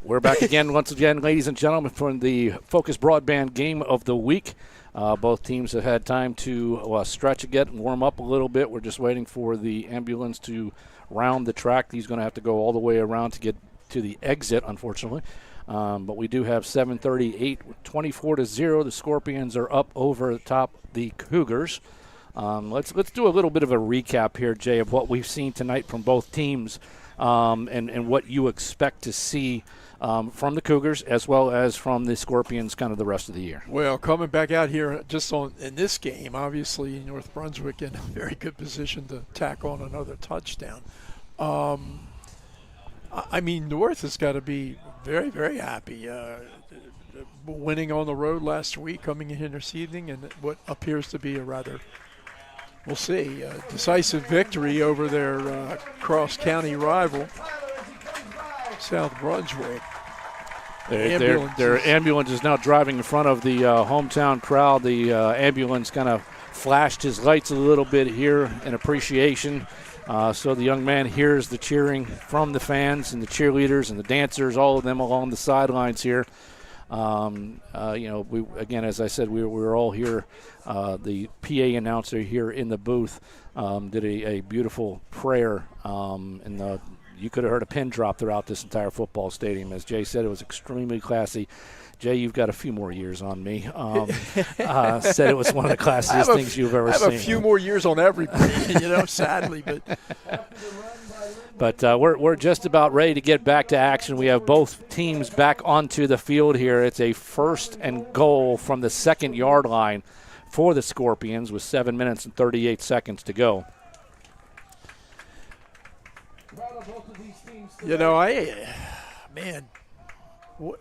We're back again, once again, ladies and gentlemen, for the FOCUS Broadband Game of the Week. Both teams have had time to stretch again and warm up a little bit. We're just waiting for the ambulance to round the track. He's going to have to go all the way around to get to the exit, unfortunately. But we do have 7:38, 24-0. The Scorpions are up over the top the Cougars. Let's do a little bit of a recap here, Jay, of what we've seen tonight from both teams, and what you expect to see from the Cougars as well as from the Scorpions kind of the rest of the year. Well, coming back out here just in this game, obviously North Brunswick in a very good position to tack on another touchdown. I mean, North has got to be very, very happy. Winning on the road last week, coming in here this evening, and what appears to be a rather, we'll see, decisive victory over their cross-county rival, South Brunswick. Their ambulance is now driving in front of the hometown crowd. The ambulance kind of flashed his lights a little bit here in appreciation. So the young man hears the cheering from the fans and the cheerleaders and the dancers, all of them along the sidelines here. We again, as I said, we were all here. The PA announcer here in the booth did a beautiful prayer, and you could have heard a pin drop throughout this entire football stadium. As Jay said, it was extremely classy. Jay, you've got a few more years on me. Said it was one of the classiest things you've ever seen. I have a few more years on everybody, sadly. But we're just about ready to get back to action. We have both teams back onto the field here. It's a 1st and goal from the 2nd-yard line for the Scorpions with 7 minutes and 38 seconds to go.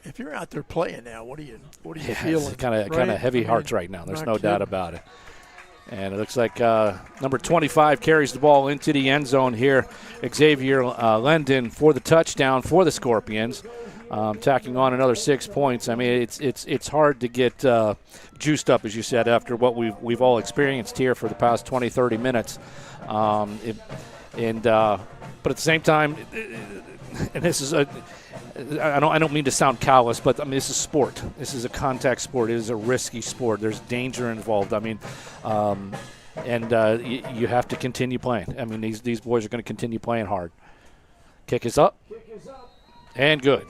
If you're out there playing now, what are you feeling? It's kind of heavy hearts right now. There's no doubt about it. And it looks like number 25 carries the ball into the end zone here. Xavier Lendon for the touchdown for the Scorpions, tacking on another 6 points. I mean, it's hard to get juiced up, as you said, after what we've all experienced here for the past 20, 30 minutes. But at the same time, and this is I don't mean to sound callous, but I mean, this is sport. This is a contact sport. It is a risky sport. There's danger involved. I mean, you have to continue playing. I mean, these boys are going to continue playing hard. Kick is up, and good.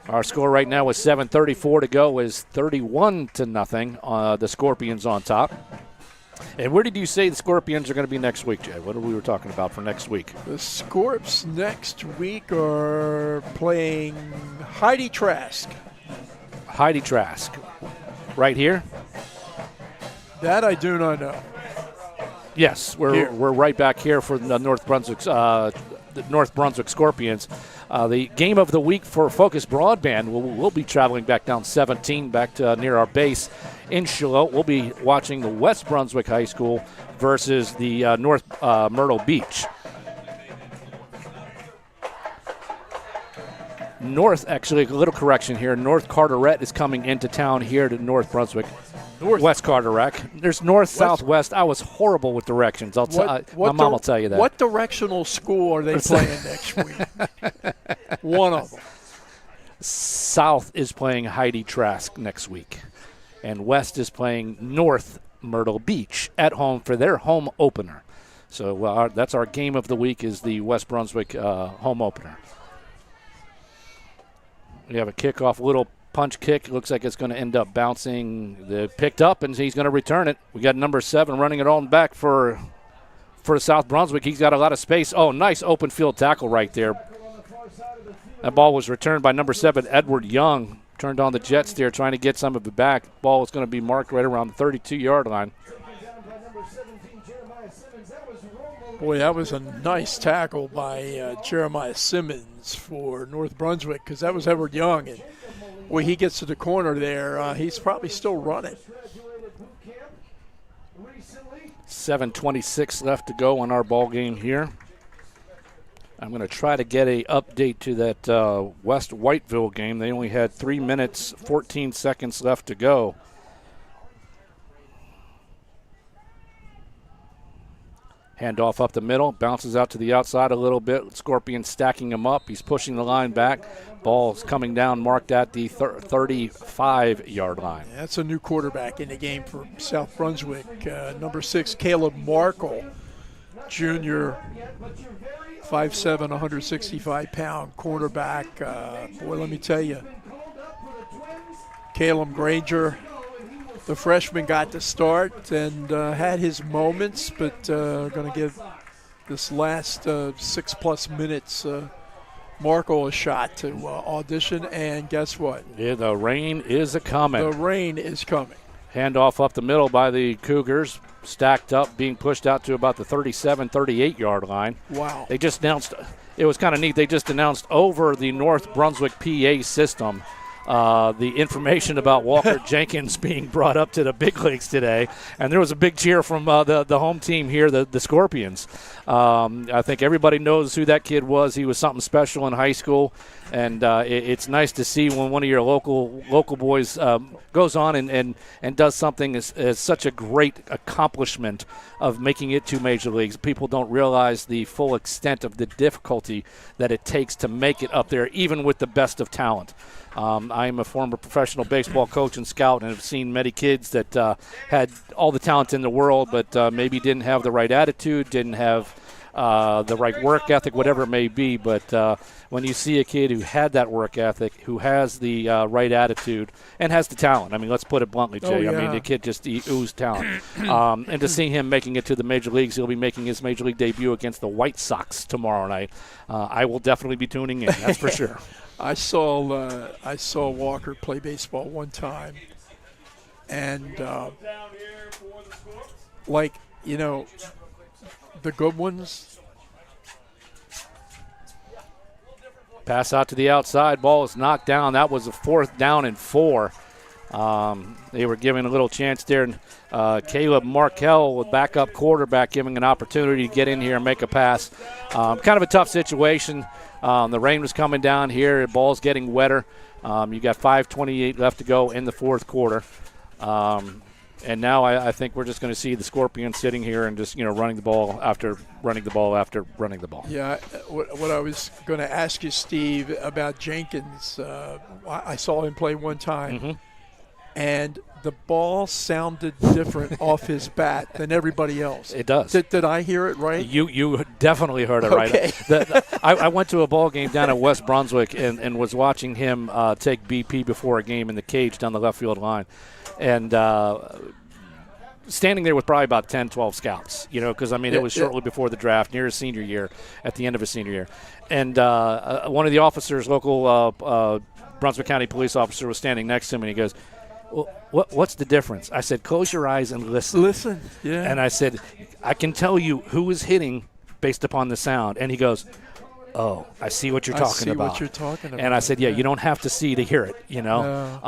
Our score right now is 7:34 to go is 31-0. The Scorpions on top. And where did you say the Scorpions are going to be next week, Jay? What are we talking about for next week? The Scorps next week are playing Heidi Trask. Heidi Trask. Right here? That I do not know. Yes, we're right back here for the North Brunswick Scorpions. The game of the week for FOCUS Broadband, we'll be traveling back down 17, back to near our base in Shiloh. We'll be watching the West Brunswick High School versus the North Myrtle Beach. North, actually, a little correction here. North Carteret is coming into town here to North Brunswick. West Carteret. There's north, southwest. I was horrible with directions. My mom will tell you that. What directional school are they playing next week? One of them. South is playing Heidi Trask next week, and West is playing North Myrtle Beach at home for their home opener. So that's our game of the week, is the West Brunswick home opener. We have a kickoff, little punch kick. Looks like it's going to end up bouncing. Picked up, and he's going to return it. We got number 7 running it on back for South Brunswick. He's got a lot of space. Oh, nice open field tackle right there. That ball was returned by number 7, Edward Young. Turned on the jet steer, trying to get some of it back. Ball is going to be marked right around the 32-yard line. Boy, that was a nice tackle by Jeremiah Simmons for North Brunswick, because that was Edward Young. And when he gets to the corner there, he's probably still running. 7:26 left to go on our ball game here. I'm going to try to get an update to that West Whiteville game. They only had 3 minutes, 14 seconds left to go. Handoff up the middle, bounces out to the outside a little bit. Scorpion stacking him up. He's pushing the line back. Ball's coming down, marked at the 35-yard line. That's a new quarterback in the game for South Brunswick. Number 6, Caleb Markle, junior, 5'7", 165-pound cornerback. Boy, let me tell you, Caleb Granger, the freshman, got the start and had his moments, but going to give this last 6+ minutes Markle a shot to audition, and guess what? Yeah, the rain is a-coming. The rain is coming. Handoff up the middle by the Cougars, stacked up, being pushed out to about the 37, 38-yard line. Wow. They just announced, it was kind of neat, they just announced over the North Brunswick PA system the information about Walker Jenkins being brought up to the big leagues today, and there was a big cheer from the home team here, the Scorpions. I think everybody knows who that kid was. He was something special in high school, and it's nice to see when one of your local boys goes on and does something as such a great accomplishment of making it to Major Leagues. People don't realize the full extent of the difficulty that it takes to make it up there, even with the best of talent. I am a former professional baseball coach and scout, and have seen many kids that had all the talent in the world, but maybe didn't have the right attitude, didn't have the right work ethic, whatever it may be. But when you see a kid who had that work ethic, who has the right attitude, and has the talent, I mean, let's put it bluntly, Jay. Oh, yeah. I mean, the kid just oozed talent. And to see him making it to the Major Leagues, he'll be making his Major League debut against the White Sox tomorrow night. I will definitely be tuning in, that's for sure. I saw Walker play baseball one time, and like, you know, the good ones. Pass out to the outside. Ball is knocked down. That was a 4th down and 4. They were giving a little chance there. And Caleb Markell, with backup quarterback, giving an opportunity to get in here and make a pass. Kind of a tough situation. The rain was coming down here. The ball's getting wetter. You got 5:28 left to go in the 4th quarter. And now I think we're just going to see the Scorpions sitting here and just, running the ball after running the ball after running the ball. Yeah, what I was going to ask you, Steve, about Jenkins, I saw him play one time, and the ball sounded different off his bat than everybody else. It does. Did I hear it right? You definitely heard it okay. Right. I went to a ball game down at West Brunswick and was watching him take BP before a game in the cage down the left field line. And standing there with probably about 10, 12 scouts, because, it was shortly before the draft, near his senior year, at the end of his senior year. And one of the officers, local Brunswick County police officer, was standing next to him, and he goes, well, what's the difference? I said, close your eyes and listen. Listen, yeah. And I said, I can tell you who is hitting based upon the sound. And he goes, oh, I see what you're talking about. I see what you're talking about. And I said, yeah, you don't have to see to hear it, No.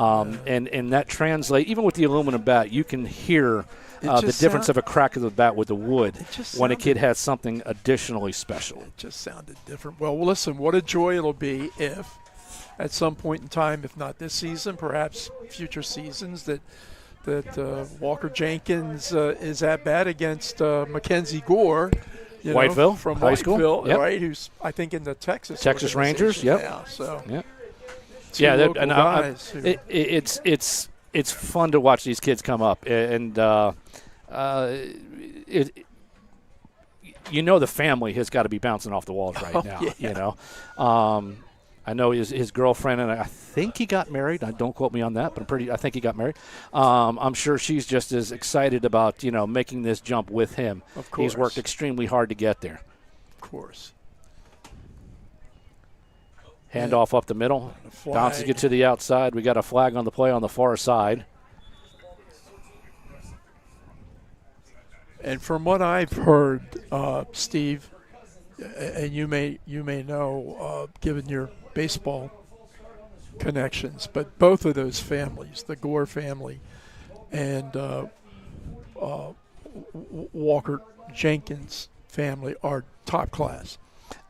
And that translates, even with the aluminum bat, you can hear the difference of a crack of the bat with the wood when a kid has something additionally special. It just sounded different. Well, listen, what a joy it'll be if at some point in time, if not this season, perhaps future seasons, that Walker Jenkins is at bat against Mackenzie Gore, Whiteville, from high Whiteville, school, yep. Right? Who's I think in the Texas Rangers, yep. Yeah, so yep. Guys it's fun to watch these kids come up, and the family has got to be bouncing off the walls right now. Yeah. I know his girlfriend, and I think he got married. Don't quote me on that, but I think he got married. I'm sure she's just as excited about making this jump with him. Of course, he's worked extremely hard to get there. Of course. Handoff up the middle, bounces it to the outside. We got a flag on the play on the far side. And from what I've heard, Steve, and you may know, given your baseball connections, but both of those families, the Gore family and Walker Jenkins family, are top class.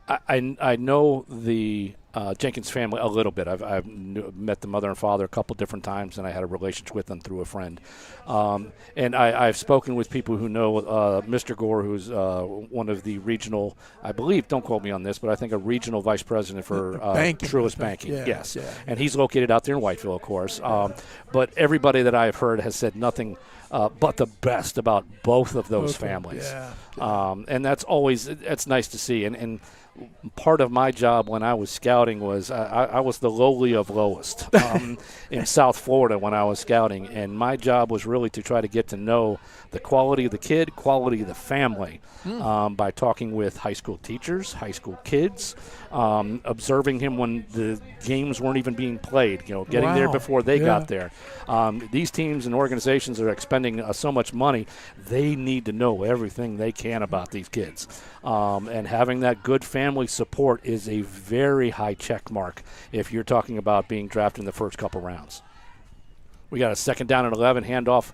I know the Jenkins family a little bit. I've met the mother and father a couple different times, and I had a relationship with them through a friend. And I've spoken with people who know Mr. Gore, who's one of the regional, I believe, don't quote me on this, but I think a regional vice president for Truist Banking. Yeah, yes. yeah. And he's located out there in Whiteville, of course. But everybody that I've heard has said nothing but the best about both of those families. And that's nice to see. And part of my job when I was scouting was I was the lowly of lowest in South Florida when I was scouting, and my job was really to try to get to know the quality of the kid, quality of the family, by talking with high school teachers, high school kids, observing him when the games weren't even being played, getting there before they got there. These teams and organizations are expending so much money, they need to know everything they can about these kids. And having that good family support is a very high check mark if you're talking about being drafted in the first couple rounds. We got a 2nd down and 11 handoff.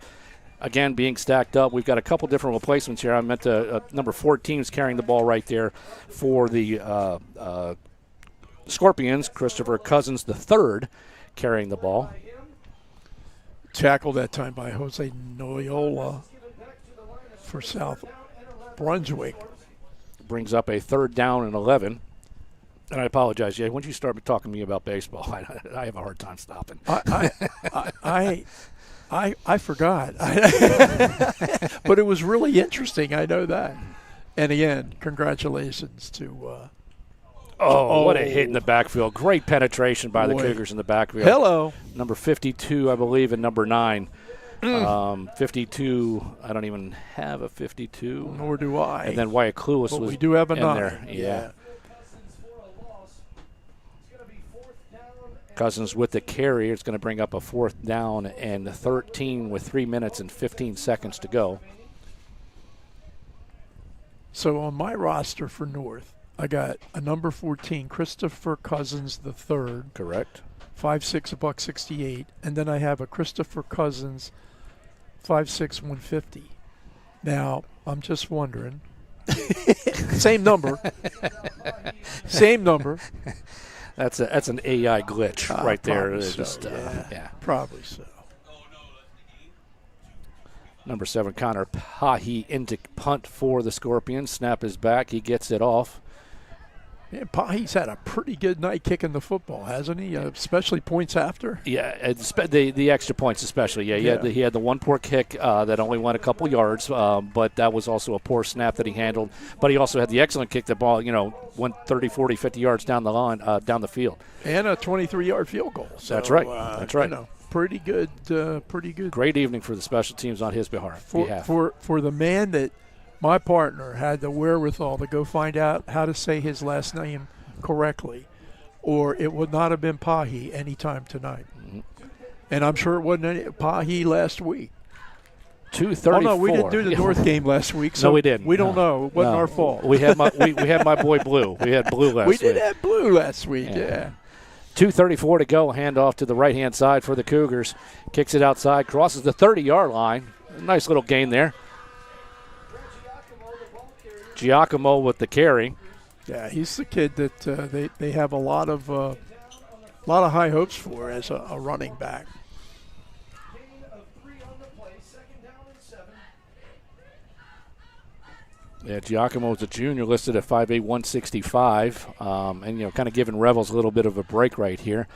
Again, being stacked up. We've got a couple different replacements here. I meant to number 14 is carrying the ball right there for the Scorpions. Christopher Cousins III carrying the ball. Tackled that time by Jose Noyola for South Brunswick. Brings up a 3rd down and 11. And I apologize, Jay. Once you start talking to me about baseball, I have a hard time stopping. I forgot. But it was really interesting. I know that. And again, congratulations to what a hit in the backfield. Great penetration by the Cougars in the backfield. Hello. Number 52, I believe, and number 9. 52, I don't even have a 52. Nor do I. And then Wyatt Clueless was we do have a 9 there. Yeah. Cousins with the carry. It's going to bring up a 4th down and 13 with 3 minutes and 15 seconds to go. So on my roster for North, I got a number 14, Christopher Cousins III. Correct. 5'6", $168, and then I have a Christopher Cousins, 5'6", 150. Now I'm just wondering, same number, same number. That's an AI glitch right there. So, probably so. Number 7, Connor Pahi into punt for the Scorpions. Snap is back. He gets it off. Yeah, Pahi's had a pretty good night kicking the football, hasn't he? Especially points after. Yeah, the extra points especially. Yeah, he had the one poor kick that only went a couple yards, but that was also a poor snap that he handled. But he also had the excellent kick that ball, went 30, 40, 50 yards down the line, down the field. And a 23-yard field goal. So, that's right. That's right. Pretty good. Pretty good. Great evening for the special teams on his behalf. For the man that my partner had the wherewithal to go find out how to say his last name correctly, or it would not have been Pahi anytime tonight. Mm-hmm. And I'm sure it wasn't Pahi last week. 2:34. Oh, no, we didn't do the North game last week. So no, we didn't. We don't know. It wasn't our fault. We had my boy Blue. We had Blue last week. We did have Blue last week, yeah. 2:34 to go. Handoff to the right-hand side for the Cougars. Kicks it outside, crosses the 30-yard line. Nice little gain there. Giacomo with the carry. Yeah, he's the kid that they have a lot of high hopes for as a running back. Yeah, Giacomo's a junior, listed at 5'8", 165, and kind of giving Revels a little bit of a break right here.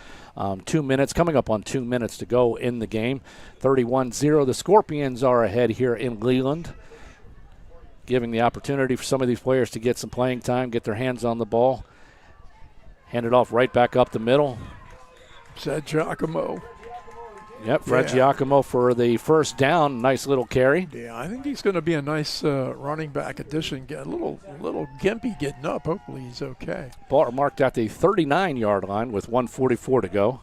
2 minutes, coming up on 2 minutes to go in the game. 31-0. The Scorpions are ahead here in Leland, giving the opportunity for some of these players to get some playing time, get their hands on the ball. Hand it off right back up the middle. Said Giacomo. Yep, Fred Giacomo for the first down. Nice little carry. Yeah, I think he's going to be a nice running back addition. Get a little gimpy getting up. Hopefully he's okay. Ball marked at the 39-yard line with 1:44 to go.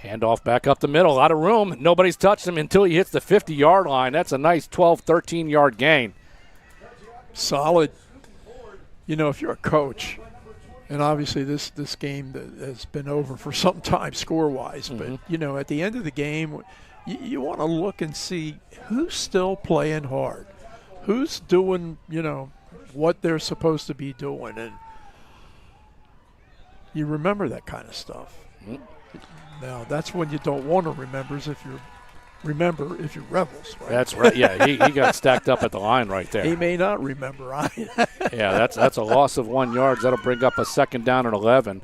Handoff back up the middle. A lot of room. Nobody's touched him until he hits the 50-yard line. That's a nice 12, 13-yard gain. Solid. If you're a coach, and obviously this game has been over for some time score-wise, but, at the end of the game, you want to look and see who's still playing hard. who's doing, what they're supposed to be doing, and you remember that kind of stuff. Mm-hmm. Now, that's when you don't want to remember if you're Rebels. Right? That's right. Yeah, he got stacked up at the line right there. He may not remember either. Yeah, that's a loss of 1 yard. That'll bring up a 2nd down and 11.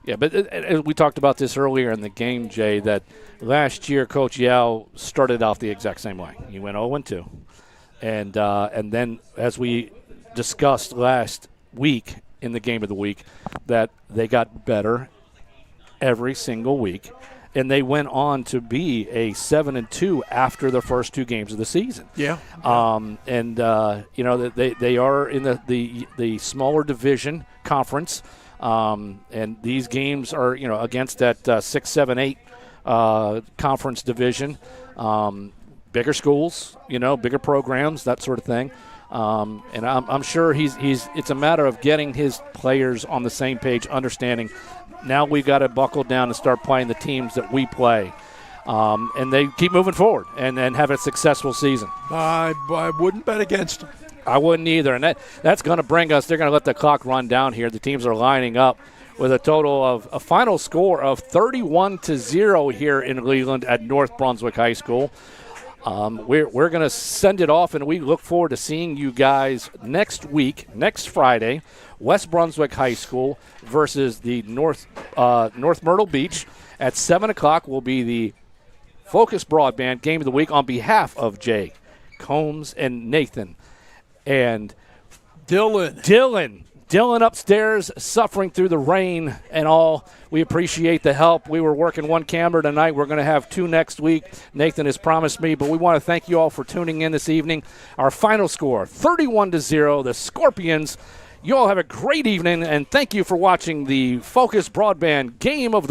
Yeah, but we talked about this earlier in the game, Jay, that last year Coach Yao started off the exact same way. He went 0-2. And then, as we discussed last week in the game of the week, that they got better every single week, and they went on to be a 7-2 after the first 2 games of the season. Yeah. They are in the smaller division conference. And these games are, against that 6, 7, 8 conference division, bigger schools, bigger programs, that sort of thing. And I'm sure it's a matter of getting his players on the same page, understanding now we've got to buckle down and start playing the teams that we play. And they keep moving forward and have a successful season. I wouldn't bet against them. I wouldn't either, and that's going to bring us. They're going to let the clock run down here. The teams are lining up with a total of a final score of 31-0 here in Leland at North Brunswick High School. We're going to send it off, and we look forward to seeing you guys next week, next Friday, West Brunswick High School versus the North Myrtle Beach. At 7 o'clock will be the FOCUS Broadband Game of the Week on behalf of Jay Combs and Nathan. And Dylan upstairs suffering through the rain and all. We appreciate the help. We were working one camera tonight. We're going to have 2 next week. Nathan has promised me, but we want to thank you all for tuning in this evening. Our final score, 31-0, the Scorpions. You all have a great evening, and thank you for watching the FOCUS Broadband Game of the